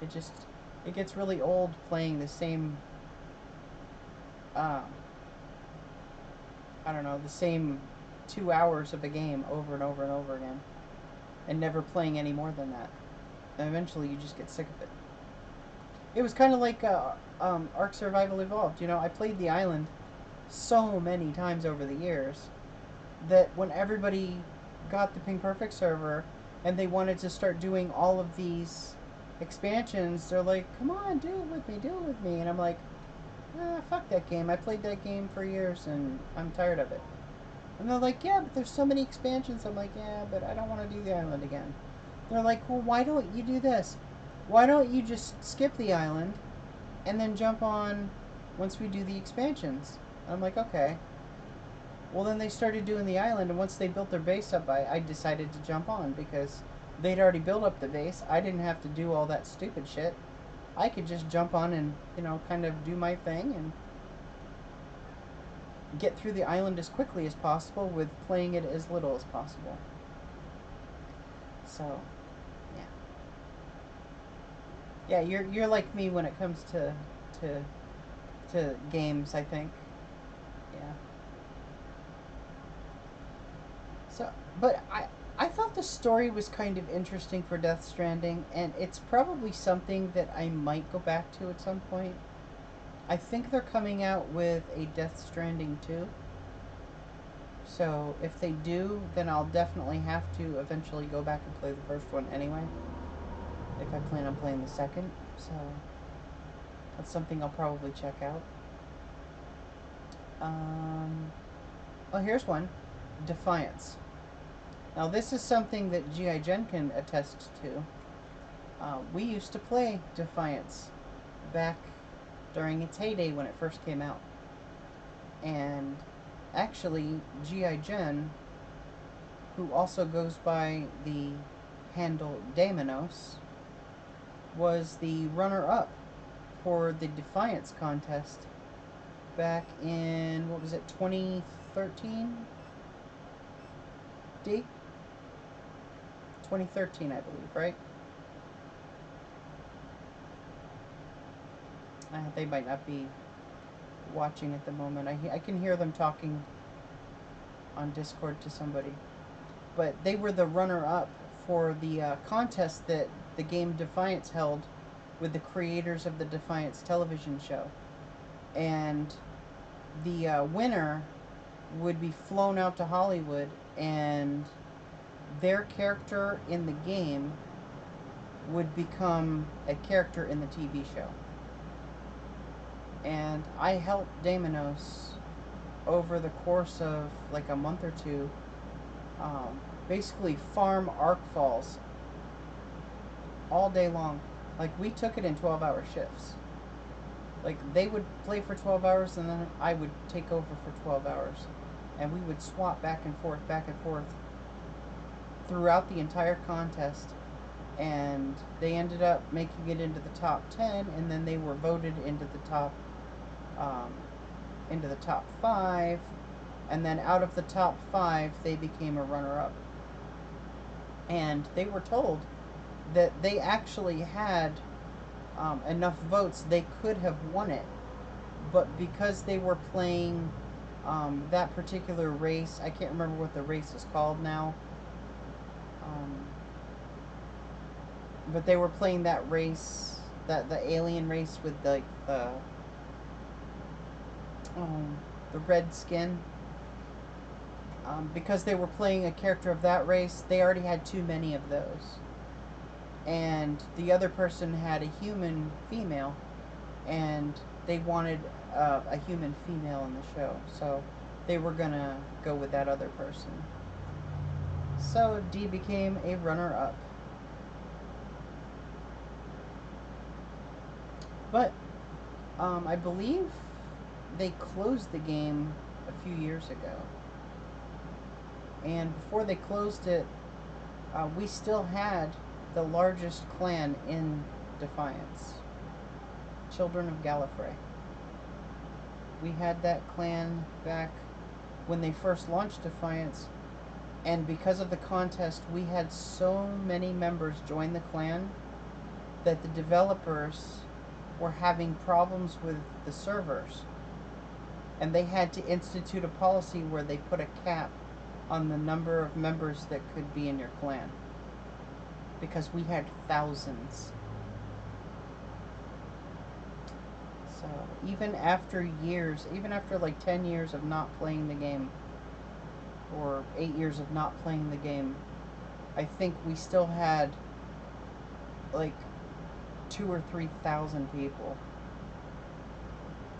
It gets really old playing the same, I don't know, the same 2 hours of a game over and over and over again, and never playing any more than that. And eventually you just get sick of it. It was kind of like Ark Survival Evolved. You know, I played the island so many times over the years that when everybody got the Ping Perfect server and they wanted to start doing all of these expansions, they're like, come on, do it with me, do it with me. And I'm like, fuck that game. I played that game for years and I'm tired of it. And they're like, yeah, but there's so many expansions. I'm like, yeah, but I don't want to do the island again. They're like, well, why don't you do this? Why don't you just skip the island and then jump on once we do the expansions? And I'm like, okay. Well, then they started doing the island, and once they built their base up, I decided to jump on because they'd already built up the base. I didn't have to do all that stupid shit. I could just jump on and, kind of do my thing and get through the island as quickly as possible with playing it as little as possible. So, yeah. Yeah, you're like me when it comes to to games, I think. Yeah. So, but I thought the story was kind of interesting for Death Stranding, and it's probably something that I might go back to at some point. I think they're coming out with a Death Stranding 2. So, if they do, then I'll definitely have to eventually go back and play the first one anyway. If I plan on playing the second. So, that's something I'll probably check out. Oh, here's one. Defiance. Now, this is something that G.I. Jen can attest to. We used to play Defiance back during its heyday when it first came out. And actually, G.I. Jen, who also goes by the handle Daimonos, was the runner-up for the Defiance contest back in, 2013? D? 2013, I believe, right? They might not be watching at the moment. I can hear them talking on Discord to somebody. But they were the runner-up for the contest that the game Defiance held with the creators of the Defiance television show. And the winner would be flown out to Hollywood, and their character in the game would become a character in the TV show. And I helped Daimonos over the course of like a month or two, basically farm Arc Falls all day long. Like, we took it in 12-hour shifts. Like, they would play for 12 hours and then I would take over for 12 hours. And we would swap back and forth throughout the entire contest. And they ended up making it into the top 10, and then they were voted into the top 5, and then out of the top 5 they became a runner-up. And they were told that they actually had enough votes they could have won it, but because they were playing that particular race, I can't remember what the race is called now, but they were playing that race, the alien race with the red skin. Because they were playing a character of that race, they already had too many of those. And the other person had a human female, and they wanted a human female in the show. So they were gonna go with that other person. So Dee became a runner-up. But I believe they closed the game a few years ago. And before they closed it, we still had the largest clan in Defiance. Children of Gallifrey. We had that clan back when they first launched Defiance, and because of the contest, we had so many members join the clan that the developers were having problems with the servers. And they had to institute a policy where they put a cap on the number of members that could be in your clan, because we had thousands. So even after years, even after like 10 years of not playing the game, or 8 years of not playing the game, I think we still had like 2 or 3,000 people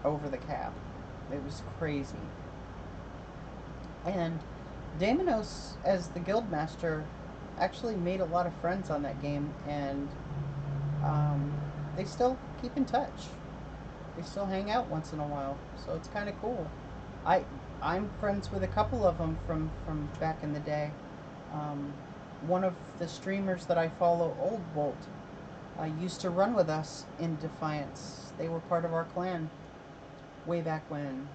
over the cap. It was crazy. And Damonos, as the guild master, actually made a lot of friends on that game, and they still keep in touch. They still hang out once in a while, so it's kind of cool. I'm friends with a couple of them from back in the day. One of the streamers that I follow, Old Bolt, used to run with us in Defiance. They were part of our clan way back when.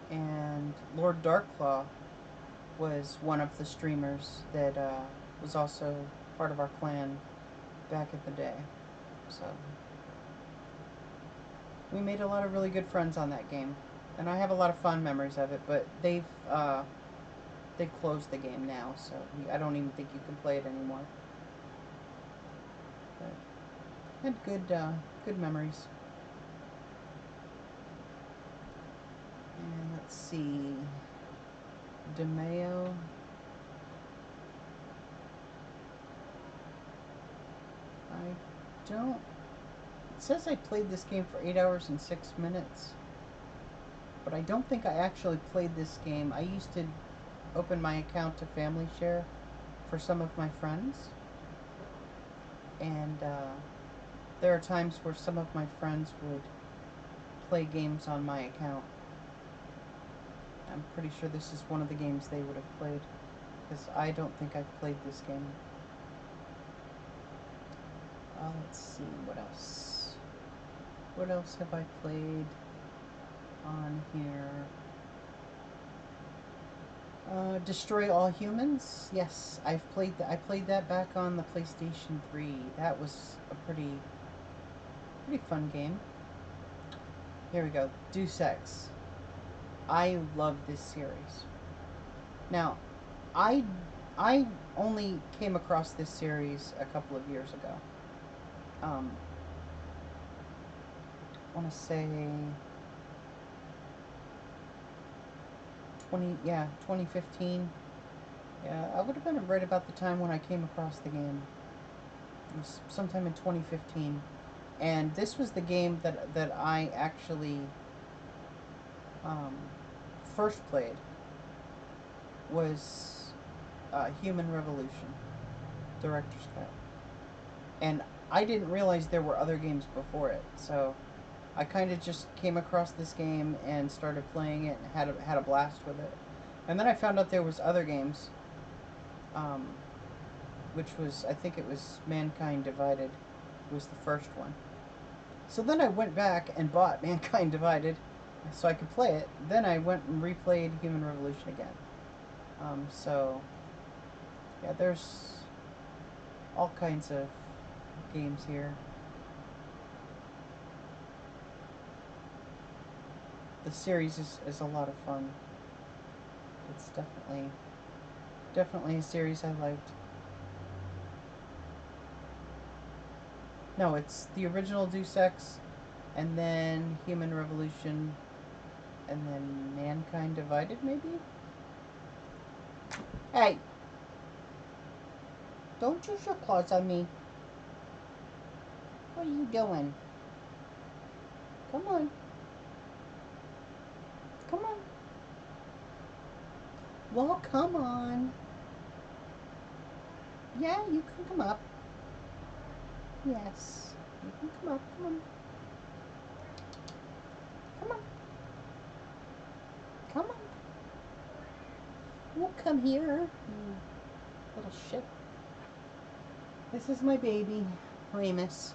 And Lord Darkclaw was one of the streamers that was also part of our clan back in the day. So we made a lot of really good friends on that game, and I have a lot of fond memories of it. But they've closed the game now, so I don't even think you can play it anymore. But had good memories. And let's see, DeMeo. I don't. It says I played this game for 8 hours and 6 minutes, but I don't think I actually played this game. I used to open my account to Family Share for some of my friends, and there are times where some of my friends would play games on my account. I'm pretty sure this is one of the games they would have played, because I don't think I've played this game. Let's see, what else? What else have I played on here? Destroy All Humans. Yes, I played that back on the PlayStation 3. That was a pretty fun game. Here we go. Deus Ex. I love this series. Now, I only came across this series a couple of years ago. I want to say 2015. Yeah, I would have been right about the time when I came across the game. It was sometime in 2015, and this was the game that I actually first played. Was Human Revolution Director's Cut, and I didn't realize there were other games before it, so I kind of just came across this game and started playing it and had a blast with it. And then I found out there was other games, which was, I think it was Mankind Divided was the first one. So then I went back and bought Mankind Divided so I could play it. Then I went and replayed Human Revolution again. So yeah, there's all kinds of games here. The series is a lot of fun. It's definitely a series I liked. No, it's the original Deus Ex, and then Human Revolution, and then Mankind Divided, maybe? Hey! Don't use your claws on me. What are you doing? Come on. Come on. Well, come on. Yeah, you can come up. Yes. You can come up. Come on. Come on. Come on. Well, come here, you little shit. This is my baby, Remus.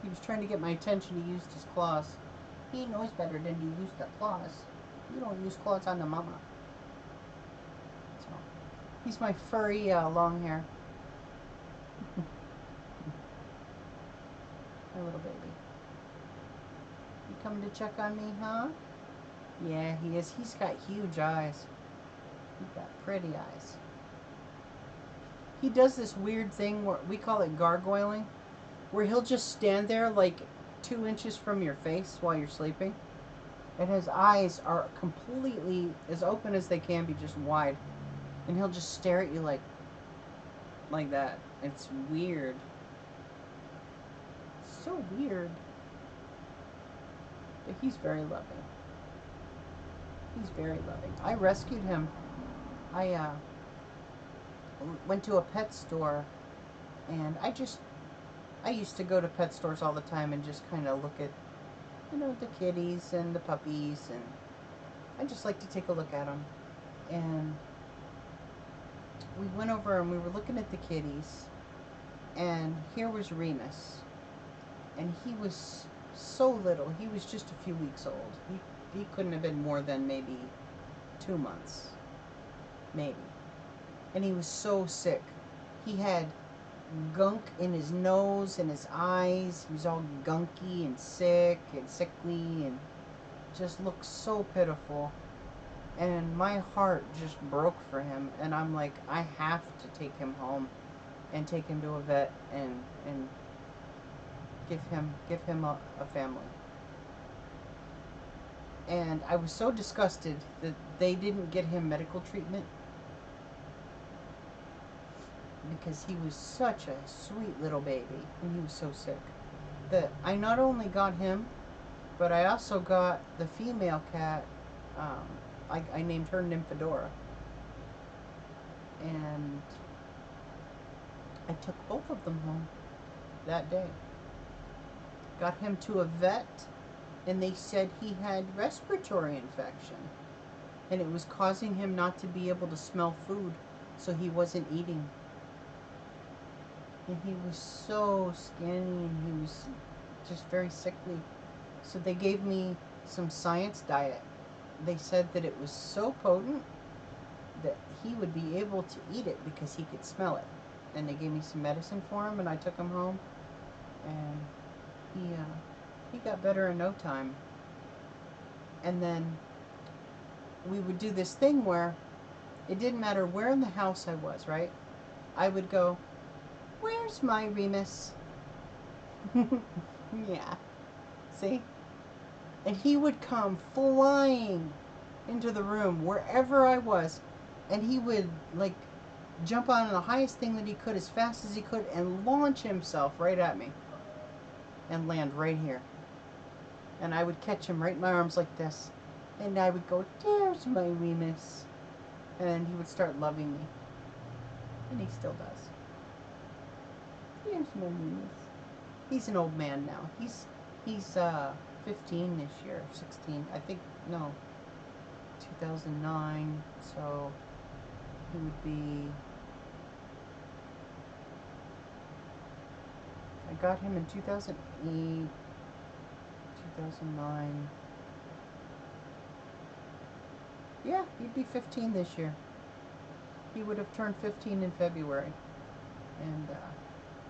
He was trying to get my attention. He used his claws. He knows better than to use the claws. You don't use claws on the mama. So, he's my furry long hair. My little baby. You coming to check on me, huh? Yeah, he is. He's got huge eyes. He's got pretty eyes. He does this weird thing where we call it gargoyling, where he'll just stand there like 2 inches from your face while you're sleeping, and his eyes are completely as open as they can be, just wide, and he'll just stare at you like, like that. It's weird. So weird. But he's very loving. He's very loving. I rescued him. I went to a pet store, and I used to go to pet stores all the time and just kind of look at, the kitties and the puppies, and I just like to take a look at them. And we went over and we were looking at the kitties, and here was Remus, and he was so little. He was just a few weeks old. He couldn't have been more than maybe 2 months, maybe. And he was so sick. He had gunk in his nose and his eyes. He was all gunky and sick and sickly and just looked so pitiful. And my heart just broke for him. And I'm like, I have to take him home and take him to a vet and give him a family. And I was so disgusted that they didn't get him medical treatment, because he was such a sweet little baby and he was so sick. That I not only got him, but I also got the female cat. I named her Nymphadora. And I took both of them home that day. Got him to a vet, and they said he had respiratory infection. And it was causing him not to be able to smell food, so he wasn't eating. And he was so skinny, and he was just very sickly. So they gave me some science diet. They said that it was so potent that he would be able to eat it because he could smell it. And they gave me some medicine for him, and I took him home, and he got better in no time. And then we would do this thing where it didn't matter where in the house I was, right? I would go, "Where's my Remus?" Yeah. See? And he would come flying into the room wherever I was, and he would like jump on the highest thing that he could as fast as he could and launch himself right at me and land right here. And I would catch him right in my arms like this, and I would go, "There's my Remus," and he would start loving me, and he still does. There's my Remus. He's an old man now. He's 15 this year, 16, I think. No, 2009, so he would be, I got him in 2008, 2009. Yeah, he'd be 15 this year. He would have turned 15 in February. And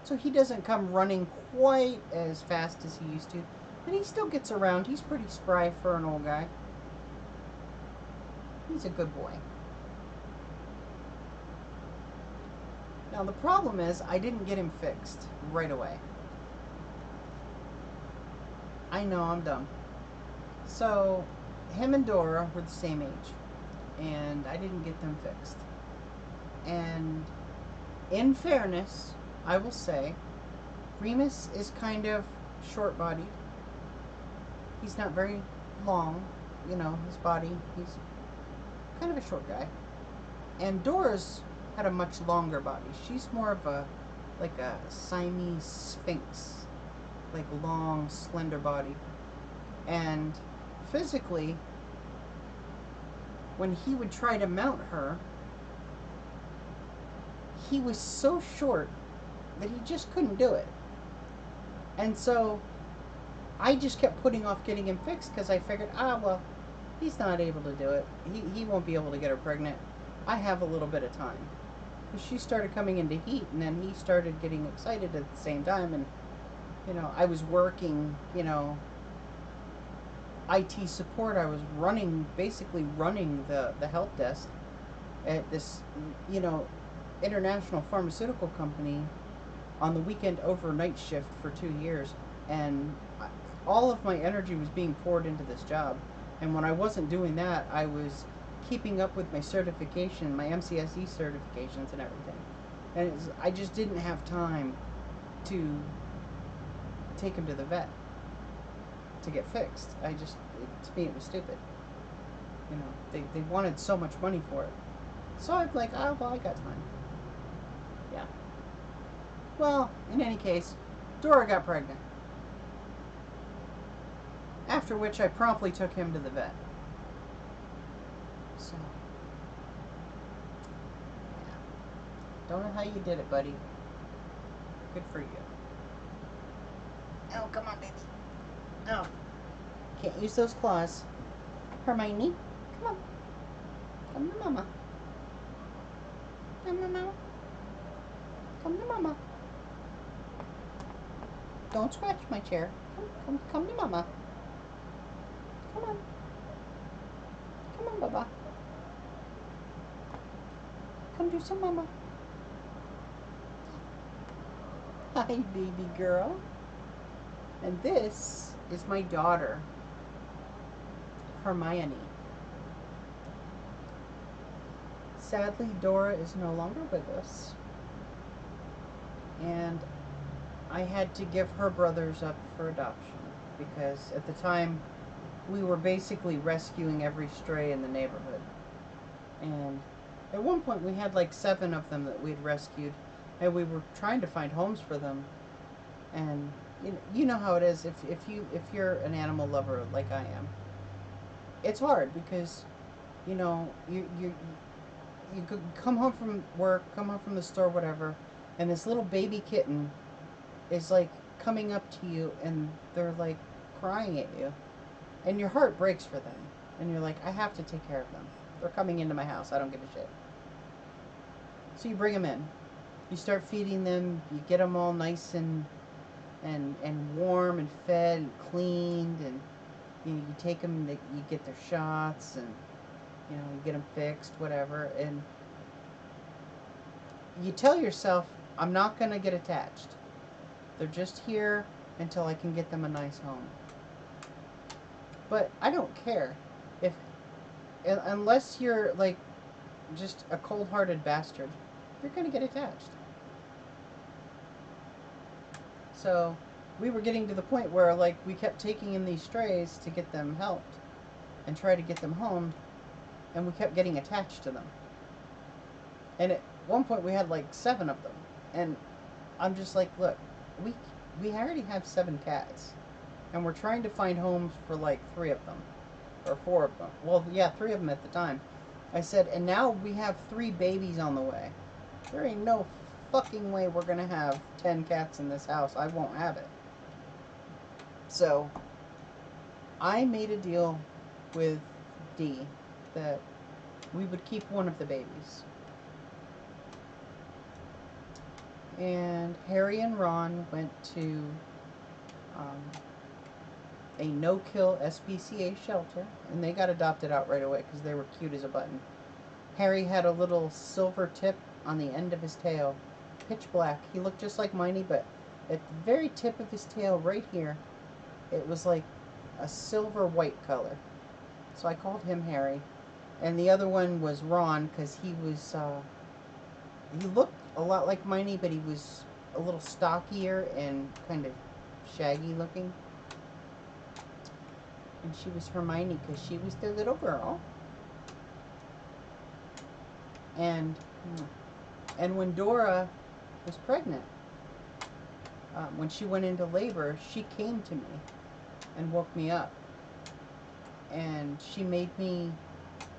so he doesn't come running quite as fast as he used to, but he still gets around. He's pretty spry for an old guy. He's a good boy. Now the problem is I didn't get him fixed right away. I know, I'm dumb. So him and Dora were the same age, and I didn't get them fixed. And in fairness, I will say, Remus is kind of short-bodied. He's not very long, his body. He's kind of a short guy. And Dora's had a much longer body. She's more of a Siamese Sphinx, like long, slender body. And physically, when he would try to mount her, he was so short that he just couldn't do it. And so I just kept putting off getting him fixed because I figured, well, he's not able to do it. He won't be able to get her pregnant. I have a little bit of time. Because she started coming into heat, and then he started getting excited at the same time. And, I was working, IT support. I was basically running the help desk at this, international pharmaceutical company on the weekend overnight shift for 2 years. And all of my energy was being poured into this job. And when I wasn't doing that, I was keeping up with my certification, my MCSE certifications and everything. And I just didn't have time to take him to the vet to get fixed. To me, it was stupid. You know, they wanted so much money for it. So I'm like, oh, well, I got time. Yeah. Well, in any case, Dora got pregnant. After which I promptly took him to the vet. So, yeah. Don't know how you did it, buddy. Good for you. Oh, come on, baby. Oh. Can't use those claws. Hermione, come on. Come to Mama. Come to Mama. Come to Mama. Don't scratch my chair. Come to Mama. Come on. Come on, Baba. Come do some Mama. Hi, baby girl. And this is my daughter, Hermione. Sadly, Dora is no longer with us. And I had to give her brothers up for adoption because at the time we were basically rescuing every stray in the neighborhood. And at one point we had like 7 of them that we'd rescued, and we were trying to find homes for them. And you know how it is if you're an animal lover like I am. It's hard because you could come home from work, come home from the store, whatever, and this little baby kitten is like coming up to you and they're like crying at you, and your heart breaks for them, and you're like, I have to take care of them. They're coming into my house. I don't give a shit. So you bring them in. You start feeding them. You get them all nice and warm and fed and cleaned, and you take them. You get their shots, and you get them fixed, whatever. And you tell yourself, I'm not gonna get attached. They're just here until I can get them a nice home. But I don't care unless you're like just a cold-hearted bastard, you're gonna get attached. So we were getting to the point where like we kept taking in these strays to get them helped and try to get them home, and we kept getting attached to them. And at one point we had like 7 of them, and I'm just like, look, we already have 7 cats, and we're trying to find homes for like 3 of them, or 4 of them. Well, yeah, 3 of them at the time. I said, and now we have 3 babies on the way. There ain't no fucking way we're gonna have 10 cats in this house. I won't have it. So I made a deal with Dee that we would keep one of the babies. And Harry and Ron went to a no-kill SPCA shelter, and they got adopted out right away because they were cute as a button. Harry had a little silver tip on the end of his tail, pitch black. He looked just like Miney, but at the very tip of his tail right here, it was like a silver-white color. So I called him Harry. And the other one was Ron, because he looked a lot like Miney, but he was a little stockier and kind of shaggy looking. And she was Hermione because she was the little girl. And when Dora was pregnant, when she went into labor, she came to me and woke me up. And she made me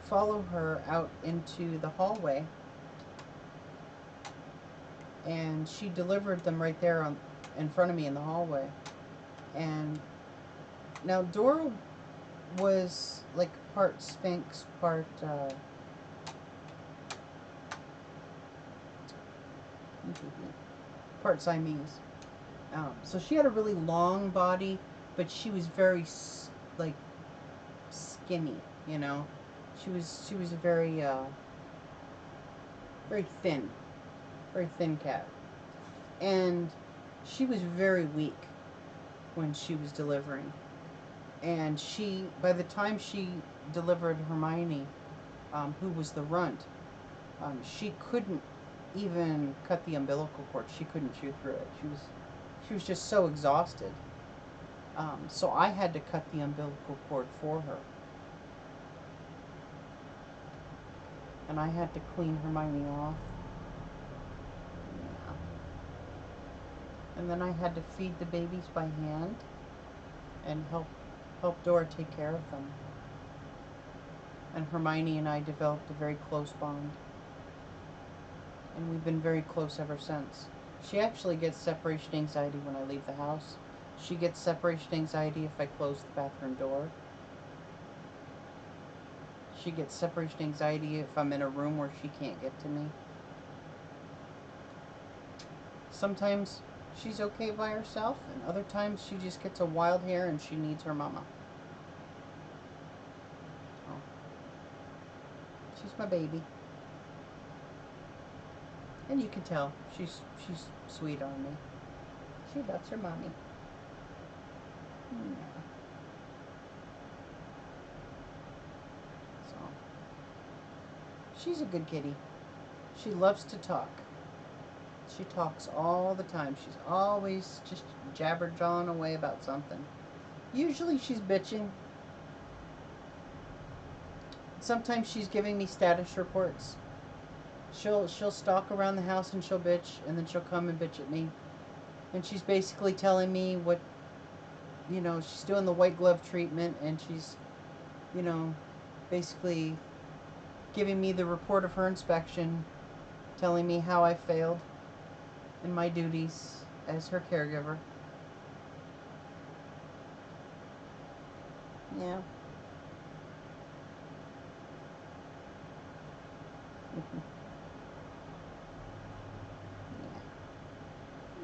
follow her out into the hallway. And she delivered them right there in front of me in the hallway. And now Dora was like part Sphynx, part Siamese. So she had a really long body, but she was very like skinny. She was a very thin cat, and she was very weak when she was delivering. And by the time she delivered Hermione, who was the runt, she couldn't even cut the umbilical cord. She couldn't chew through it. She was just so exhausted. So I had to cut the umbilical cord for her. And I had to clean Hermione off. Yeah. And then I had to feed the babies by hand and help Dora take care of them. And Hermione and I developed a very close bond. And we've been very close ever since. She actually gets separation anxiety when I leave the house. She gets separation anxiety if I close the bathroom door. She gets separation anxiety if I'm in a room where she can't get to me. Sometimes she's okay by herself, and other times she just gets a wild hair and she needs her mama. Oh. She's my baby. And you can tell she's sweet on me. She loves her mommy. Yeah. So she's a good kitty. She loves to talk. She talks all the time. She's always just jabber-jawing away about something. Usually she's bitching. Sometimes she's giving me status reports. She'll stalk around the house and she'll bitch, and then she'll come and bitch at me. And she's basically telling me what, she's doing the white glove treatment, and she's, basically giving me the report of her inspection, telling me how I failed in my duties as her caregiver. Yeah.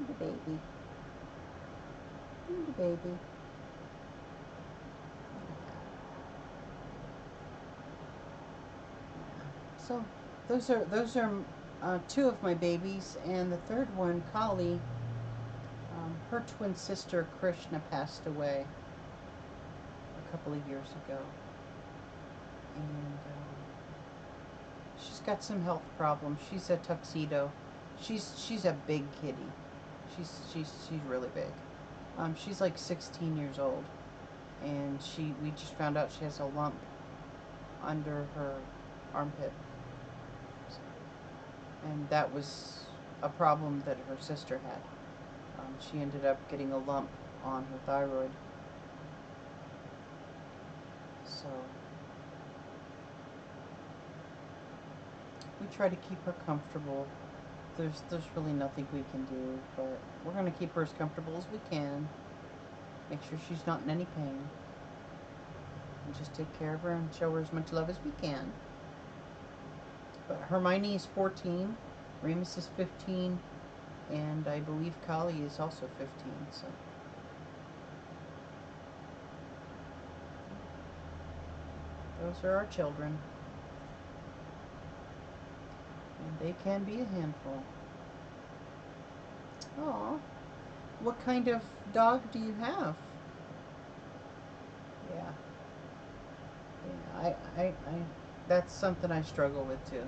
The baby. The baby. So those are two of my babies, and the third one, Kali, her twin sister Krishna passed away a couple of years ago, and she's got some health problems. She's a tuxedo. She's a big kitty. She's really big. She's like 16 years old, and we just found out she has a lump under her armpit. And that was a problem that her sister had. She ended up getting a lump on her thyroid. So we try to keep her comfortable. There's really nothing we can do, but we're going to keep her as comfortable as we can. Make sure she's not in any pain. And just take care of her and show her as much love as we can. But Hermione is 14, Remus is 15, and I believe Kali is also 15, so. Those are our children. And they can be a handful. Aw. What kind of dog do you have? Yeah. Yeah, I that's something I struggle with too.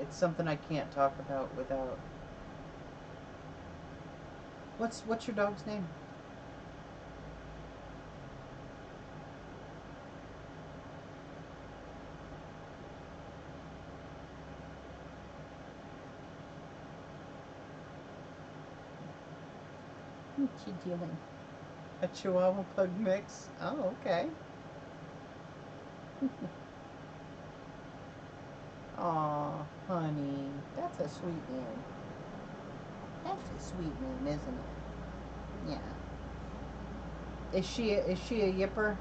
It's something I can't talk about without. What's your dog's name? What's she doing? A Chihuahua Pug mix? Oh, okay. Aw, honey, that's a sweet name. That's a sweet name, isn't it? Yeah. Is she a yipper?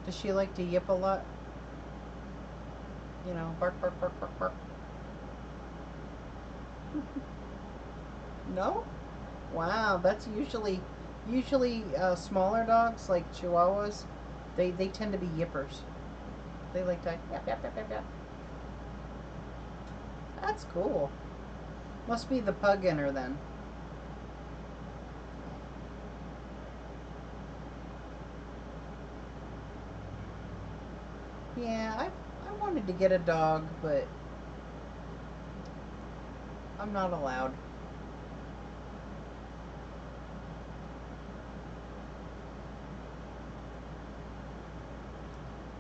Does she like to yip a lot? Bark, bark, bark, bark, bark. No? Wow, that's usually smaller dogs like Chihuahuas. They tend to be yippers. They like to yap yap yap yap yap. That's cool. Must be the pug in her then. Yeah, I wanted to get a dog, but I'm not allowed.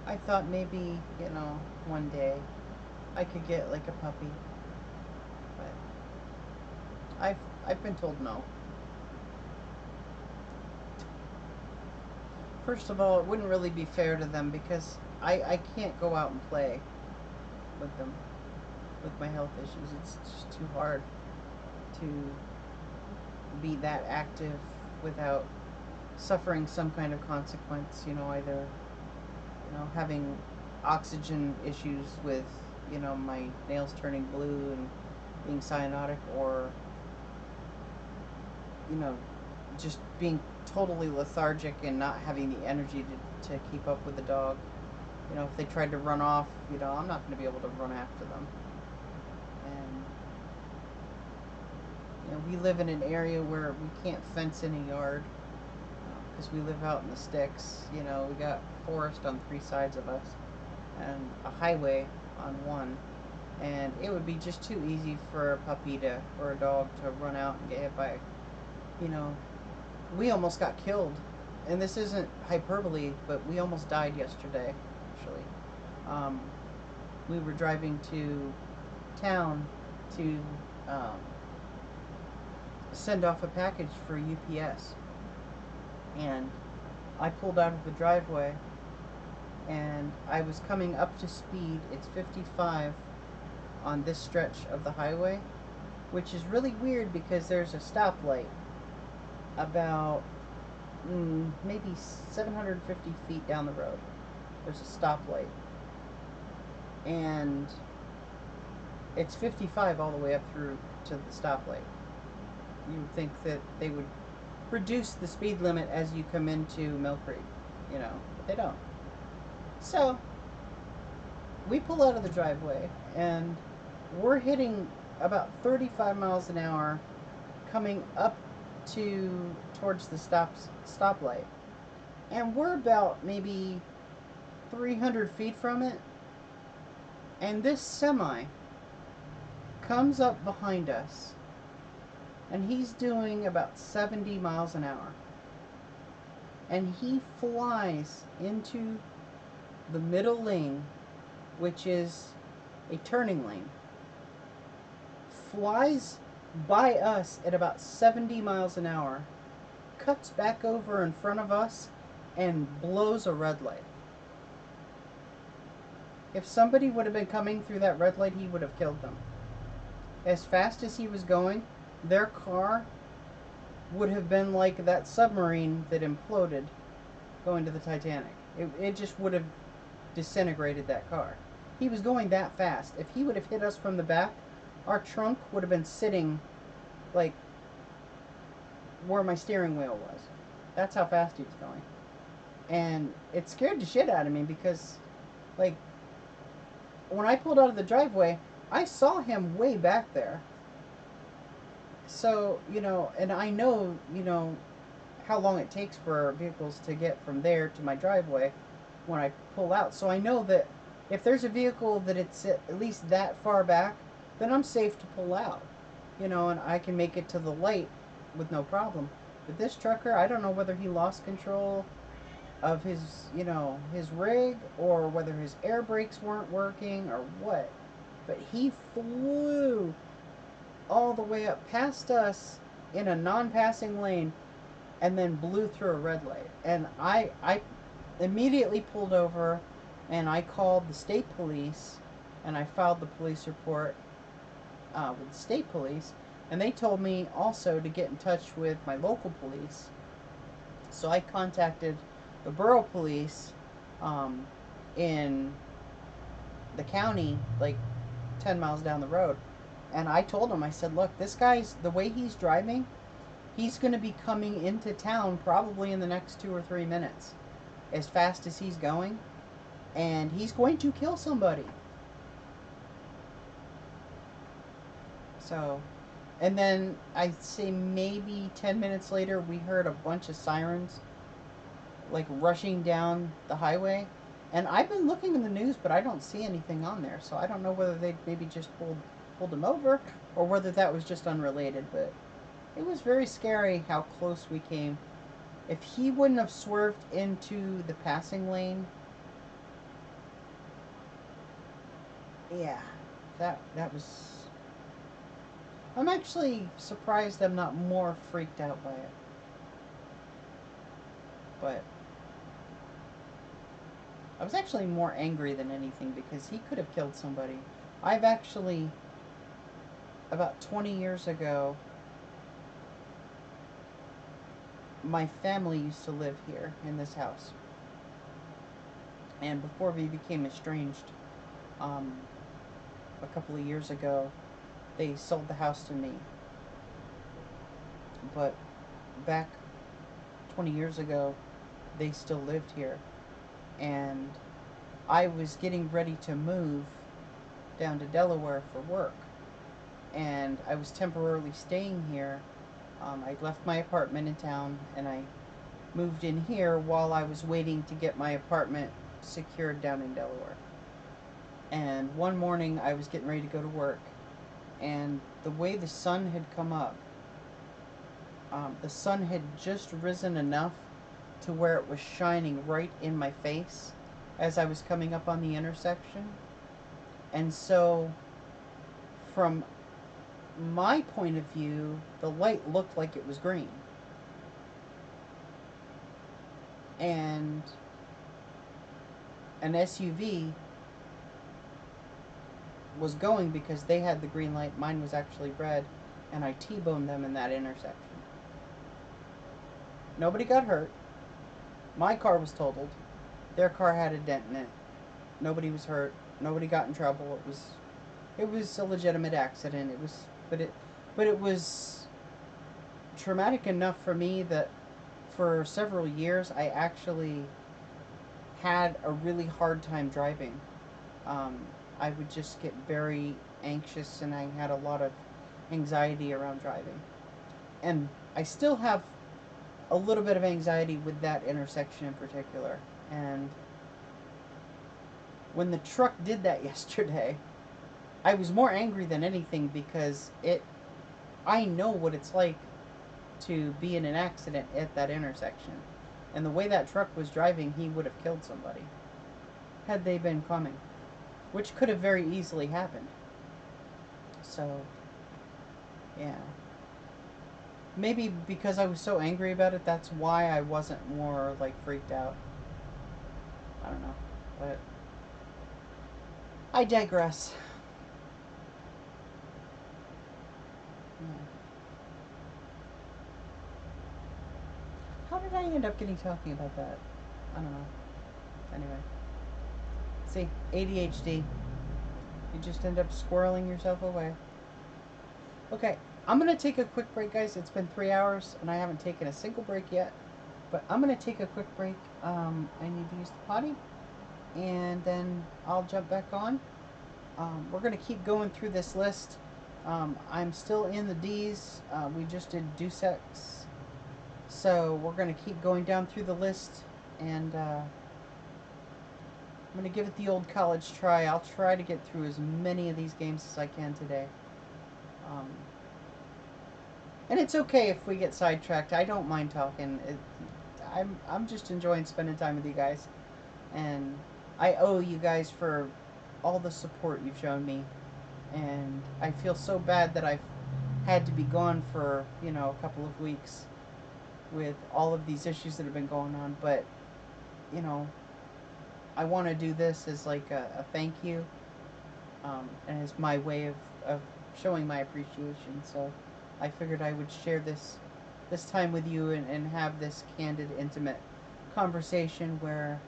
I thought maybe, one day I could get like a puppy, but I've I've been told no. First of all, it wouldn't really be fair to them because I can't go out and play with them with my health issues. It's just too hard to be that active without suffering some kind of consequence, either, having oxygen issues with, my nails turning blue and being cyanotic, or, you know, just being totally lethargic and not having the energy to keep up with the dog. If they tried to run off, I'm not going to be able to run after them. And, we live in an area where we can't fence in a yard because we live out in the sticks. We got forest on 3 sides of us and a highway on one. And it would be just too easy for a puppy or a dog to run out and get hit by, we almost got killed. And this isn't hyperbole, but we almost died yesterday, actually. We were driving to town to send off a package for UPS. And I pulled out of the driveway and I was coming up to speed. It's 55 on this stretch of the highway, which is really weird because there's a stoplight about maybe 750 feet down the road. There's a stoplight. And it's 55 all the way up through to the stoplight. You would think that they would reduce the speed limit as you come into Mill Creek, but they don't. So, we pull out of the driveway and we're hitting about 35 miles an hour coming up towards the stoplight. And we're about maybe 300 feet from it. And this semi comes up behind us and he's doing about 70 miles an hour. And he flies into the middle lane, which is a turning lane. Flies by us at about 70 miles an hour, cuts back over in front of us, and blows a red light. If somebody would have been coming through that red light, he would have killed them. As fast as he was going, their car would have been like that submarine that imploded going to the Titanic. It just would have disintegrated that car. He was going that fast. If he would have hit us from the back, our trunk would have been sitting like where my steering wheel was. That's how fast he was going. And it scared the shit out of me because, like, when I pulled out of the driveway, I saw him way back there. So, and I know, how long it takes for vehicles to get from there to my driveway when I pull out. So I know that if there's a vehicle that it's at least that far back, then I'm safe to pull out, and I can make it to the light with no problem. But this trucker, I don't know whether he lost control of his, his rig, or whether his air brakes weren't working or what. But he flew all the way up past us in a non-passing lane and then blew through a red light. And I immediately pulled over and I called the state police and I filed the police report with the state police. And they told me also to get in touch with my local police. So I contacted the borough police in the county, like 10 miles down the road. And I told him, I said, look, this guy's, the way he's driving, he's going to be coming into town probably in the next 2 or 3 minutes, as fast as he's going. And he's going to kill somebody. So, and then I'd say maybe 10 minutes later, we heard a bunch of sirens, like rushing down the highway. And I've been looking in the news, but I don't see anything on there. So I don't know whether they maybe just pulled pulled him over or whether that was just unrelated, but it was very scary how close we came. If he wouldn't have swerved into the passing lane, yeah, that was. I'm actually surprised I'm not more freaked out by it. But I was actually more angry than anything because he could have killed somebody. I've actually, about 20 years ago, my family used to live here in this house. And before we became estranged, um, a couple of years ago, they sold the house to me. But back 20 years ago, they still lived here. And I was getting ready to move down to Delaware for work. And I was temporarily staying here. I left my apartment in town and I moved in here while I was waiting to get my apartment secured down in Delaware. And one morning I was getting ready to go to work, and the way the sun had come up, the sun had just risen enough to where it was shining right in my face as I was coming up on the intersection. And so, from my point of view, the light looked like it was green. And an SUV was going because they had the green light. Mine was actually red, and I T-boned them in that intersection. Nobody got hurt. My car was totaled. Their car had a dent in it. Nobody was hurt. Nobody got in trouble. It was a legitimate accident. But it was traumatic enough for me that for several years I actually had a really hard time driving. Um, I would just get very anxious and I had a lot of anxiety around driving. And I still have a little bit of anxiety with that intersection in particular. And when the truck did that yesterday, I was more angry than anything because I know what it's like to be in an accident at that intersection. And the way that truck was driving, he would have killed somebody had they been coming, which could have very easily happened. So, yeah. Maybe because I was so angry about it, that's why I wasn't more, like, freaked out. I don't know. But I digress. Yeah. How did I end up talking about that? I don't know. Anyway. See, ADHD. You just end up squirreling yourself away. Okay, I'm going to take a quick break, guys. It's been 3 hours, and I haven't taken a single break yet. But I'm going to take a quick break. I need to use the potty, and then I'll jump back on. We're going to keep going through this list. I'm still in the D's. We just did Deus Ex. So we're going to keep going down through the list, and I'm going to give it the old college try. I'll try to get through as many of these games as I can today. And it's okay if we get sidetracked. I don't mind talking. I'm just enjoying spending time with you guys. And I owe you guys for all the support you've shown me. And I feel so bad that I've had to be gone for, a couple of weeks with all of these issues that have been going on. But, I want to do this as like a thank you. And as my way of showing my appreciation. So I figured I would share this time with you and have this candid, intimate conversation where,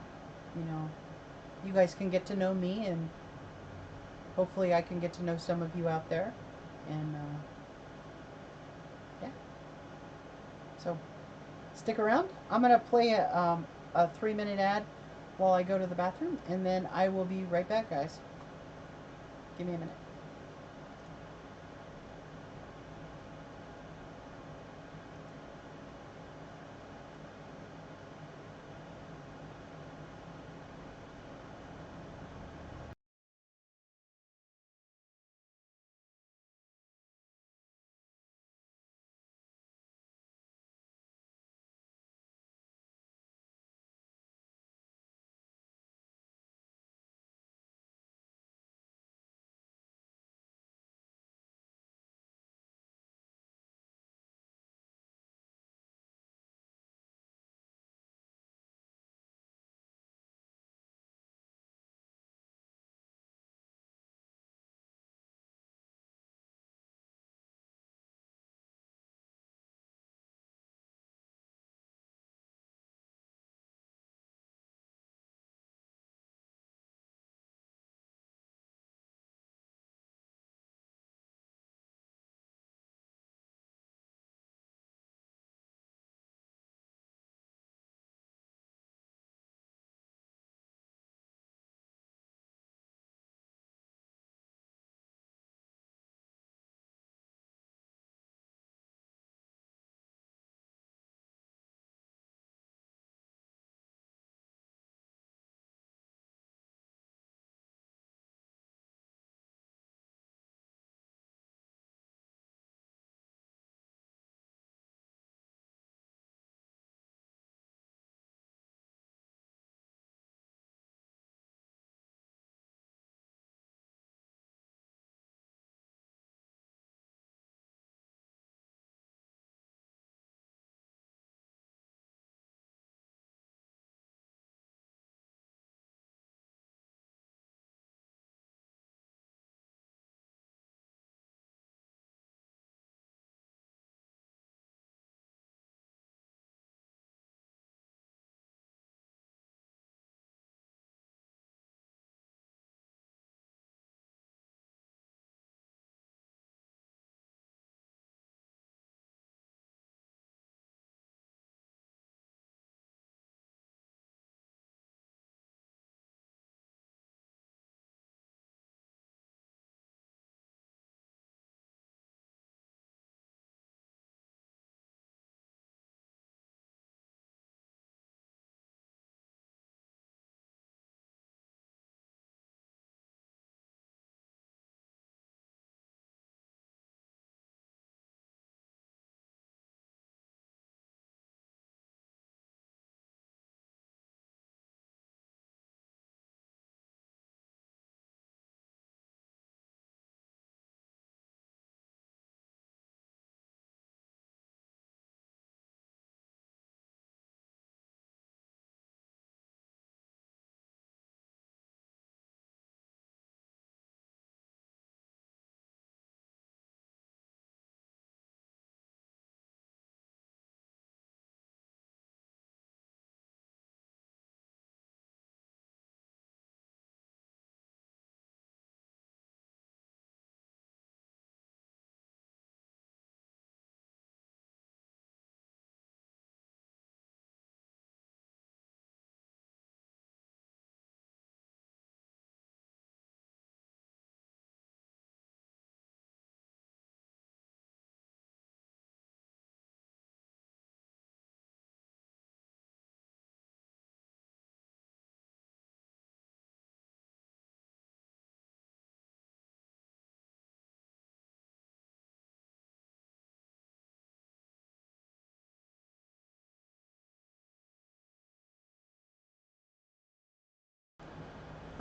you guys can get to know me and hopefully I can get to know some of you out there. And, yeah. So, stick around. I'm going to play a 3-minute ad while I go to the bathroom, and then I will be right back, guys. Give me a minute.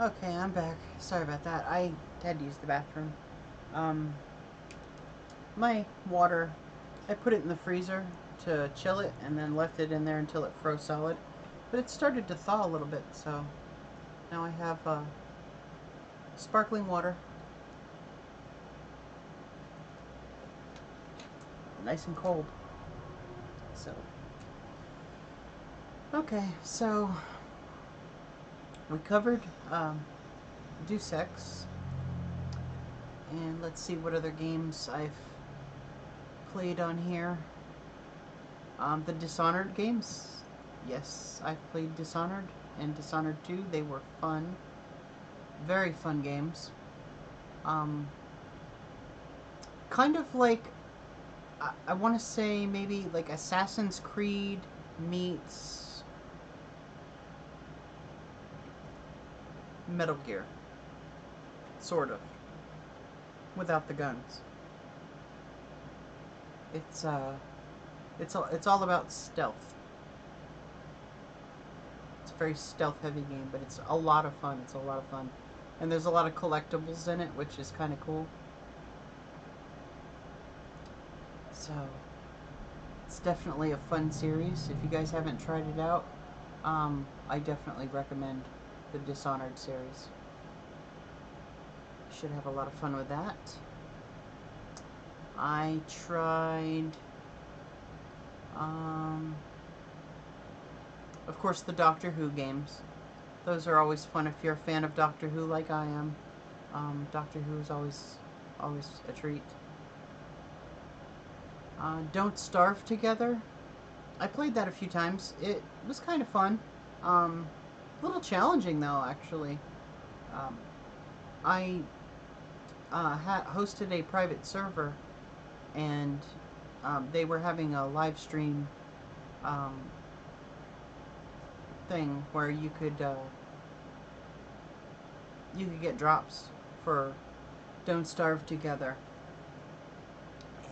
Okay, I'm back. Sorry about that. I had to use the bathroom. Um, my water, I put it in the freezer to chill it and then left it in there until it froze solid. But it started to thaw a little bit, so now I have sparkling water. Nice and cold. So, okay, so we covered Deus Ex. And let's see what other games I've played on here. The Dishonored games. Yes, I've played Dishonored and Dishonored 2. They were fun. Very fun games. Kind of like, I want to say maybe like Assassin's Creed meets Metal Gear. Sort of. Without the guns. It's all about stealth. It's a very stealth heavy game, but it's a lot of fun. It's a lot of fun. And there's a lot of collectibles in it, which is kind of cool. So, it's definitely a fun series. If you guys haven't tried it out, I definitely recommend the Dishonored series. Should have a lot of fun with that. I tried, of course, the Doctor Who games. Those are always fun if you're a fan of Doctor Who like I am. Doctor Who is always a treat. Don't Starve Together. I played that a few times. It was kind of fun. A little challenging though, actually. I hosted a private server, and they were having a live stream thing where you could get drops for Don't Starve Together,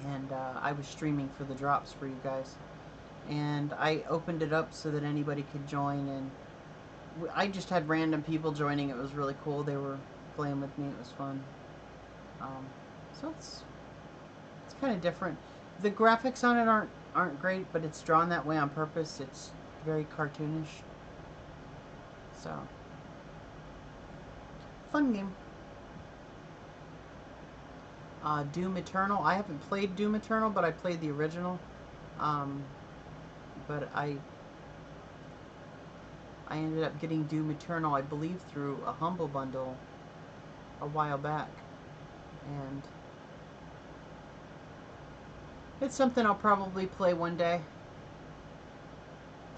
and I was streaming for the drops for you guys, and I opened it up so that anybody could join, and I just had random people joining. It was really cool. They were playing with me. It was fun. So it's kind of different. The graphics on it aren't great, but it's drawn that way on purpose. It's very cartoonish. So, fun game. Doom Eternal. I haven't played Doom Eternal, but I played the original. But I ended up getting Doom Eternal, I believe, through a Humble Bundle a while back. And it's something I'll probably play one day.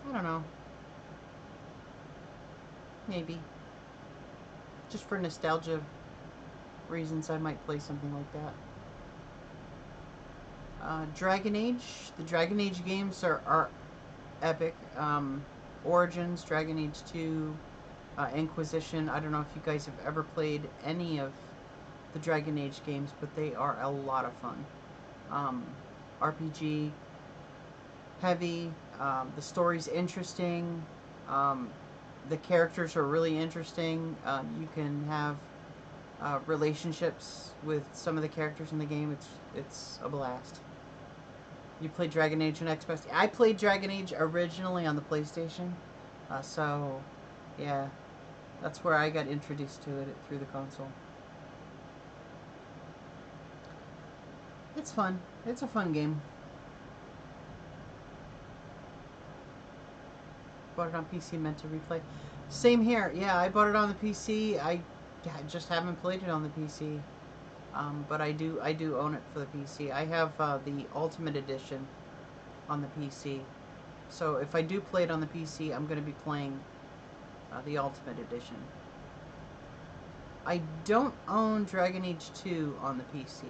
I don't know. Maybe. Just for nostalgia reasons, I might play something like that. Dragon Age. The Dragon Age games are epic. Origins, Dragon Age 2, Inquisition. I don't know if you guys have ever played any of the Dragon Age games, but they are a lot of fun. RPG, heavy. The story's interesting. The characters are really interesting. You can have relationships with some of the characters in the game. It's a blast. You played Dragon Age on Xbox? I played Dragon Age originally on the PlayStation. So, yeah. That's where I got introduced to it, through the console. It's fun. It's a fun game. Bought it on PC, meant to replay. Same here. Yeah, I bought it on the PC. I just haven't played it on the PC. But I do own it for the PC. I have the Ultimate Edition on the PC. So if I do play it on the PC, I'm going to be playing the Ultimate Edition. I don't own Dragon Age 2 on the PC.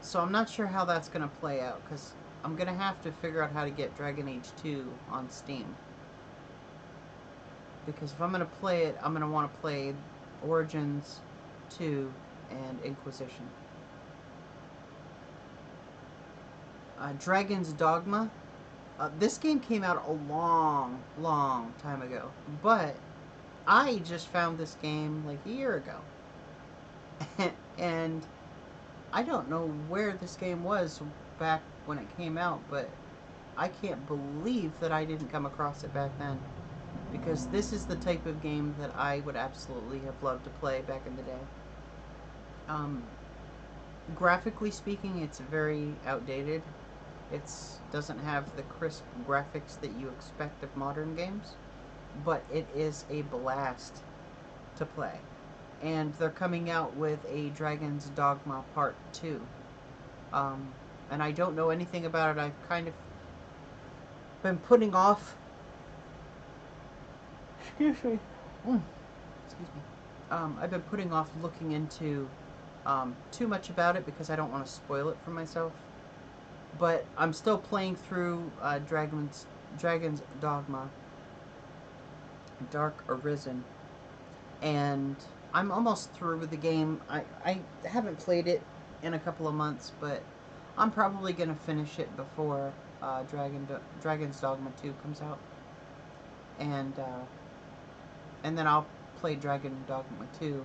So I'm not sure how that's going to play out, because I'm going to have to figure out how to get Dragon Age 2 on Steam. Because if I'm going to play it, I'm going to want to play Origins 2 and Inquisition. Dragon's Dogma. This game came out a long time ago, but I just found this game like a year ago. And I don't know where this game was back when it came out, but I can't believe that I didn't come across it back then. Because this is the type of game that I would absolutely have loved to play back in the day. Um, Graphically speaking, it's very outdated. It doesn't have the crisp graphics that you expect of modern games, but it is a blast to play. And they're coming out with a Dragon's Dogma Part 2. Um, and I don't know anything about it. I've kind of been putting off. Excuse me. Excuse me. I've been putting off looking into too much about it because I don't want to spoil it for myself. But I'm still playing through Dragon's Dogma, Dark Arisen, and I'm almost through with the game. I haven't played it in a couple of months, but I'm probably going to finish it before Dragon's Dogma 2 comes out. And then I'll play Dragon Dogma 2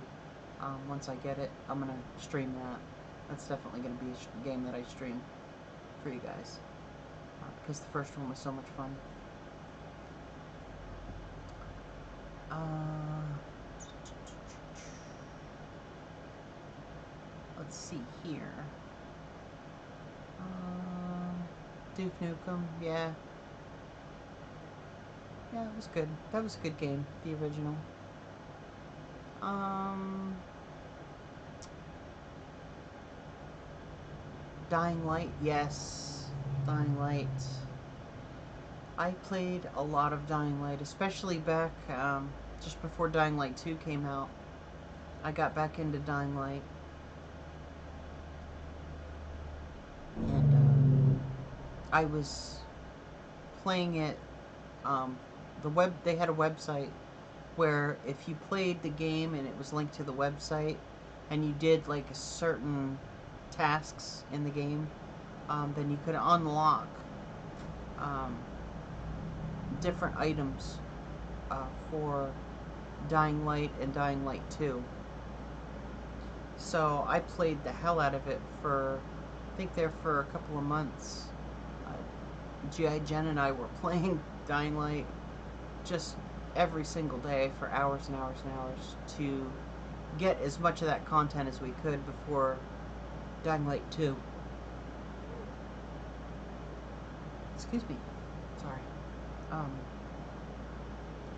once I get it. I'm going to stream that. That's definitely going to be a game that I stream for you guys. Because the first one was so much fun. Let's see here. Duke Nukem, yeah. Yeah, it was good. That was a good game, the original. Dying Light, yes. Dying Light. I played a lot of Dying Light, especially back just before Dying Light 2 came out. I got back into Dying Light. And I was playing it. They had a website where if you played the game and it was linked to the website, and you did like certain tasks in the game, then you could unlock different items for Dying Light and Dying Light 2. So I played the hell out of it for, I think there for a couple of months. G.I. Jen and I were playing Dying Light just every single day for hours and hours and hours to get as much of that content as we could before Dying Light 2. Excuse me. Sorry.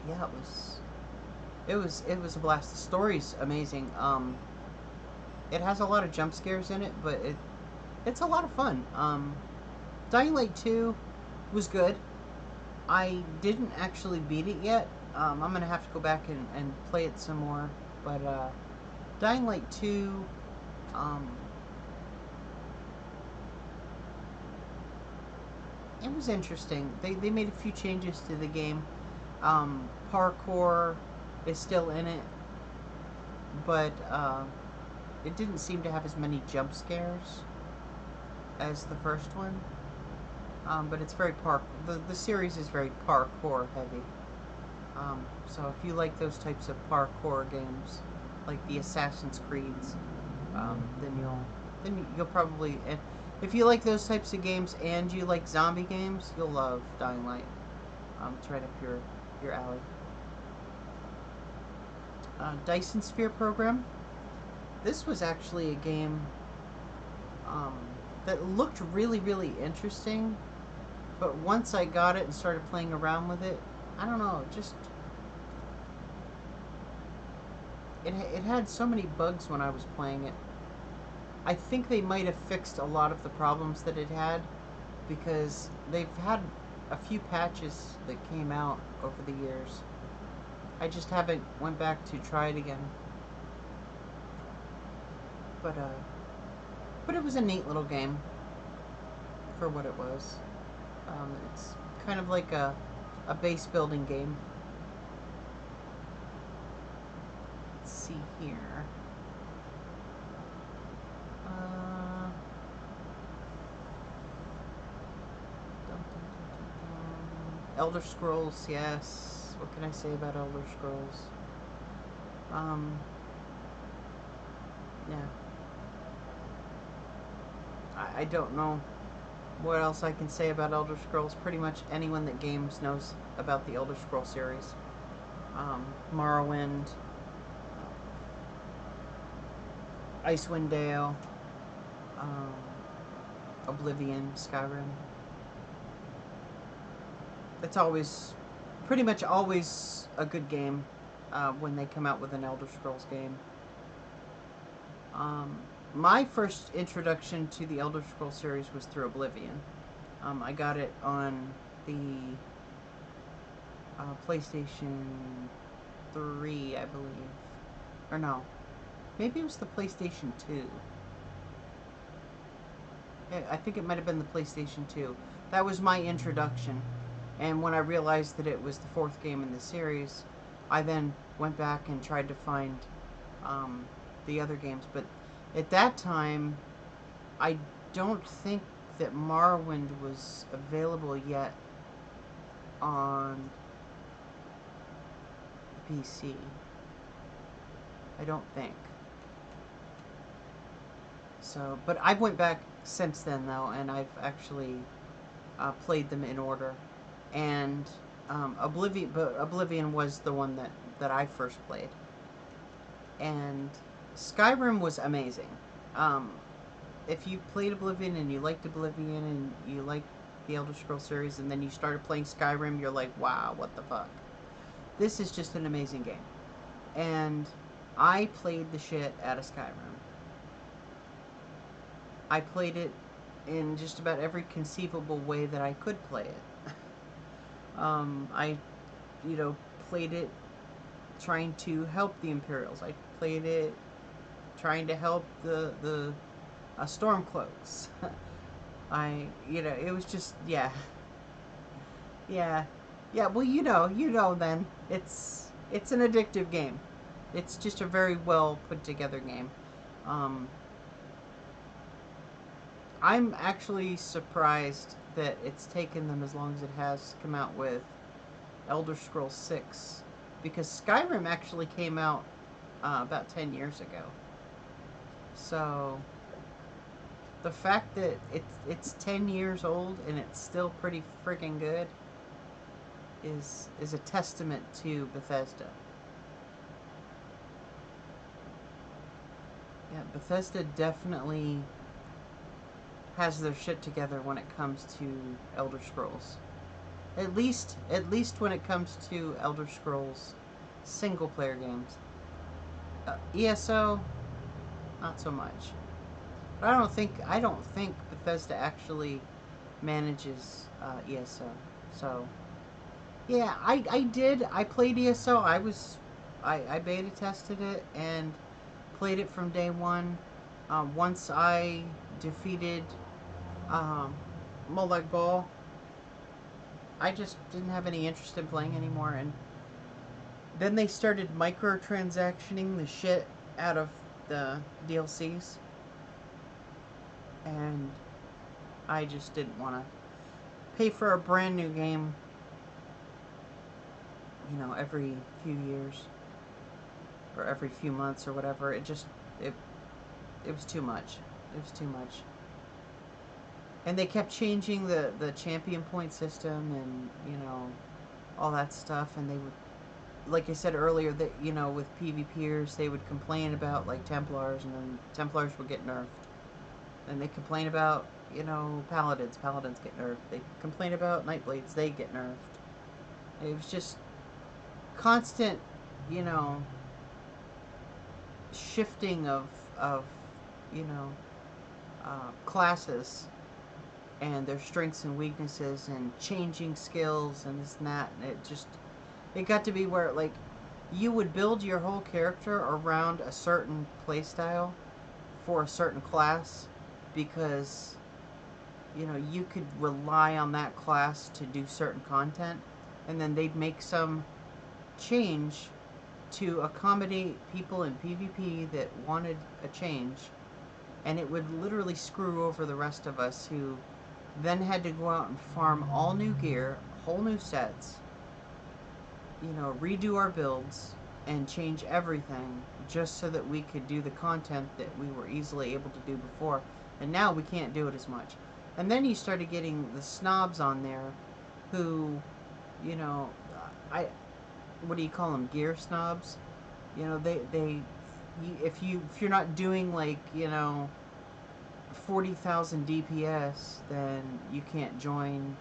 Yeah, it was a blast. The story's amazing. It has a lot of jump scares in it, but it's a lot of fun. Dying Light 2 was good. I didn't actually beat it yet. I'm gonna have to go back and play it some more. But Dying Light 2, it was interesting. They made a few changes to the game. Parkour is still in it, but it didn't seem to have as many jump scares as the first one. But it's very the series is very parkour heavy. So if you like those types of parkour games, like the Assassin's Creeds, then you'll probably, if you like those types of games and you like zombie games, you'll love Dying Light. It's right up your alley. Dyson Sphere Program. This was actually a game that looked really, really interesting, but once I got it and started playing around with it, I don't know, just it had so many bugs when I was playing it. I think they might have fixed a lot of the problems that it had, because they've had a few patches that came out over the years. I just haven't went back to try it again. But it was a neat little game for what it was. It's kind of like a base building game. Let's see here. Elder Scrolls, yes. What can I say about Elder Scrolls? Um, yeah. I don't know what else I can say about Elder Scrolls. Pretty much anyone that games knows about the Elder Scrolls series. Morrowind, Icewind Dale, um, Oblivion, Skyrim. It's always, pretty much always a good game when they come out with an Elder Scrolls game. Um, my first introduction to the Elder Scrolls series was through Oblivion. I got it on the PlayStation 3, I believe. Or no, maybe it was the PlayStation 2. I think it might have been the PlayStation 2. That was my introduction. And when I realized that it was the fourth game in the series, I then went back and tried to find um, the other games. But at that time, I don't think that Morrowind was available yet on PC. I don't think. So, but I went back since then though, and I've actually played them in order. And Oblivion was the one that I first played, and Skyrim was amazing. Um, if you played Oblivion and you liked Oblivion and you liked the Elder Scrolls series, and then you started playing Skyrim, you're like, wow, what the fuck? This is just an amazing game. And I played the shit out of Skyrim. I played it in just about every conceivable way that I could play it. I, you know, played it trying to help the Imperials. I played it trying to help the Stormcloaks. It was just, yeah, yeah, yeah. Well, then it's an addictive game. It's just a very well put together game. Um, I'm actually surprised that it's taken them as long as it has to come out with Elder Scrolls 6, because Skyrim actually came out about 10 years ago. So the fact that it's 10 years old and it's still pretty freaking good is a testament to Bethesda. Yeah, Bethesda definitely has their shit together when it comes to Elder Scrolls. At least when it comes to Elder Scrolls single player games. ESO, not so much. But I don't think Bethesda actually manages ESO. So yeah, I played ESO. I beta tested it and played it from day one. Once I defeated um, Molag Bal, I just didn't have any interest in playing anymore. And then they started microtransactioning the shit out of the DLCs, and I just didn't want to pay for a brand new game, every few years or every few months or whatever. It it was too much. It was too much. And they kept changing the champion point system and all that stuff. And they would, like I said earlier, that with PvPers they would complain about like Templars, and then Templars would get nerfed. And they complain about paladins get nerfed. They complain about Nightblades, they get nerfed. It was just constant, you know, shifting of you know classes and their strengths and weaknesses and changing skills and this and that, and it got to be where like you would build your whole character around a certain playstyle for a certain class, because you could rely on that class to do certain content, and then they'd make some change to accommodate people in PvP that wanted a change, and it would literally screw over the rest of us who then had to go out and farm all new gear, whole new sets, redo our builds, and change everything just so that we could do the content that we were easily able to do before. And now we can't do it as much. And then you started getting the snobs on there who, you know, what do you call them? Gear snobs? You know, if you're not doing like, you know, 40,000 DPS, then you can't join,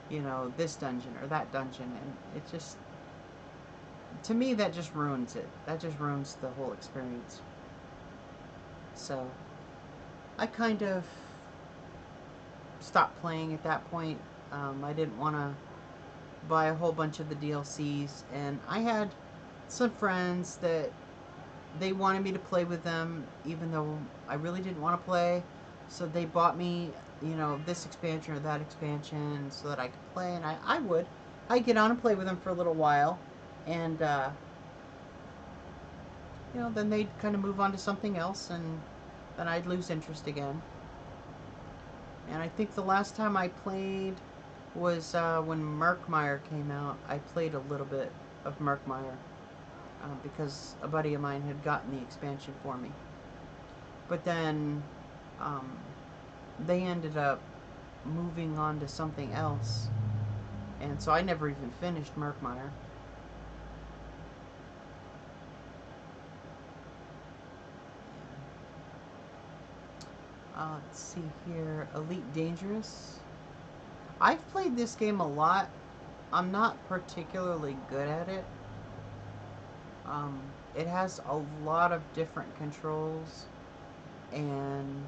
you know, this dungeon or that dungeon. And it just, to me, that just ruins it. That just ruins the whole experience. So I kind of stopped playing at that point. I didn't want to buy a whole bunch of the DLCs, and I had some friends that they wanted me to play with them even though I really didn't want to play, so they bought me, you know, this expansion or that expansion so that I could play. And I'd get on and play with them for a little while, and you know, then they'd kind of move on to something else, and then I'd lose interest again. And I think the last time I played was when Murkmire came out. I played a little bit of Murkmire because a buddy of mine had gotten the expansion for me. But then they ended up moving on to something else, and so I never even finished Murkmire. Let's see here. Elite Dangerous. I've played this game a lot. I'm not particularly good at it. It has a lot of different controls, and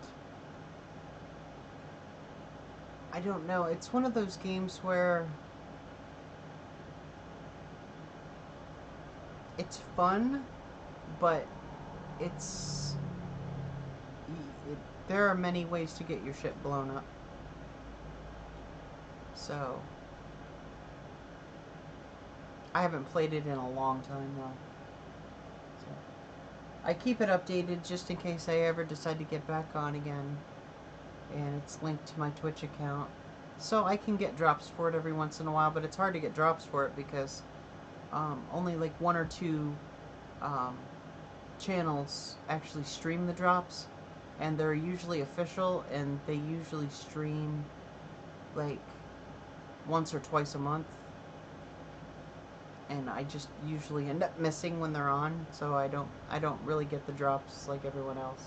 I don't know. It's one of those games where it's fun, but it's there are many ways to get your shit blown up. So I haven't played it in a long time though. So I keep it updated just in case I ever decide to get back on again. And it's linked to my Twitch account, so I can get drops for it every once in a while, but it's hard to get drops for it because only like one or two channels actually stream the drops, and they're usually official, and they usually stream like once or twice a month, and I just usually end up missing when they're on, so I don't really get the drops like everyone else.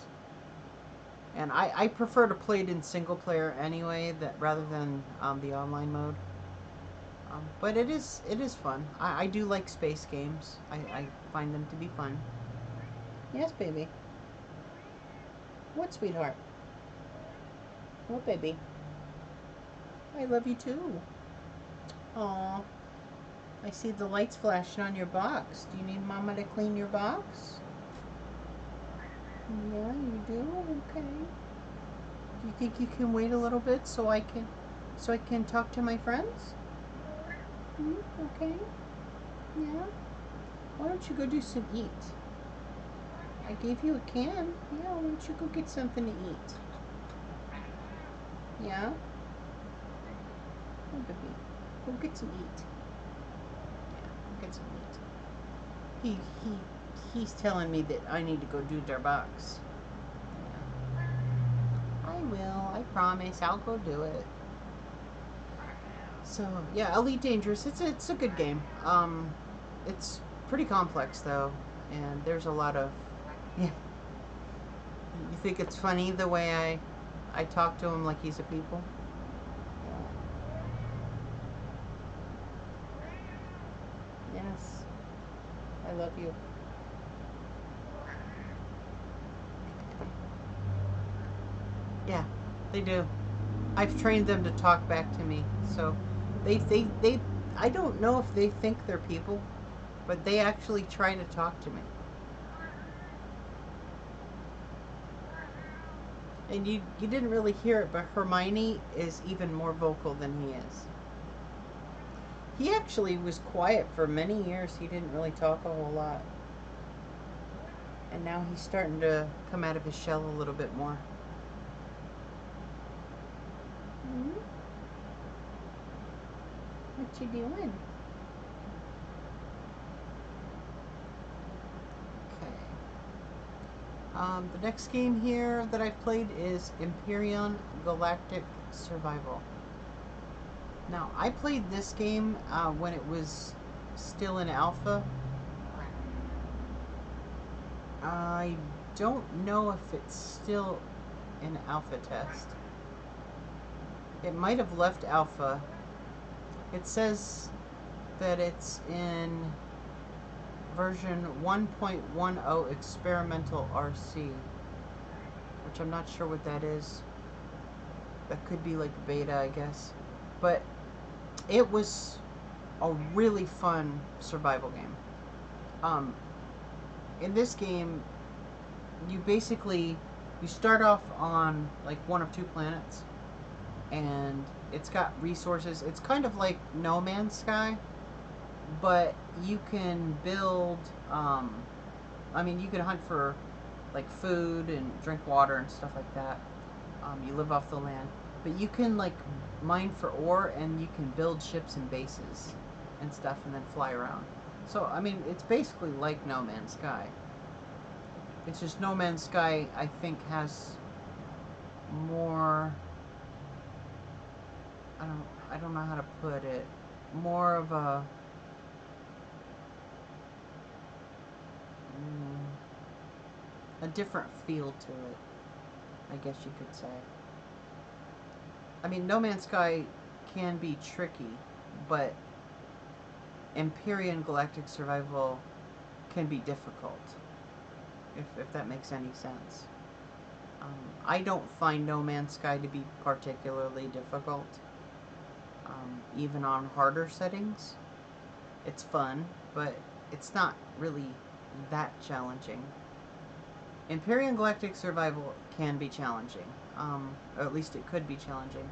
And I prefer to play it in single player anyway, rather than the online mode. But it is fun. I do like space games. I find them to be fun. Yes, baby. What, sweetheart? What, baby? I love you too. Aw. I see the lights flashing on your box. Do you need Mama to clean your box? Yeah, you do? Okay. Do you think you can wait a little bit so I can talk to my friends? Okay. Yeah. Why don't you go do some eat? I gave you a can. Yeah, why don't you go get something to eat? Yeah? Oh, baby. Go get some eat. Yeah, get some eat. He's telling me that I need to go do their box. Yeah. I will. I promise. I'll go do it. So yeah, Elite Dangerous. It's a good game. It's pretty complex though, and there's a lot of yeah. You think it's funny the way I talk to him like he's a people? Yes. I love you. Yeah, they do. I've trained them to talk back to me. So they I don't know if they think they're people, but they actually try to talk to me. And you didn't really hear it, but Hermione is even more vocal than he is. He actually was quiet for many years. He didn't really talk a whole lot. And now he's starting to come out of his shell a little bit more. Mm-hmm. What you doing? The next game here that I've played is Empyrean Galactic Survival. Now, I played this game when it was still in alpha. I don't know if it's still in alpha test. It might have left alpha. It says that it's in version 1.10 experimental RC, which I'm not sure what that is. That could be like beta, I guess. But it was a really fun survival game. In this game, you start off on like one of two planets, and it's got resources. It's kind of like No Man's Sky, but you can build. You can hunt for like food and drink water and stuff like that. You live off the land, but you can like mine for ore, and you can build ships and bases and stuff, and then fly around. So it's basically like No Man's Sky. It's just No Man's Sky, I think, has more. I don't know how to put it. More of a different feel to it, I guess you could say. No Man's Sky can be tricky, but Empyrean Galactic Survival can be difficult, if that makes any sense. I don't find No Man's Sky to be particularly difficult, even on harder settings. It's fun, but it's not really that challenging. Empyrean Galactic Survival can be challenging, or at least it could be challenging.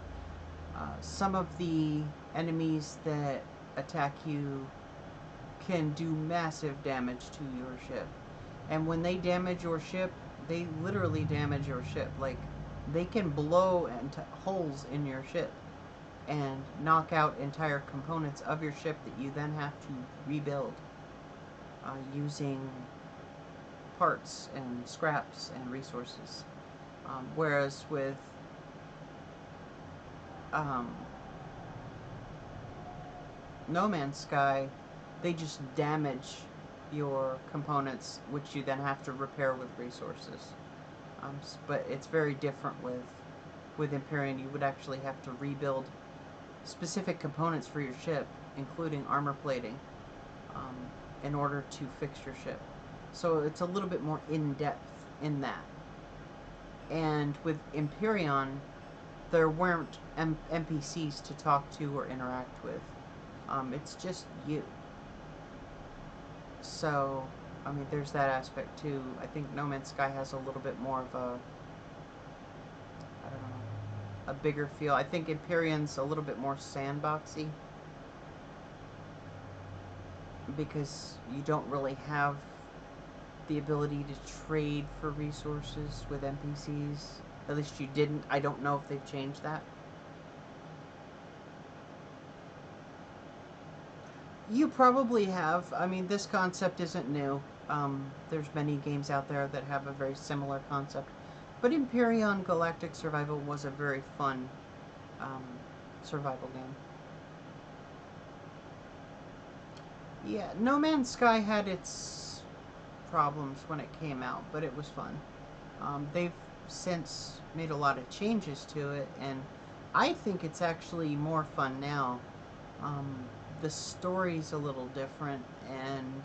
Some of the enemies that attack you can do massive damage to your ship. And when they damage your ship, they literally damage your ship. Like, they can blow holes in your ship and knock out entire components of your ship that you then have to rebuild using parts and scraps and resources. Whereas with No Man's Sky, they just damage your components, which you then have to repair with resources. But it's very different with Empyrean. You would actually have to rebuild specific components for your ship, including armor plating, in order to fix your ship. So it's a little bit more in-depth in that. And with Empyrean, there weren't NPCs to talk to or interact with. It's just you. So, there's that aspect too. I think No Man's Sky has a little bit more of I don't know, a bigger feel. I think Empyrean's a little bit more sandboxy, because you don't really have the ability to trade for resources with NPCs. At least you didn't. I don't know if they've changed that. You probably have. This concept isn't new. There's many games out there that have a very similar concept. But Empyrean Galactic Survival was a very fun survival game. Yeah, No Man's Sky had its problems when it came out, but it was fun. They've since made a lot of changes to it, and I think it's actually more fun now. The story's a little different, and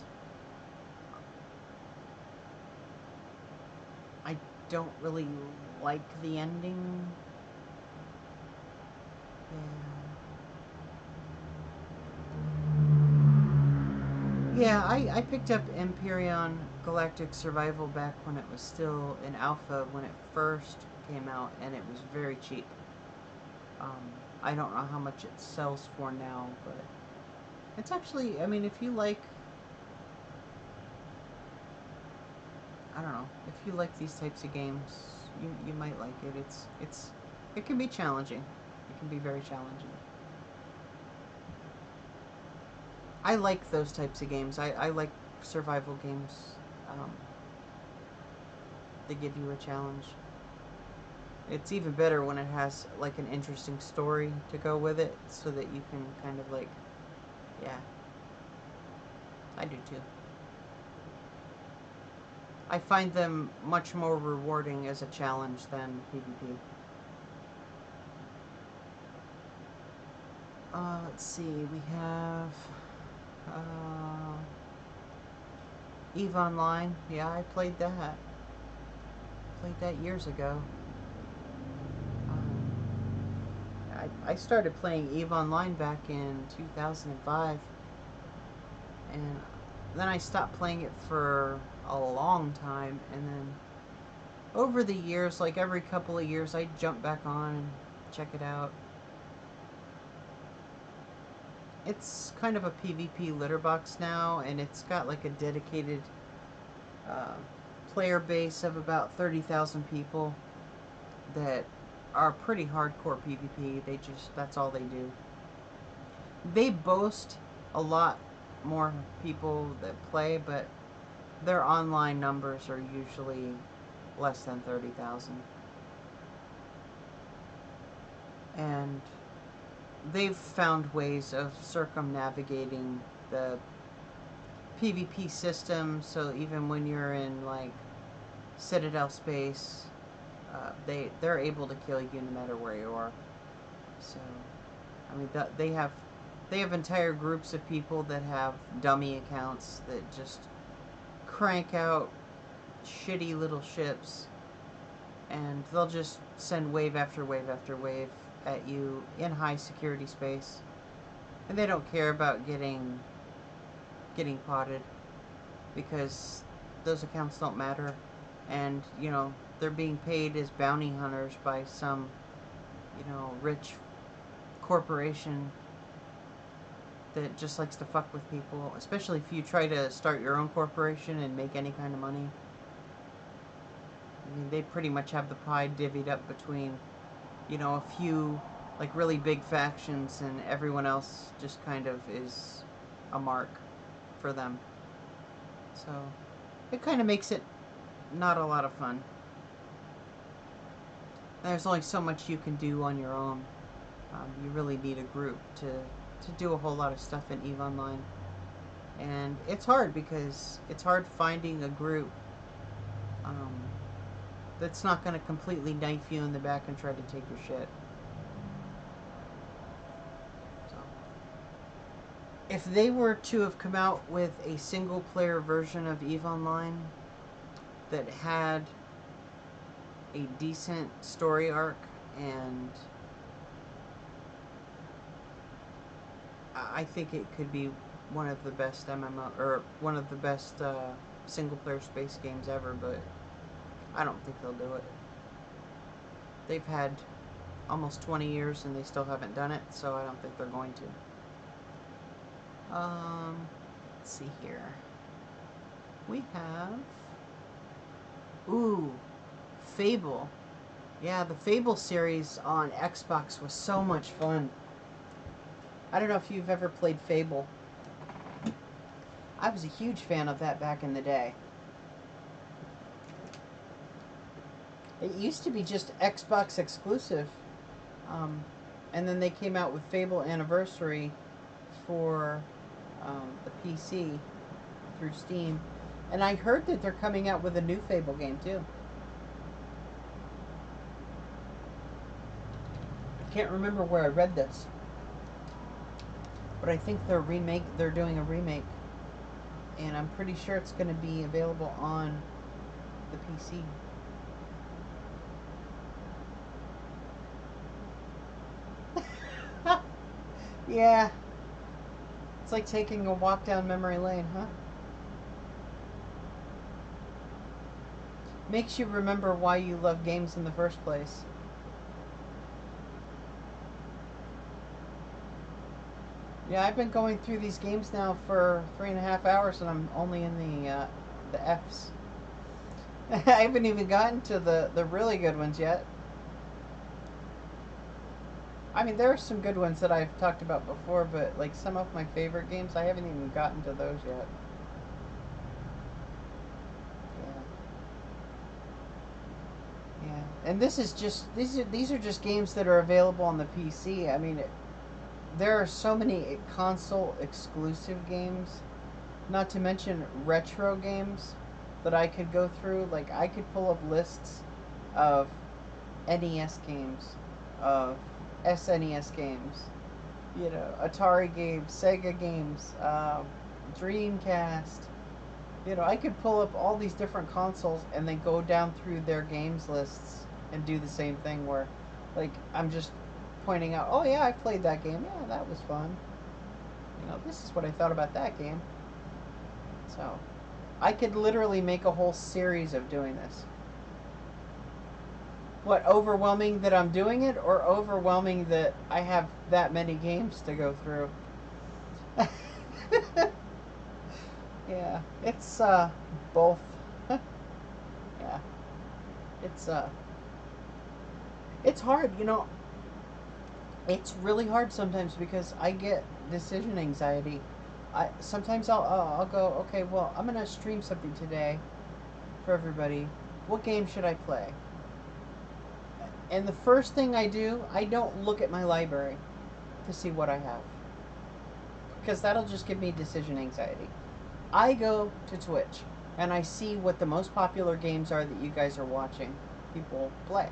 I don't really like the ending. Yeah, I picked up Empyrean Galactic Survival back when it was still in alpha, when it first came out, and it was very cheap. I don't know how much it sells for now, but it's actually, if you like, I don't know, if you like these types of games, you might like it. It can be challenging. It can be very challenging. I like those types of games. I like survival games. they give you a challenge. It's even better when it has like an interesting story to go with it, so that you can kind of like, yeah, I do too. I find them much more rewarding as a challenge than PvP. Let's see, we have EVE Online. Yeah, I played that. Played that years ago. I started playing EVE Online back in 2005, and then I stopped playing it for a long time, and then over the years, like every couple of years, I jump back on and check it out. It's kind of a PvP litter box now, and it's got like a dedicated uh, player base of about 30,000 people that are pretty hardcore PvP. That's all they do. They boast a lot more people that play, but their online numbers are usually less than 30,000. And they've found ways of circumnavigating the PvP system, so even when you're in like Citadel space, they're able to kill you no matter where you are. So, I mean, they have entire groups of people that have dummy accounts that just crank out shitty little ships, and they'll just send wave after wave after wave at you in high security space, and they don't care about getting potted, because those accounts don't matter, and they're being paid as bounty hunters by some rich corporation that just likes to fuck with people, especially if you try to start your own corporation and make any kind of money. I mean, they pretty much have the pie divvied up between a few like really big factions, and everyone else just kind of is a mark for them. So it kind of makes it not a lot of fun. There's only so much you can do on your own. You really need a group to do a whole lot of stuff in EVE Online. And it's hard, because it's hard finding a group that's not going to completely knife you in the back and try to take your shit. So, if they were to have come out with a single player version of EVE Online that had a decent story arc, and I think it could be one of the best MMO, or one of the best single player space games ever, but I don't think they'll do it. They've had almost 20 years and they still haven't done it, so I don't think they're going to. Let's see here. We have... Ooh, Fable. Yeah, the Fable series on Xbox was so much fun. I don't know if you've ever played Fable. I was a huge fan of that back in the day. It used to be just Xbox exclusive. And then they came out with Fable Anniversary for the PC through Steam. And I heard that they're coming out with a new Fable game too. I can't remember where I read this, but I think they're doing a remake, and I'm pretty sure it's going to be available on the PC. Yeah. It's like taking a walk down memory lane, huh? Makes you remember why you love games in the first place. Yeah, I've been going through these games now for 3.5 hours, and I'm only in the F's. I haven't even gotten to the really good ones yet. I mean, there are some good ones that I've talked about before, but like some of my favorite games, I haven't even gotten to those yet. And this is just these are just games that are available on the PC. I mean, there are so many console exclusive games, not to mention retro games that I could go through. Like I could pull up lists of NES games, of SNES games, Atari games, Sega games, Dreamcast. I could pull up all these different consoles and then go down through their games lists and do the same thing where, like, I'm just pointing out, oh yeah, I played that game. Yeah, that was fun. This is what I thought about that game. So, I could literally make a whole series of doing this. What, overwhelming that I'm doing it, or overwhelming that I have that many games to go through? Yeah, it's both. Yeah, it's it's hard, It's really hard sometimes because I get decision anxiety. I sometimes I'll go, okay, well, I'm gonna stream something today for everybody. What game should I play? And the first thing I do, I don't look at my library to see what I have, because that'll just give me decision anxiety. I go to Twitch and I see what the most popular games are that you guys are watching people play.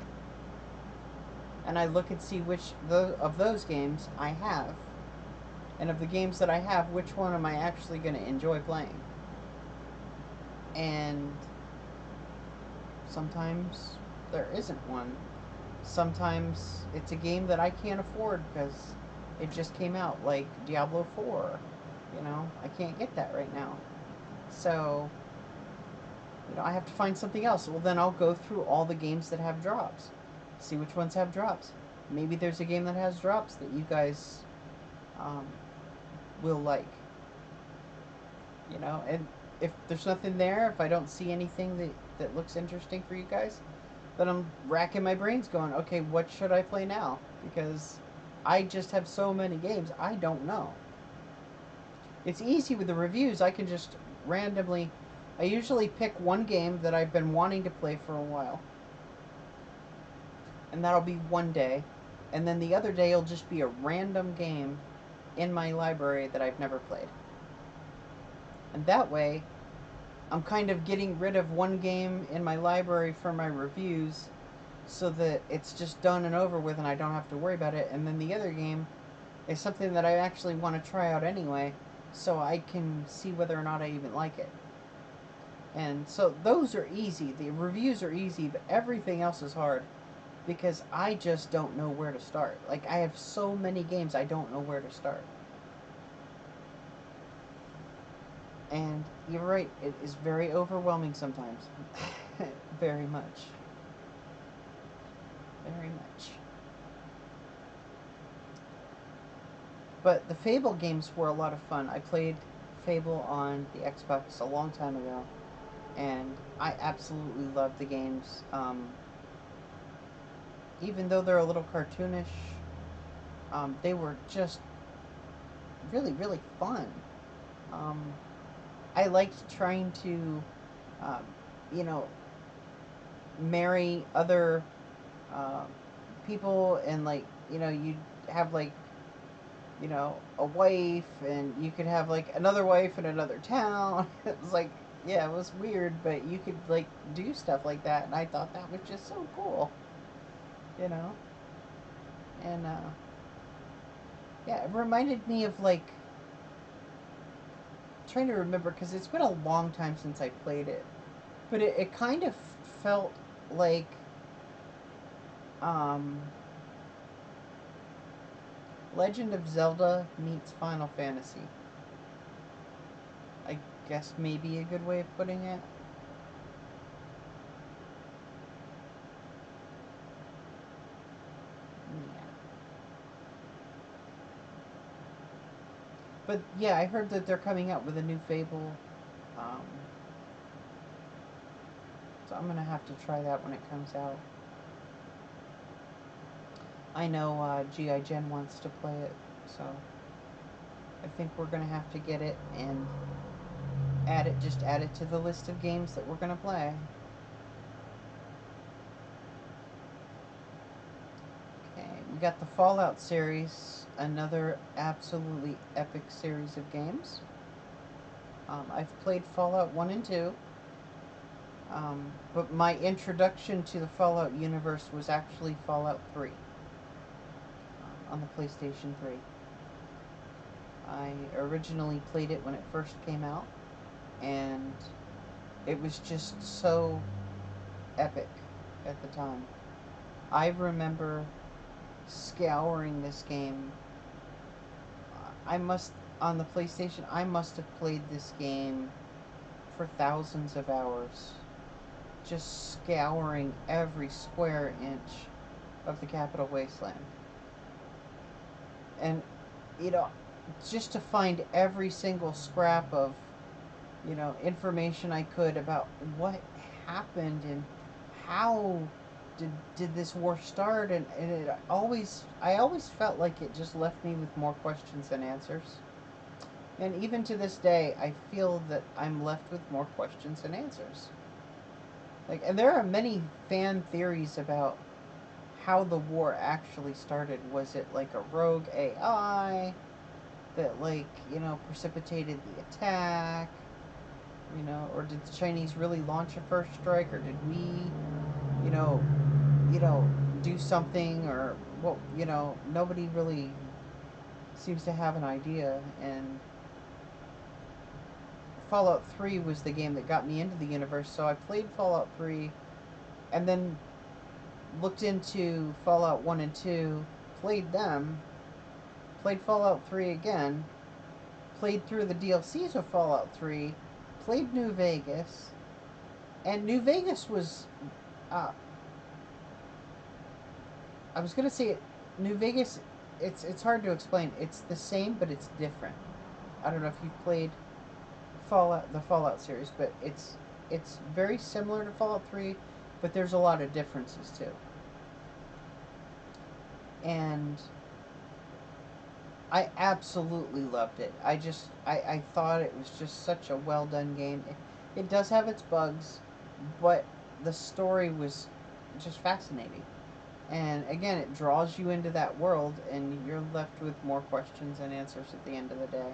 And I look and see which of those games I have. And of the games that I have, which one am I actually going to enjoy playing? And sometimes there isn't one. Sometimes it's a game that I can't afford because it just came out, like Diablo 4. I can't get that right now. So, I have to find something else. Well, then I'll go through all the games that have drops. See which ones have drops. Maybe there's a game that has drops that you guys will like. And if there's nothing there, if I don't see anything that looks interesting for you guys, then I'm racking my brains going, okay, what should I play now? Because I just have so many games, I don't know. It's easy with the reviews. I can just randomly, I usually pick one game that I've been wanting to play for a while. And that'll be one day. And then the other day will just be a random game in my library that I've never played. And that way, I'm kind of getting rid of one game in my library for my reviews so that it's just done and over with and I don't have to worry about it. And then the other game is something that I actually want to try out anyway, so I can see whether or not I even like it. And so those are easy. The reviews are easy, but everything else is hard because I just don't know where to start. Like, I have so many games, I don't know where to start. And you're right, it is very overwhelming sometimes. Very much. Very much. But the Fable games were a lot of fun. I played Fable on the Xbox a long time ago, and I absolutely loved the games. Even though they're a little cartoonish, they were just really, really fun. I liked trying to, um, you know, marry other uh, people, and like, you'd have like, a wife, and you could have like another wife in another town. It was like, yeah, it was weird, but you could like do stuff like that, and I thought that was just so cool, you know. And yeah, it reminded me of like, trying to remember because it's been a long time since I played it, but it kind of felt like um, Legend of Zelda meets Final Fantasy. I guess maybe a good way of putting it. Yeah. But yeah, I heard that they're coming out with a new Fable. Um, so I'm gonna have to try that when it comes out. I know G.I. Jen wants to play it, so I think we're gonna have to get it and just add it to the list of games that we're gonna play. got the Fallout series, another absolutely epic series of games. I've played Fallout 1 and 2, but my introduction to the Fallout universe was actually Fallout 3 on the PlayStation 3. I originally played it when it first came out, and it was just so epic at the time. I remember scouring this game. On the PlayStation, I must have played this game for thousands of hours, just scouring every square inch of the Capital Wasteland. And, you know, just to find every single scrap of, information I could about what happened and how did this war start, and I always felt like it just left me with more questions than answers. And even to this day, I feel that I'm left with more questions than answers. And there are many fan theories about how the war actually started. Was it like a rogue AI that, precipitated the attack? Or did the Chinese really launch a first strike, or did we, you know, do something, or what? Nobody really seems to have an idea. And Fallout 3 was the game that got me into the universe, so I played Fallout 3, and then looked into Fallout 1 and 2, played them, played Fallout 3 again, played through the DLCs of Fallout 3, played New Vegas, and New Vegas was, I was gonna say, New Vegas, it's hard to explain. It's the same, but it's different. I don't know if you've played the Fallout series, but it's very similar to Fallout 3, but there's a lot of differences too. And I absolutely loved it. I thought it was just such a well done game. It does have its bugs, but the story was just fascinating. And again, it draws you into that world, and you're left with more questions than answers at the end of the day.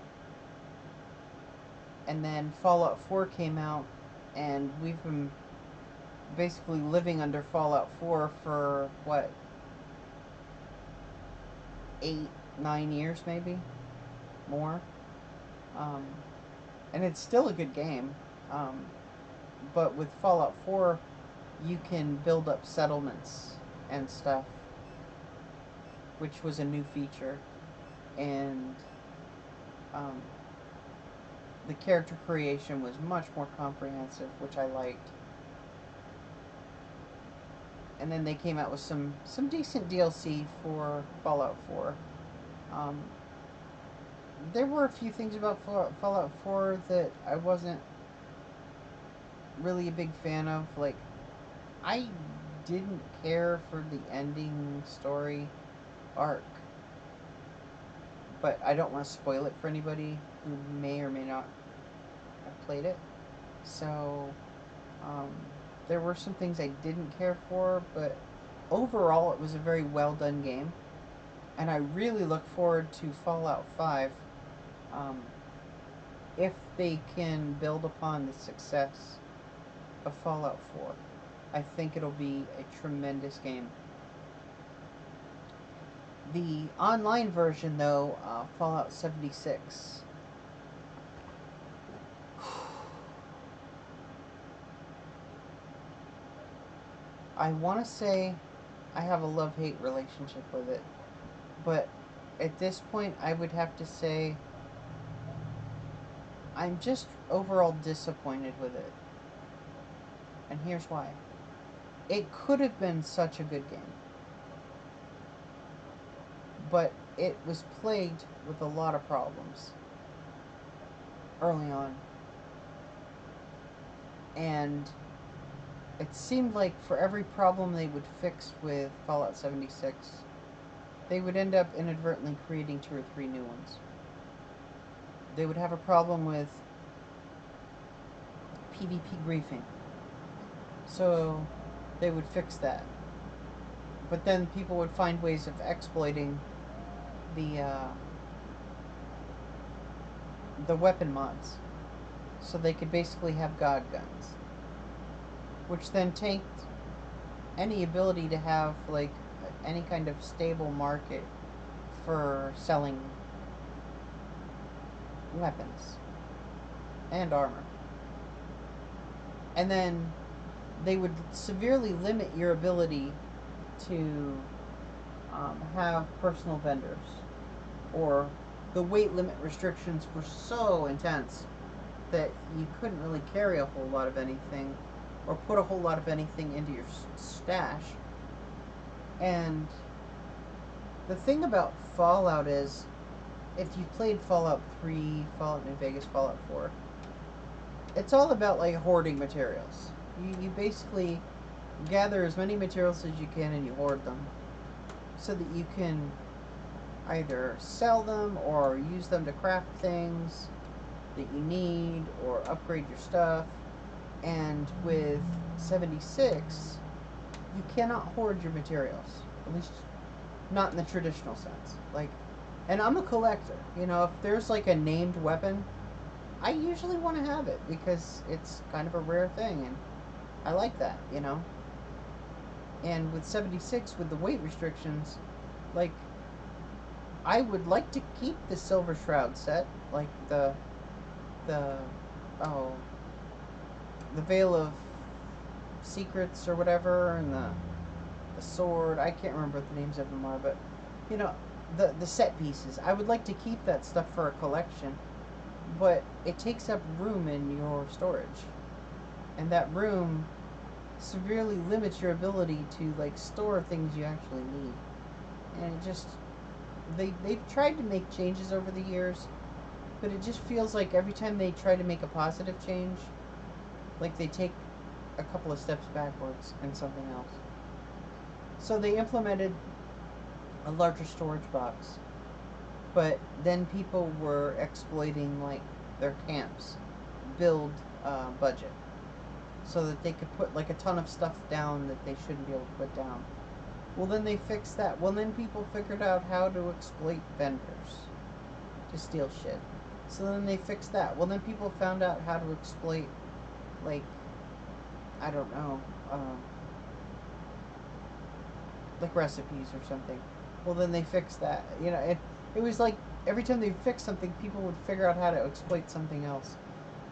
And then Fallout 4 came out, and we've been basically living under Fallout 4 for, what, 8, 9 years maybe? More? And it's still a good game. But with Fallout 4, you can build up settlements and stuff, which was a new feature. And the character creation was much more comprehensive, which I liked. And then they came out with some decent DLC for Fallout 4. There were a few things about Fallout 4 that I wasn't really a big fan of. Like, I didn't care for the ending story arc. But I don't want to spoil it for anybody who may or may not have played it. So, there were some things I didn't care for, but overall it was a very well done game. And I really look forward to Fallout 5. If they can build upon the success of Fallout 4, I think it'll be a tremendous game. The online version, though, Fallout 76. I want to say I have a love-hate relationship with it, but at this point I would have to say I'm just overall disappointed with it. And here's why. It could have been such a good game, but it was plagued with a lot of problems early on. And it seemed like for every problem they would fix with Fallout 76, they would end up inadvertently creating 2 or 3 new ones. They would have a problem with PvP griefing, so they would fix that. but then people would find ways of exploiting the uh, the weapon mods, so they could basically have god guns, which then tanked any ability to have like any kind of stable market for selling weapons and armor. And then they would severely limit your ability to have personal vendors, or the weight limit restrictions were so intense that you couldn't really carry a whole lot of anything or put a whole lot of anything into your stash. And the thing about Fallout is, if you played Fallout 3, Fallout New Vegas, Fallout 4, it's all about like hoarding materials. You basically gather as many materials as you can and you hoard them so that you can either sell them or use them to craft things that you need or upgrade your stuff. And with 76, you cannot hoard your materials, at least not in the traditional sense. Like, and I'm a collector. You know, if there's like a named weapon, I usually want to have it because it's kind of a rare thing, and I like that, you know. And with 76, with the weight restrictions, like, I would like to keep the Silver Shroud set, like the oh, the Veil of Secrets or whatever, and the sword. I can't remember what the names of them are, but you know, the set pieces. I would like to keep that stuff for a collection, but it takes up room in your storage, and that room severely limits your ability to like store things you actually need. And it just they've tried to make changes over the years, but it just feels like every time they try to make a positive change, like they take a couple of steps backwards in something else. So they implemented a larger storage box, but then people were exploiting like their camps build budget, so that they could put like a ton of stuff down that they shouldn't be able to put down. Well, then they fixed that. Well, then people figured out how to exploit vendors to steal shit. So then they fixed that. Well, then people found out how to exploit, like, I don't know, like recipes or something. Well, then they fixed that. You know, it was like every time they fixed something, people would figure out how to exploit something else.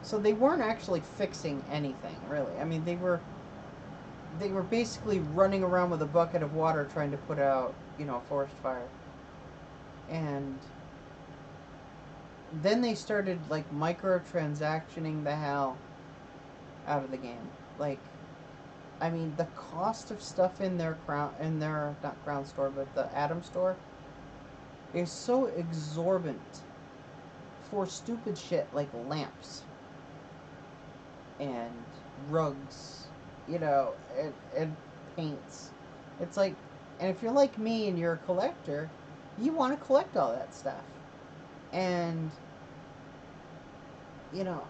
So they weren't actually fixing anything, really. I mean, they were basically running around with a bucket of water trying to put out, you know, a forest fire. And then they started like microtransactioning the hell out of the game. Like, I mean, the cost of stuff in their not Crown store, but the Atom store is so exorbitant for stupid shit like lamps and rugs, you know, and paints. It's like, and if you're like me and you're a collector, you want to collect all that stuff. And, you know,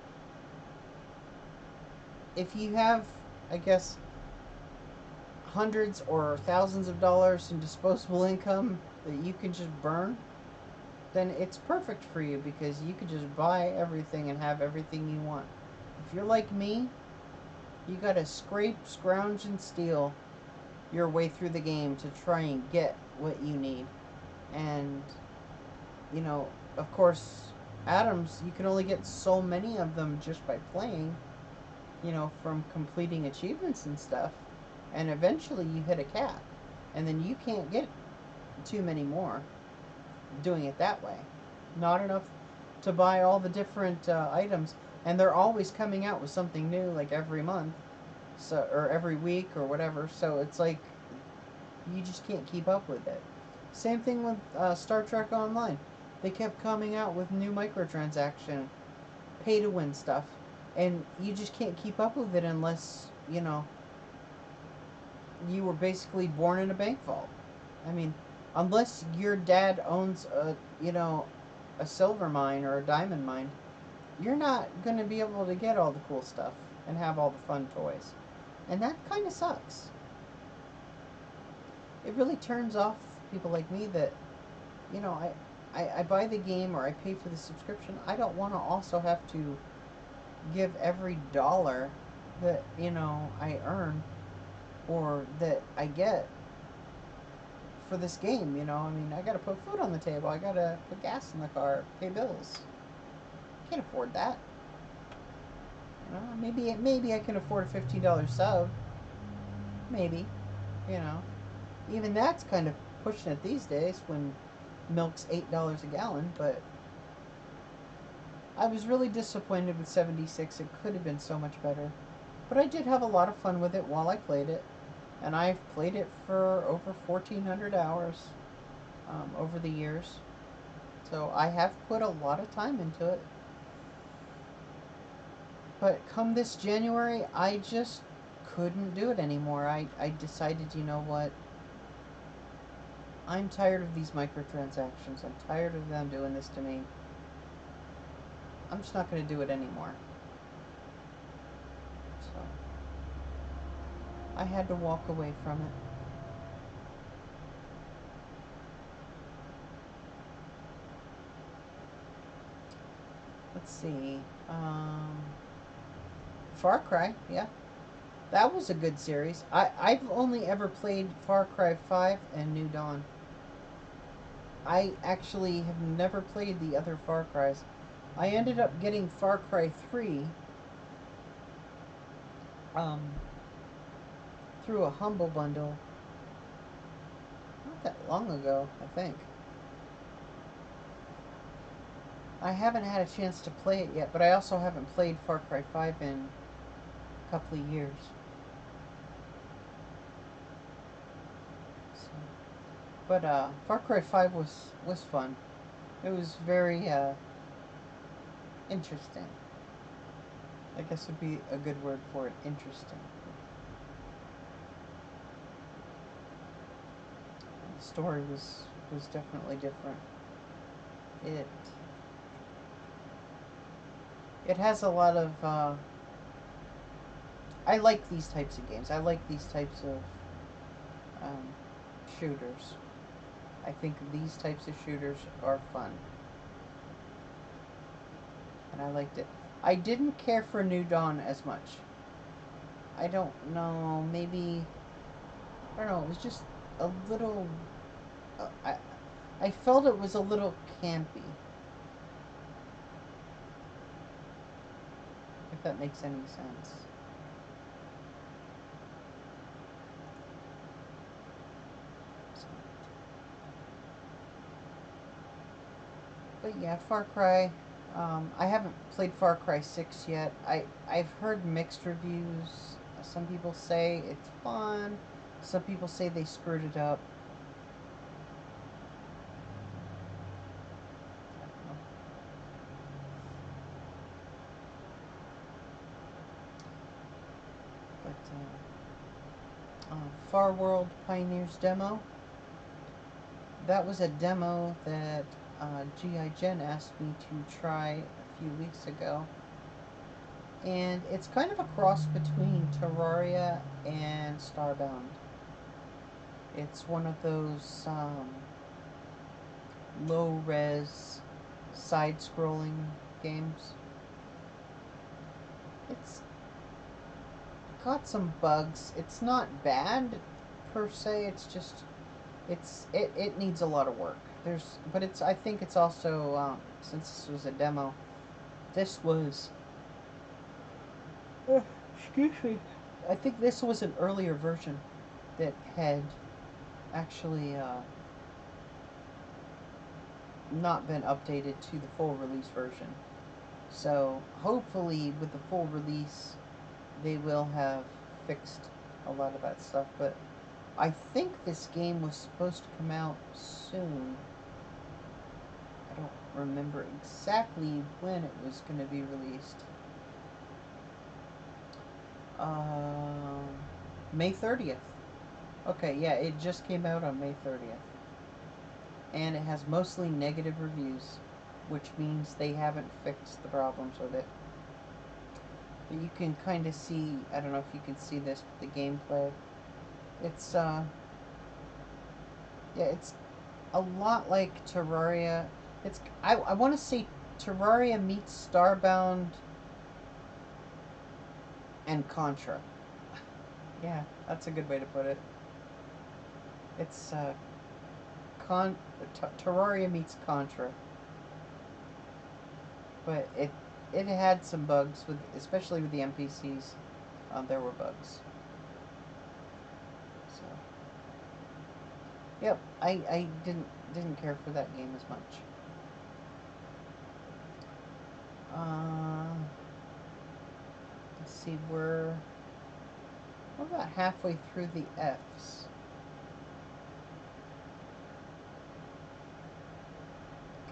if you have, I guess, hundreds or thousands of dollars in disposable income that you can just burn, then it's perfect for you because you could just buy everything and have everything you want. If you're like me, you gotta scrape, scrounge, and steal your way through the game to try and get what you need. And, you know, of course, atoms, you can only get so many of them just by playing, you know, from completing achievements and stuff. And eventually you hit a cap. And then you can't get too many more doing it that way. Not enough to buy all the different items. And they're always coming out with something new, like every month, so, or every week or whatever. So it's like you just can't keep up with it. Same thing with Star Trek Online. They kept coming out with new microtransaction, pay to win stuff, and you just can't keep up with it unless, you know, you were basically born in a bank vault. I mean, unless your dad owns a, you know, a silver mine or a diamond mine, you're not going to be able to get all the cool stuff and have all the fun toys. And that kind of sucks. it really turns off people like me that, you know, I buy the game or I pay for the subscription. I don't want to also have to give every dollar that, you know, I earn or that I get for this game, you know. I mean, I gotta put food on the table, I gotta put gas in the car, pay bills. Can't afford that. You know, maybe I can afford a $15 sub. Maybe, you know. Even that's kind of pushing it these days when milk's $8 a gallon, but I was really disappointed with 76. It could have been so much better. But I did have a lot of fun with it while I played it. And I've played it for over 1,400 hours over the years. So I have put a lot of time into it. But come this January, I just couldn't do it anymore. I decided, you know what? I'm tired of these microtransactions. I'm tired of them doing this to me. I'm just not going to do it anymore. So I had to walk away from it. Let's see. Far Cry, yeah. That was a good series. I've only ever played Far Cry 5 and New Dawn. I actually have never played the other Far Cries. I ended up getting Far Cry 3 um, through a Humble Bundle not that long ago, I think. I haven't had a chance to play it yet, but I also haven't played Far Cry 5 in a couple of years. So, but Far Cry 5 was fun. It was very interesting. I guess would be a good word for it. Interesting. The story was definitely different. It it has a lot of. I like these types of games. I like these types of um, shooters. I think these types of shooters are fun, and I liked it. I didn't care for New Dawn as much. I don't know. Maybe I don't know. It was just a little. I felt it was a little campy. If that makes any sense. But yeah, Far Cry. I haven't played Far Cry 6 yet. I've heard mixed reviews. Some people say it's fun. Some people say they screwed it up. But Far World Pioneers demo. That was a demo that G.I. Jen asked me to try a few weeks ago. And it's kind of a cross between Terraria and Starbound. It's one of those low-res, side-scrolling games. It's got some bugs. It's not bad per se. It's just it needs a lot of work. But it's I think it's also since this was a demo, this was excuse me. I think this was an earlier version that had actually not been updated to the full release version. So hopefully with the full release they will have fixed a lot of that stuff. But I think this game was supposed to come out soon. I don't remember exactly when it was going to be released. May 30th. Okay, yeah, it just came out on May 30th. And it has mostly negative reviews, which means they haven't fixed the problems with it. But you can kind of see, I don't know if you can see this, the gameplay. It's Yeah, it's a lot like Terraria. I want to say Terraria meets Starbound and Contra. Yeah, that's a good way to put it. It's Con Terraria meets Contra, but it had some bugs with, especially with the NPCs. There were bugs. So, yep, I didn't care for that game as much. Uh, let's see, we're about halfway through the Fs.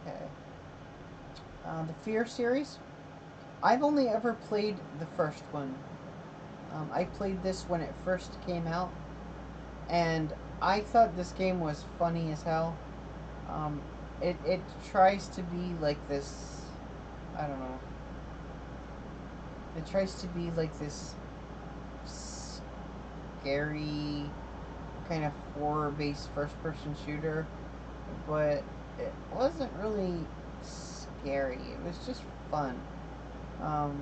Okay. The Fear series. I've only ever played the first one. I played this when it first came out, and I thought this game was funny as hell. Um, it tries to be like this. I don't know. It tries to be like this scary kind of horror-based first-person shooter, but it wasn't really scary. It was just fun. Um,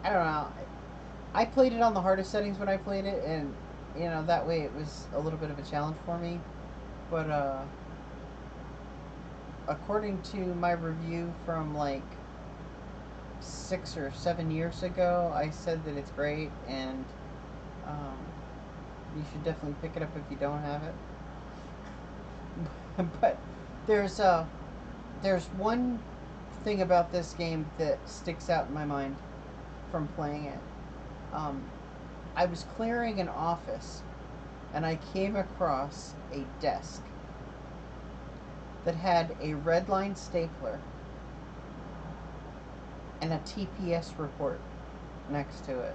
I don't know. I played it on the hardest settings when I played it, and that way it was a little bit of a challenge for me. But according to my review from like 6 or 7 years ago, I said that it's great, and um, you should definitely pick it up if you don't have it. But there's there's one thing about this game that sticks out in my mind from playing it. Um, I was clearing an office, and I came across a desk that had a red line stapler and a TPS report next to it,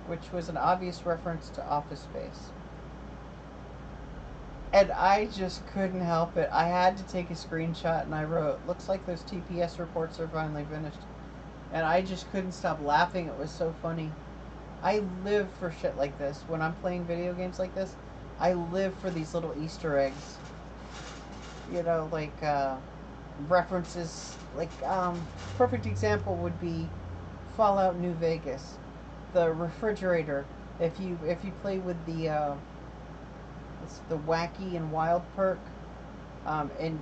which was an obvious reference to Office Space. And I just couldn't help it. I had to take a screenshot, and I wrote, "Looks like those TPS reports are finally finished." And I just couldn't stop laughing. It was so funny. I live for shit like this. When I'm playing video games like this, I live for these little Easter eggs. Like references. Like, perfect example would be Fallout New Vegas. The refrigerator. If you play with it's the wacky and wild perk, and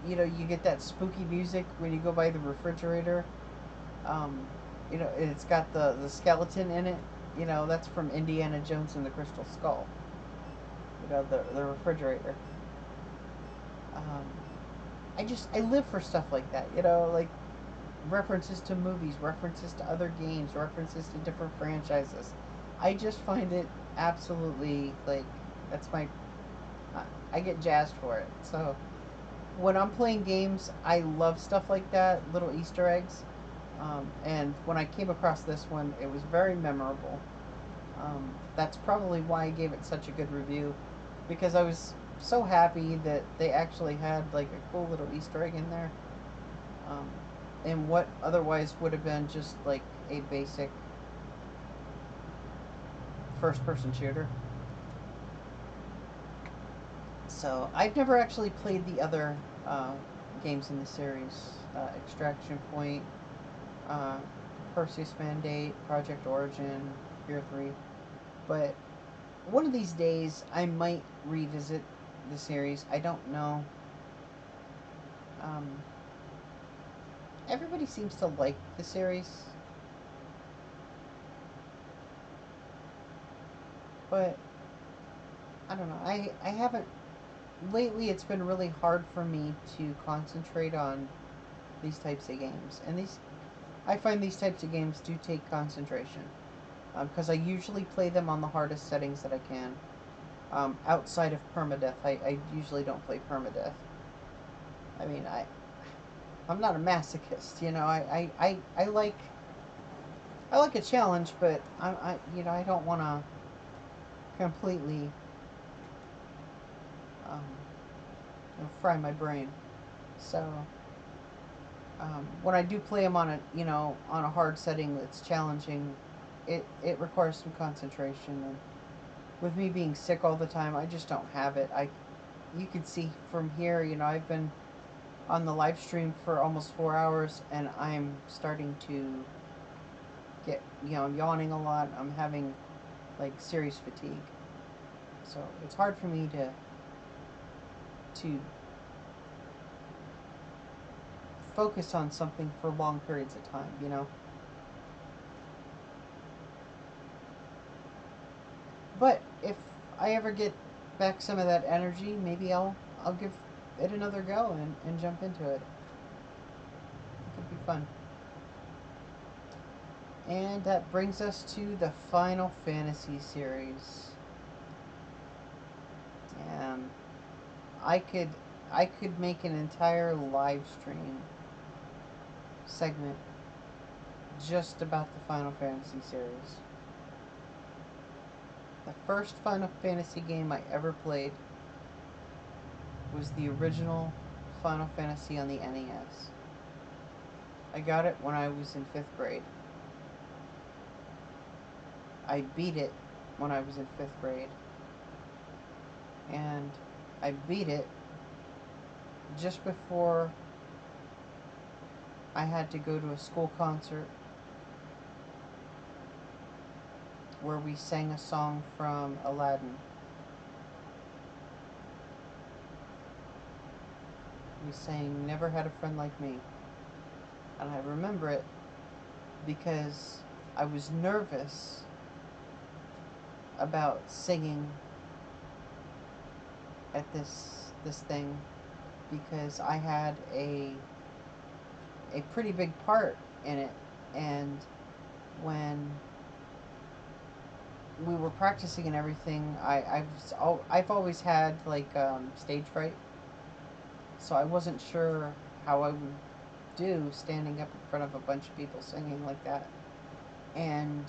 you get that spooky music when you go by the refrigerator. Um, it's got the skeleton in it. That's from Indiana Jones and the Crystal Skull. The refrigerator. Um, I live for stuff like that. Like references to movies, references to other games, references to different franchises. I just find it absolutely like that's my. I get jazzed for it. So when I'm playing games, I love stuff like that, little Easter eggs. And when I came across this one, it was very memorable. That's probably why I gave it such a good review, because I was so happy that they actually had like a cool little Easter egg in there, um, in what otherwise would have been just like a basic first-person shooter. So I've never actually played the other games in the series: Extraction Point, uh, Perseus Mandate, Project Origin, Fear 3. But one of these days, I might revisit the series. I don't know. Um, Everybody seems to like the series, but I don't know. I haven't. Lately, it's been really hard for me to concentrate on these types of games. And I find these types of games do take concentration. Because I usually play them on the hardest settings that I can. Outside of permadeath, I usually don't play permadeath. I mean, I'm not a masochist, I like a challenge, but I don't want to completely um, fry my brain. So when I do play them on a hard setting that's challenging, it requires some concentration, with me being sick all the time, I just don't have it. You can see from here, I've been on the live stream for almost 4 hours, and I'm starting to get, I'm yawning a lot. I'm having like serious fatigue, so it's hard for me to focus on something for long periods of time. But if I ever get back some of that energy, maybe I'll give it another go and jump into it. It could be fun. And that brings us to the Final Fantasy series. And I could make an entire live stream segment just about the Final Fantasy series. The first Final Fantasy game I ever played was the original Final Fantasy on the NES. I got it when I was in 5th grade. I beat it when I was in 5th grade. And I beat it just before I had to go to a school concert where we sang a song from Aladdin. We sang Never Had a Friend Like Me. And I remember it because I was nervous about singing at this thing, because I had a pretty big part in it, and when we were practicing and everything, I've always had like stage fright, so I wasn't sure how I would do standing up in front of a bunch of people singing like that. And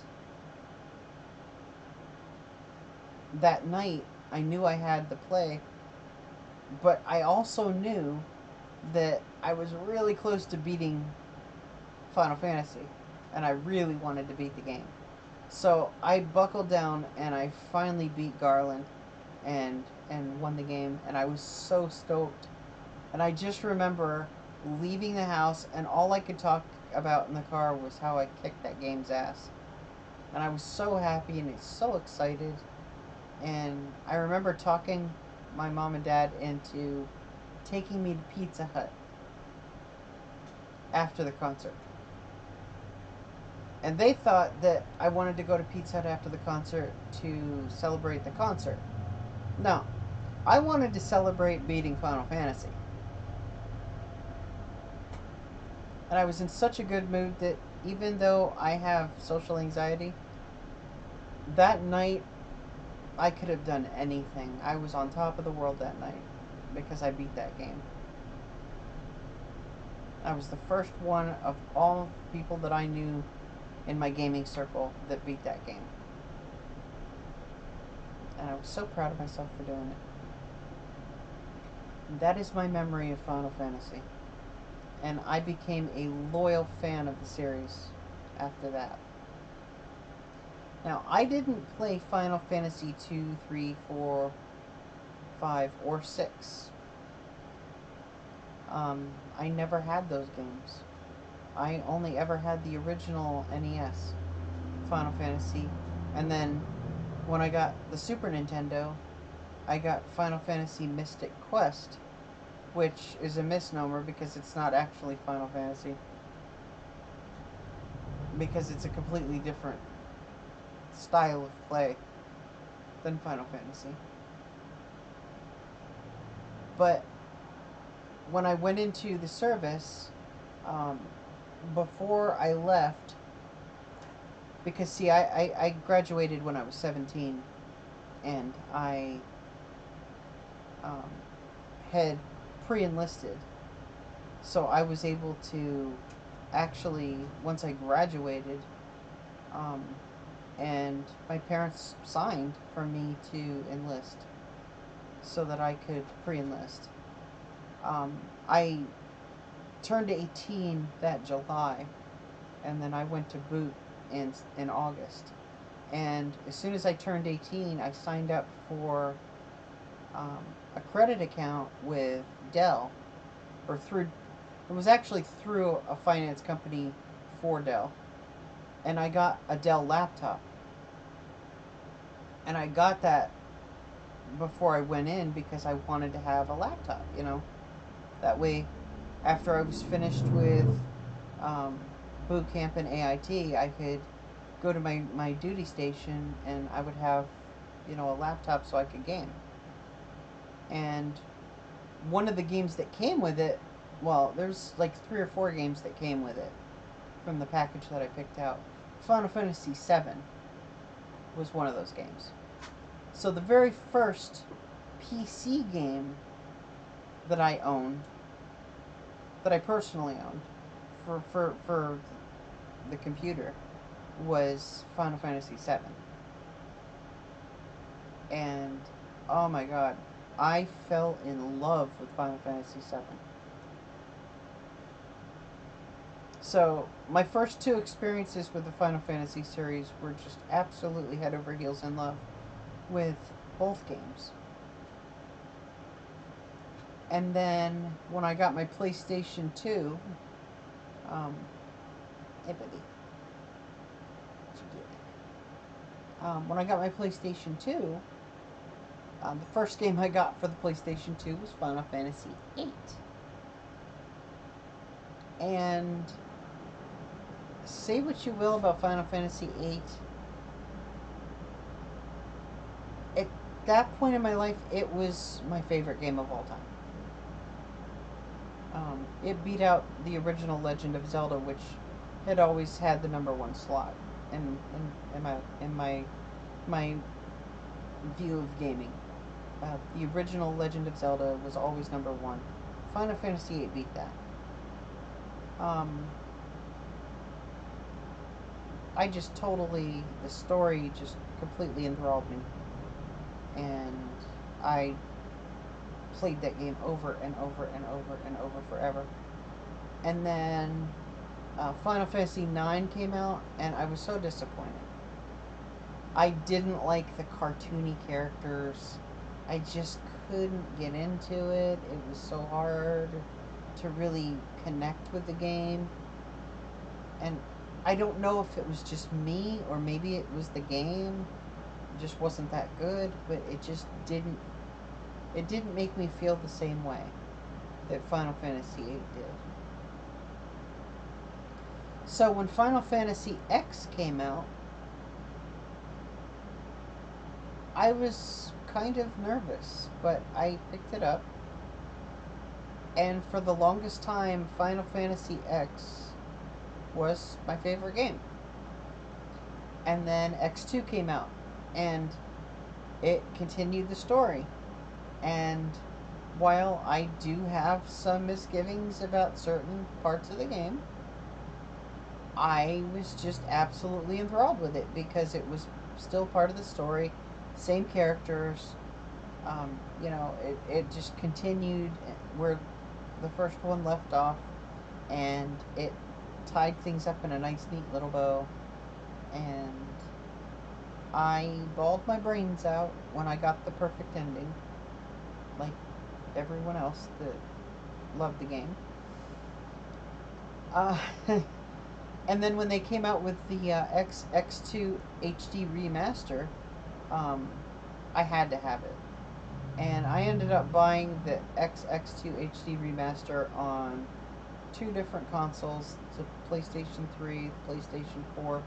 that night I knew I had the play, but I also knew that I was really close to beating Final Fantasy, and I really wanted to beat the game. So I buckled down and I finally beat Garland and won the game, and I was so stoked. And I just remember leaving the house, and all I could talk about in the car was how I kicked that game's ass. And I was so happy and so excited. And I remember talking my mom and dad into taking me to Pizza Hut after the concert. And they thought that I wanted to go to Pizza Hut after the concert to celebrate the concert. No, I wanted to celebrate beating Final Fantasy. And I was in such a good mood that even though I have social anxiety, that night I could have done anything. I was on top of the world that night because I beat that game. I was the first one of all people that I knew in my gaming circle that beat that game. And I was so proud of myself for doing it. And that is my memory of Final Fantasy. And I became a loyal fan of the series after that. Now, I didn't play Final Fantasy 2, 3, 4, 5, or 6. I never had those games. I only ever had the original NES Final Fantasy. And then when I got the Super Nintendo, I got Final Fantasy Mystic Quest, which is a misnomer because it's not actually Final Fantasy, because it's a completely different style of play than Final Fantasy. But when I went into the service, before I left, because see, I graduated when I was 17, and I had pre-enlisted, so I was able to actually, once I graduated, and my parents signed for me to enlist so that I could pre-enlist. I turned 18 that July, and then I went to boot in August. And as soon as I turned 18, I signed up for a credit account with Dell, or through, it was actually through a finance company for Dell. And I got a Dell laptop. And I got that before I went in because I wanted to have a laptop, you know. That way, after I was finished with um, boot camp and AIT, I could go to my duty station and I would have, you know, a laptop so I could game. And one of the games that came with it, well, there's like 3 or 4 games that came with it from the package that I picked out. Final Fantasy VII was one of those games. So the very first PC game that I owned, that I personally owned for the computer, was Final Fantasy VII. And oh my god, I fell in love with Final Fantasy VII. So my first 2 experiences with the Final Fantasy series were just absolutely head over heels in love with both games. And then when I got my PlayStation 2, hey baby, what you doing? When I got my PlayStation 2, the first game I got for the PlayStation 2 was Final Fantasy 8. And say what you will about Final Fantasy 8, at that point in my life, it was my favorite game of all time. It beat out the original Legend of Zelda, which had always had the #1 slot in my view of gaming. The original Legend of Zelda was always #1. Final Fantasy VIII beat that. I just totally, the story just completely enthralled me. And I played that game over and over and over and over forever. And then Final Fantasy IX came out, and I was so disappointed. I didn't like the cartoony characters. I just couldn't get into it. It was so hard to really connect with the game. And I don't know if it was just me or maybe it was the game. It just wasn't that good, but it just didn't make me feel the same way that Final Fantasy VIII did. So when Final Fantasy X came out, I was kind of nervous, but I picked it up. And for the longest time, Final Fantasy X was my favorite game. And then X2 came out, and it continued the story. And while I do have some misgivings about certain parts of the game, I was just absolutely enthralled with it because it was still part of the story, same characters. You know, it just continued where the first one left off, and it tied things up in a nice, neat little bow. And I bawled my brains out when I got the perfect ending, like everyone else that loved the game. Uh, and then when they came out with the X2 HD remaster, um, I had to have it. And I ended up buying the X2 HD remaster on 2 different consoles, the PlayStation 3, the PlayStation 4,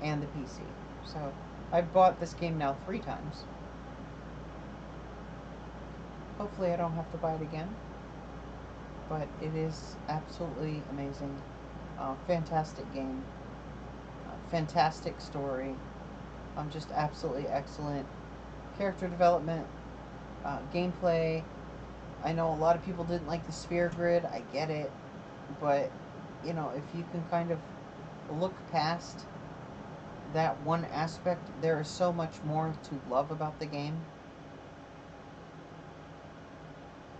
and the PC. So I've bought this game now 3 times. Hopefully I don't have to buy it again, but it is absolutely amazing. Fantastic game, fantastic story, just absolutely excellent character development, gameplay. I know a lot of people didn't like the sphere grid. I get it, but you know, if you can kind of look past that one aspect, there is so much more to love about the game.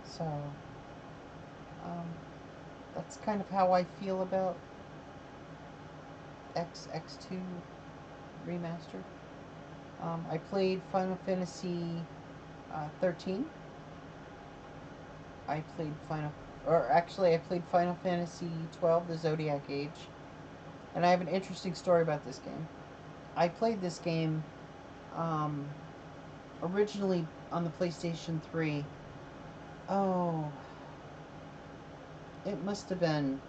So that's kind of how I feel about X2 remastered. I played Final Fantasy 13. I played I played Final Fantasy 12, the Zodiac Age. And I have an interesting story about this game. I played this game um, originally on the PlayStation 3. Oh, it must have been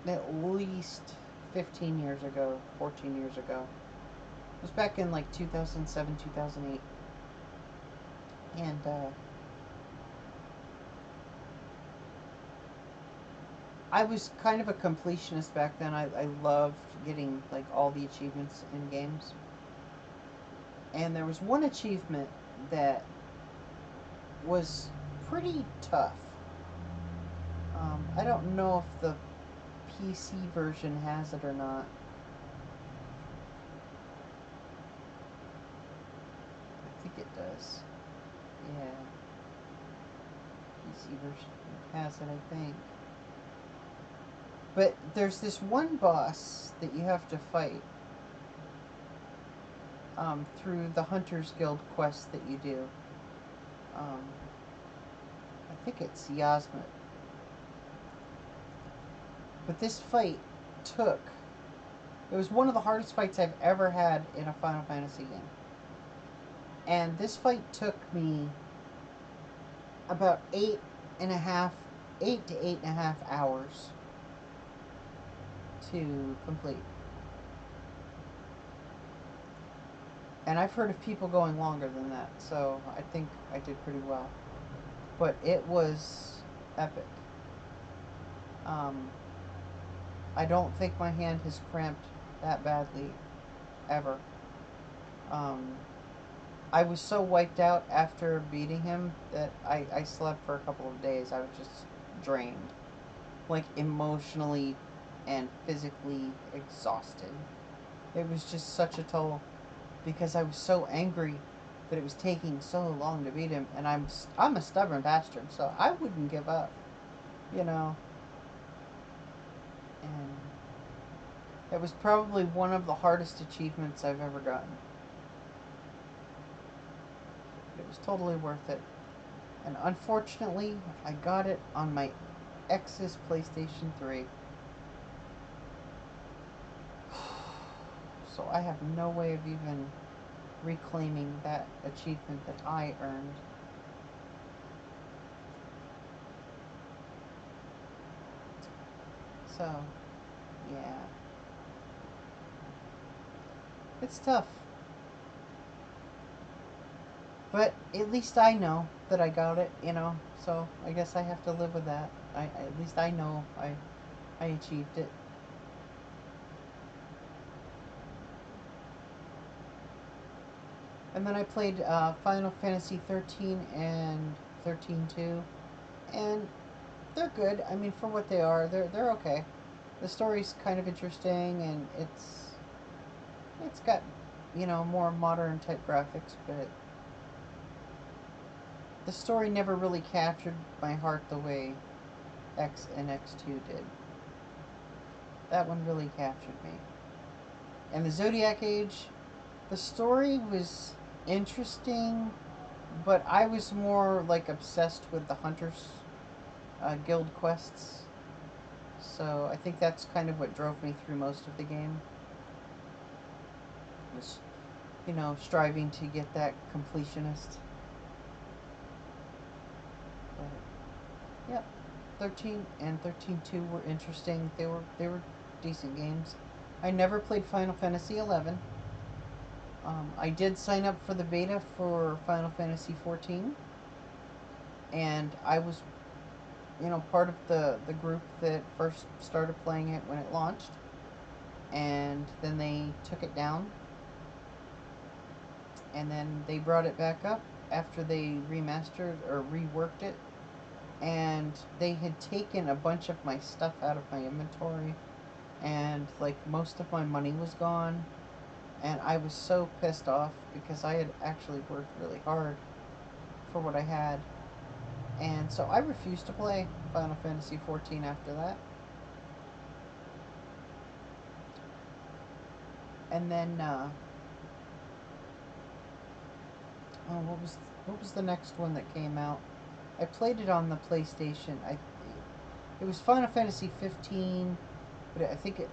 at least 15 years ago, 14 years ago. It was back in like 2007, 2008. And I was kind of a completionist back then. I loved getting like all the achievements in games. And there was one achievement that was pretty tough. I don't know if the PC version has it or not. I think it does. Yeah. PC version has it, I think. But there's this one boss that you have to fight through the Hunters Guild quest that you do. I think it's Yasmet. But this fight took... It was one of the hardest fights I've ever had in a Final Fantasy game. And this fight took me about 8 to 8.5 hours to complete. And I've heard of people going longer than that, so I think I did pretty well. But it was epic. I don't think my hand has cramped that badly ever. I was so wiped out after beating him that I slept for a couple of days. I was just drained. Like emotionally and physically exhausted. It was just such a toll because I was so angry that it was taking so long to beat him, and I'm a stubborn bastard, so I wouldn't give up, you know. And it was probably one of the hardest achievements I've ever gotten. It was totally worth it. And unfortunately, I got it on my ex's PlayStation 3. So I have no way of even reclaiming that achievement that I earned. So, yeah. It's tough. But at least I know that I got it, you know. So I guess I have to live with that. At least I know I achieved it. And then I played Final Fantasy 13 and 13-2, and they're good. I mean, for what they are, they're okay. The story's kind of interesting, and it's got, you know, more modern type graphics, but the story never really captured my heart the way X and X2 did. That one really captured me. And the Zodiac Age, the story was interesting, but I was more like obsessed with the Hunters Guild quests. So I think that's kind of what drove me through most of the game. Was, you know, striving to get that completionist. But, yep, 13 and 13-2 were interesting. They were decent games. I never played Final Fantasy 11. I did sign up for the beta for Final Fantasy 14, and I was, you know, part of the group that first started playing it when it launched, and then they took it down, and then they brought it back up after they remastered or reworked it, and they had taken a bunch of my stuff out of my inventory, and like most of my money was gone. And I was so pissed off because I had actually worked really hard for what I had. And so I refused to play Final Fantasy XIV after that. And then oh, what was the next one that came out? I played it on the PlayStation. It was Final Fantasy 15, but I think it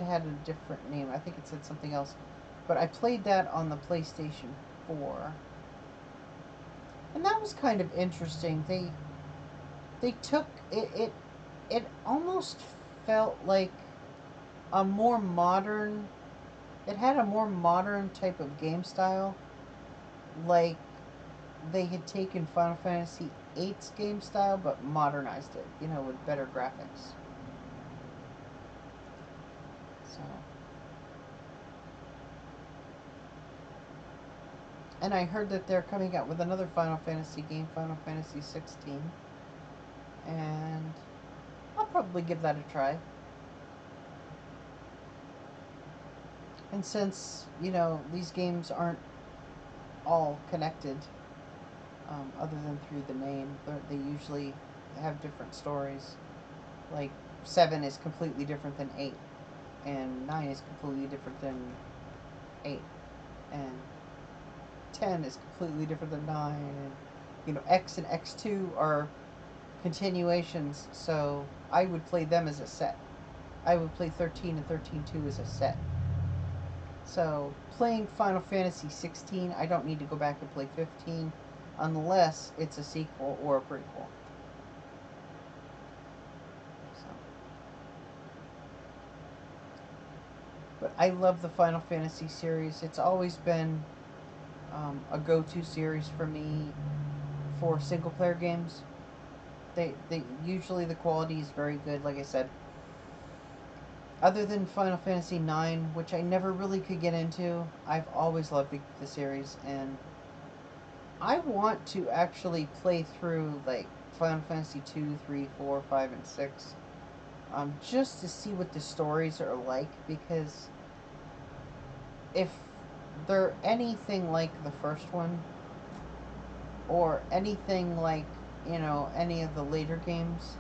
had a different name. I think it said something else. But I played that on the PlayStation 4. And that was kind of interesting. They took it almost felt like a more modern, it had a more modern type of game style, like they had taken Final Fantasy VIII's game style but modernized it, with better graphics. So, and I heard that they're coming out with another Final Fantasy game, Final Fantasy 16, and I'll probably give that a try. And since, these games aren't all connected, other than through the name, they usually have different stories. Like 7 is completely different than 8, and 9 is completely different than 8, and 10 is completely different than 9, and X and X2 are continuations, so I would play them as a set. I would play 13 and 13-2 as a set. So playing Final Fantasy 16, I don't need to go back and play 15 unless it's a sequel or a prequel. So. But I love the Final Fantasy series. It's always been a go-to series for me for single-player games. They usually the quality is very good, like I said. Other than Final Fantasy 9, which I never really could get into, I've always loved the series, and I want to actually play through like Final Fantasy 2, 3, 4, 5, and 6, just to see what the stories are like, because if they're anything like the first one, or anything like, any of the later games,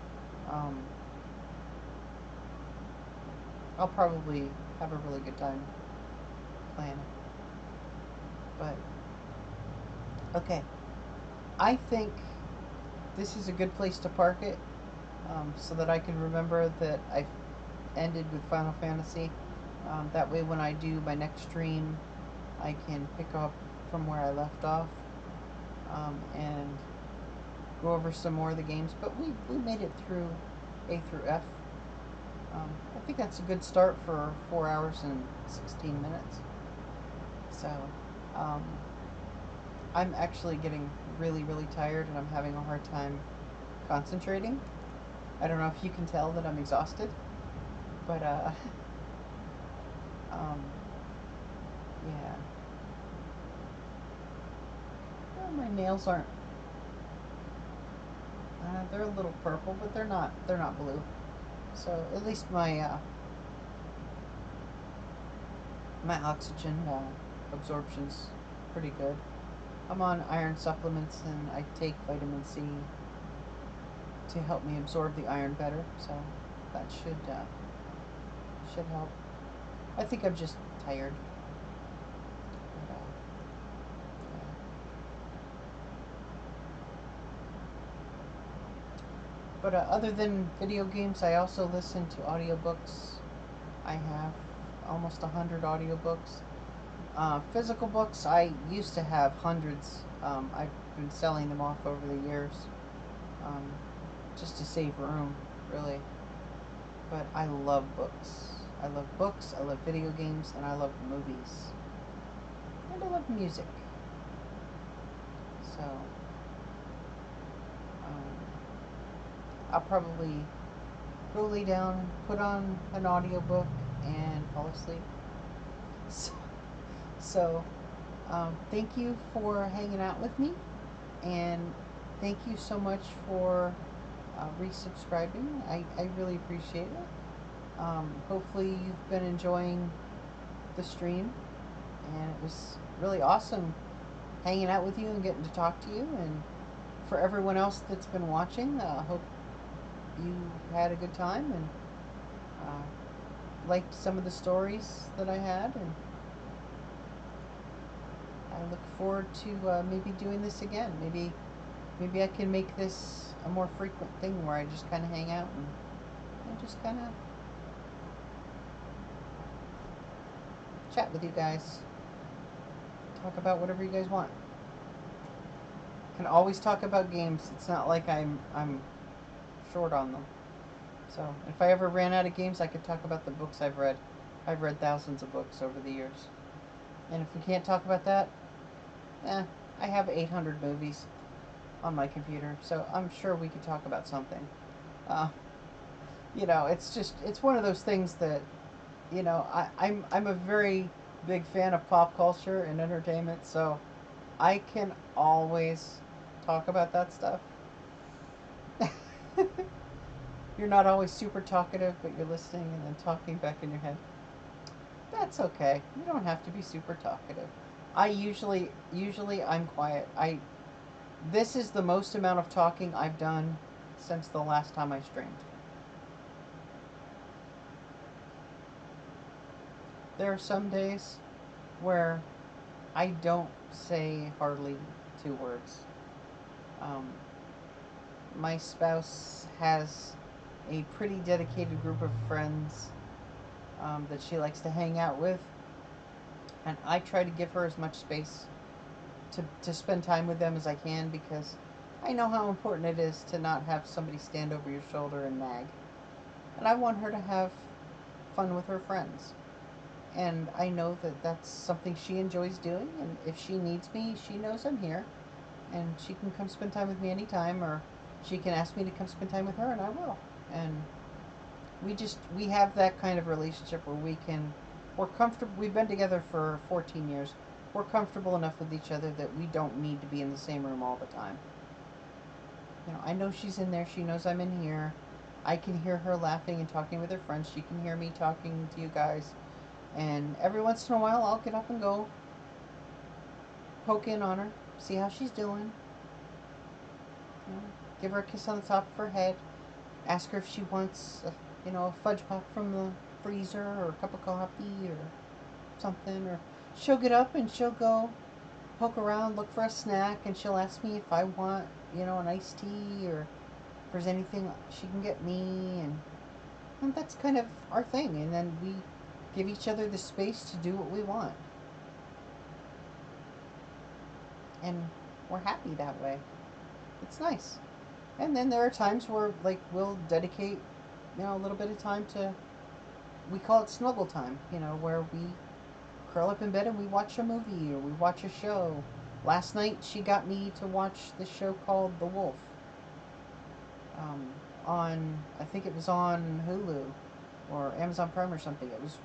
I'll probably have a really good time playing it. But, okay. I think this is a good place to park it, so that I can remember that I've ended with Final Fantasy. That way when I do my next stream, I can pick up from where I left off, and go over some more of the games. But we made it through A through F. I think that's a good start for 4 hours and 16 minutes. So, I'm actually getting really, really tired, and I'm having a hard time concentrating. I don't know if you can tell that I'm exhausted, but, yeah. Well, my nails aren't, they're a little purple, but they're not blue. So, at least my oxygen absorption's pretty good. I'm on iron supplements, and I take vitamin C to help me absorb the iron better, so that should help. I think I'm just tired. But, yeah. But other than video games, I also listen to audiobooks. I have almost 100 audiobooks. Physical books, I used to have hundreds. I've been selling them off over the years, um, just to save room, really. But I love books. I love books, I love video games, and I love movies. And I love music. So, I'll probably go lay down, put on an audiobook, and fall asleep. So, thank you for hanging out with me, and thank you so much for resubscribing. I really appreciate it. Hopefully you've been enjoying the stream, and it was really awesome hanging out with you and getting to talk to you. And for everyone else that's been watching, hope you had a good time and liked some of the stories that I had. And I look forward to maybe doing this again. Maybe I can make this a more frequent thing where I just kind of hang out and just kind of chat with you guys. Talk about whatever you guys want. Can always talk about games. It's not like I'm short on them. So if I ever ran out of games, I could talk about the books I've read. I've read thousands of books over the years. And if we can't talk about that, I have 800 movies on my computer, so I'm sure we could talk about something. Uh, it's one of those things that, I'm a very big fan of pop culture and entertainment, so I can always talk about that stuff. You're not always super talkative, but you're listening and then talking back in your head. That's okay. You don't have to be super talkative. I usually I'm quiet. This is the most amount of talking I've done since the last time I streamed. There are some days where I don't say hardly 2 words. My spouse has a pretty dedicated group of friends that she likes to hang out with, and I try to give her as much space to spend time with them as I can, because I know how important it is to not have somebody stand over your shoulder and nag. And I want her to have fun with her friends. And I know that that's something she enjoys doing, and if she needs me, she knows I'm here. And she can come spend time with me anytime, or she can ask me to come spend time with her, and I will. And we have that kind of relationship where we're comfortable. We've been together for 14 years. We're comfortable enough with each other that we don't need to be in the same room all the time. I know she's in there. She knows I'm in here. I can hear her laughing and talking with her friends. She can hear me talking to you guys. And every once in a while, I'll get up and go poke in on her, see how she's doing. Give her a kiss on the top of her head. Ask her if she wants, a fudge pop from the freezer, or a cup of coffee, or something. Or she'll get up and she'll go poke around, look for a snack, and she'll ask me if I want, an iced tea, or if there's anything she can get me, and that's kind of our thing. And then we give each other the space to do what we want. And we're happy that way. It's nice. And then there are times where, we'll dedicate, a little bit of time we call it snuggle time, where we curl up in bed and we watch a movie or we watch a show. Last night she got me to watch the show called The Wolf. I think it was on Hulu or Amazon Prime or something. It was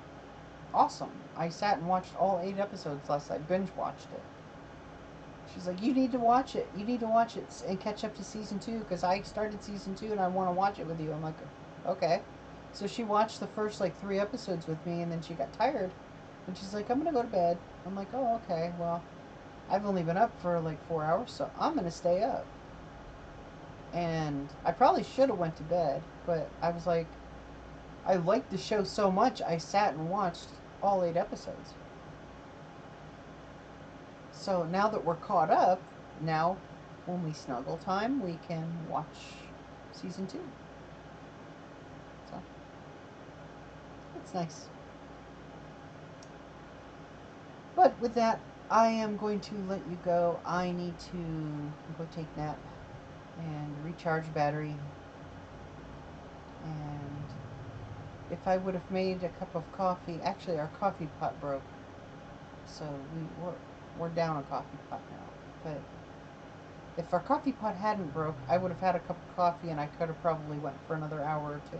awesome. I sat and watched all 8 episodes last night, binge watched it. She's like, you need to watch it. You need to watch it and catch up to season 2, because I started season 2 and I want to watch it with you. I'm like, okay. So she watched the first 3 episodes with me, and then she got tired. And she's like, I'm going to go to bed. I'm like, oh, okay. Well, I've only been up for 4 hours, so I'm going to stay up. And I probably should have went to bed, but I was like, I liked the show so much, I sat and watched all 8 episodes. So now that we're caught up, now when we snuggle time, we can watch season 2. So it's nice. But with that, I am going to let you go. I need to go take a nap and recharge battery. And if I would have made a cup of coffee, actually our coffee pot broke, so we're down a coffee pot now. But if our coffee pot hadn't broke, I would have had a cup of coffee and I could have probably went for another hour or 2.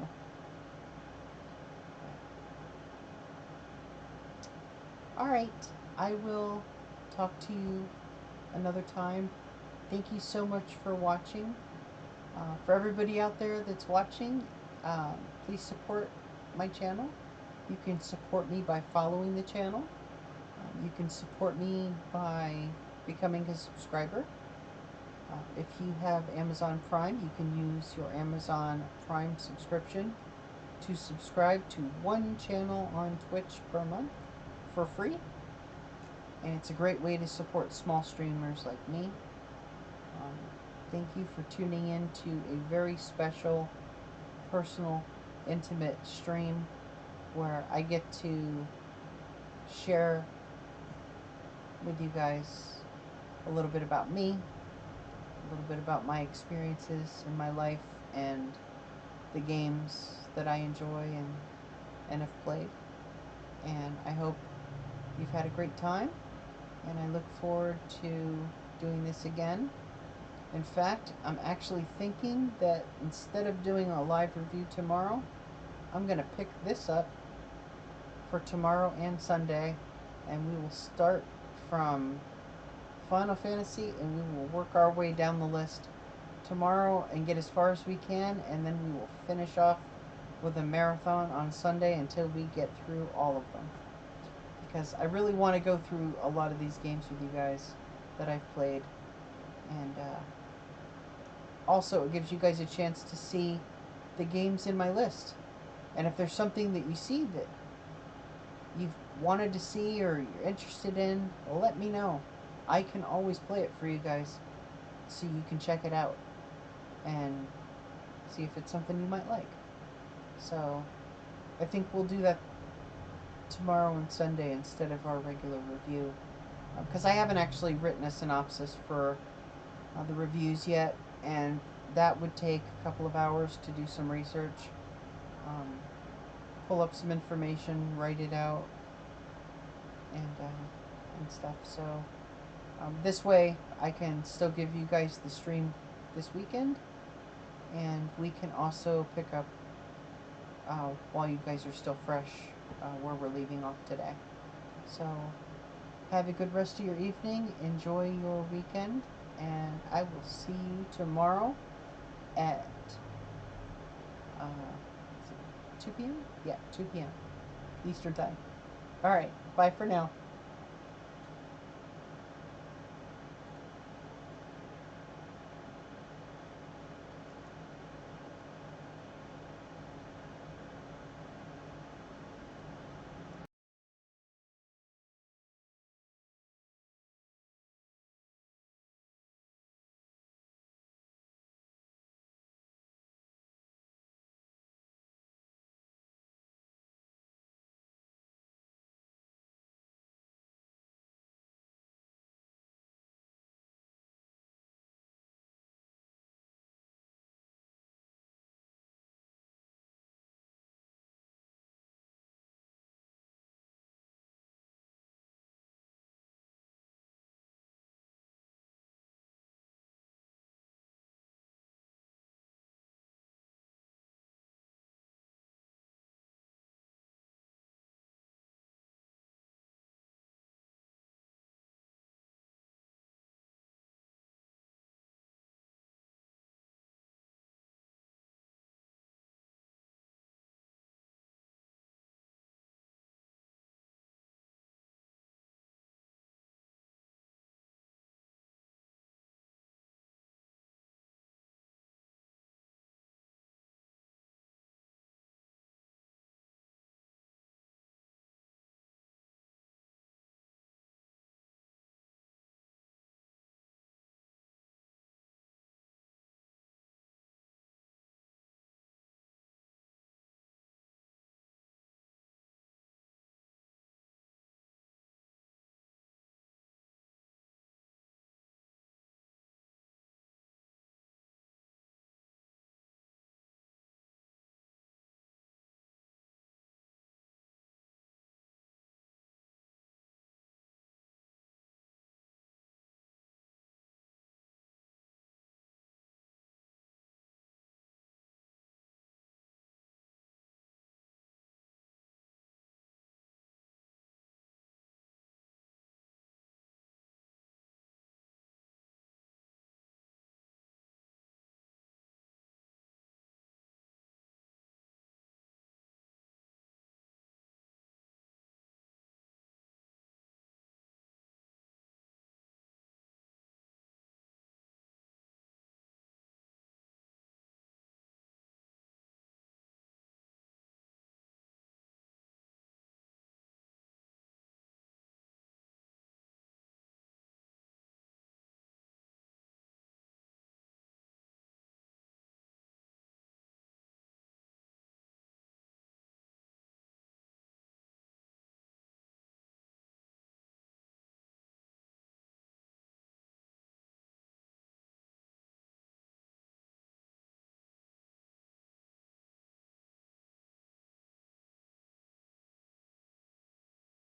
Alright, I will talk to you another time. Thank you so much for watching. For everybody out there that's watching, please support my channel. You can support me by following the channel. You can support me by becoming a subscriber. If you have Amazon Prime, you can use your Amazon Prime subscription to subscribe to 1 channel on Twitch per month for free. and it's a great way to support small streamers like me. Um, thank you for tuning in to a very special, personal, intimate stream where I get to share with you guys a little bit about me, a little bit about my experiences in my life, and the games that I enjoy and have played. And I hope you've had a great time, and I look forward to doing this again. In fact, I'm actually thinking that instead of doing a live review tomorrow, I'm going to pick this up for tomorrow and Sunday, and we will start from Final Fantasy and we will work our way down the list tomorrow and get as far as we can, and then we will finish off with a marathon on Sunday until we get through all of them. Because I really want to go through a lot of these games with you guys that I've played, and also it gives you guys a chance to see the games in my list. And if there's something that you see that you've wanted to see or you're interested in, let me know. I can always play it for you guys so you can check it out and see if it's something you might like. So I think we'll do that tomorrow and Sunday instead of our regular review, because I haven't actually written a synopsis for the reviews yet, and that would take a couple of hours to do some research, pull up some information, write it out, and stuff. So this way I can still give you guys the stream this weekend, and we can also pick up while you guys are still fresh where we're leaving off today. So have a good rest of your evening, enjoy your weekend, and I will see you tomorrow at 2 p.m.? Yeah, 2 p.m. Eastern Time. Alright, bye for now.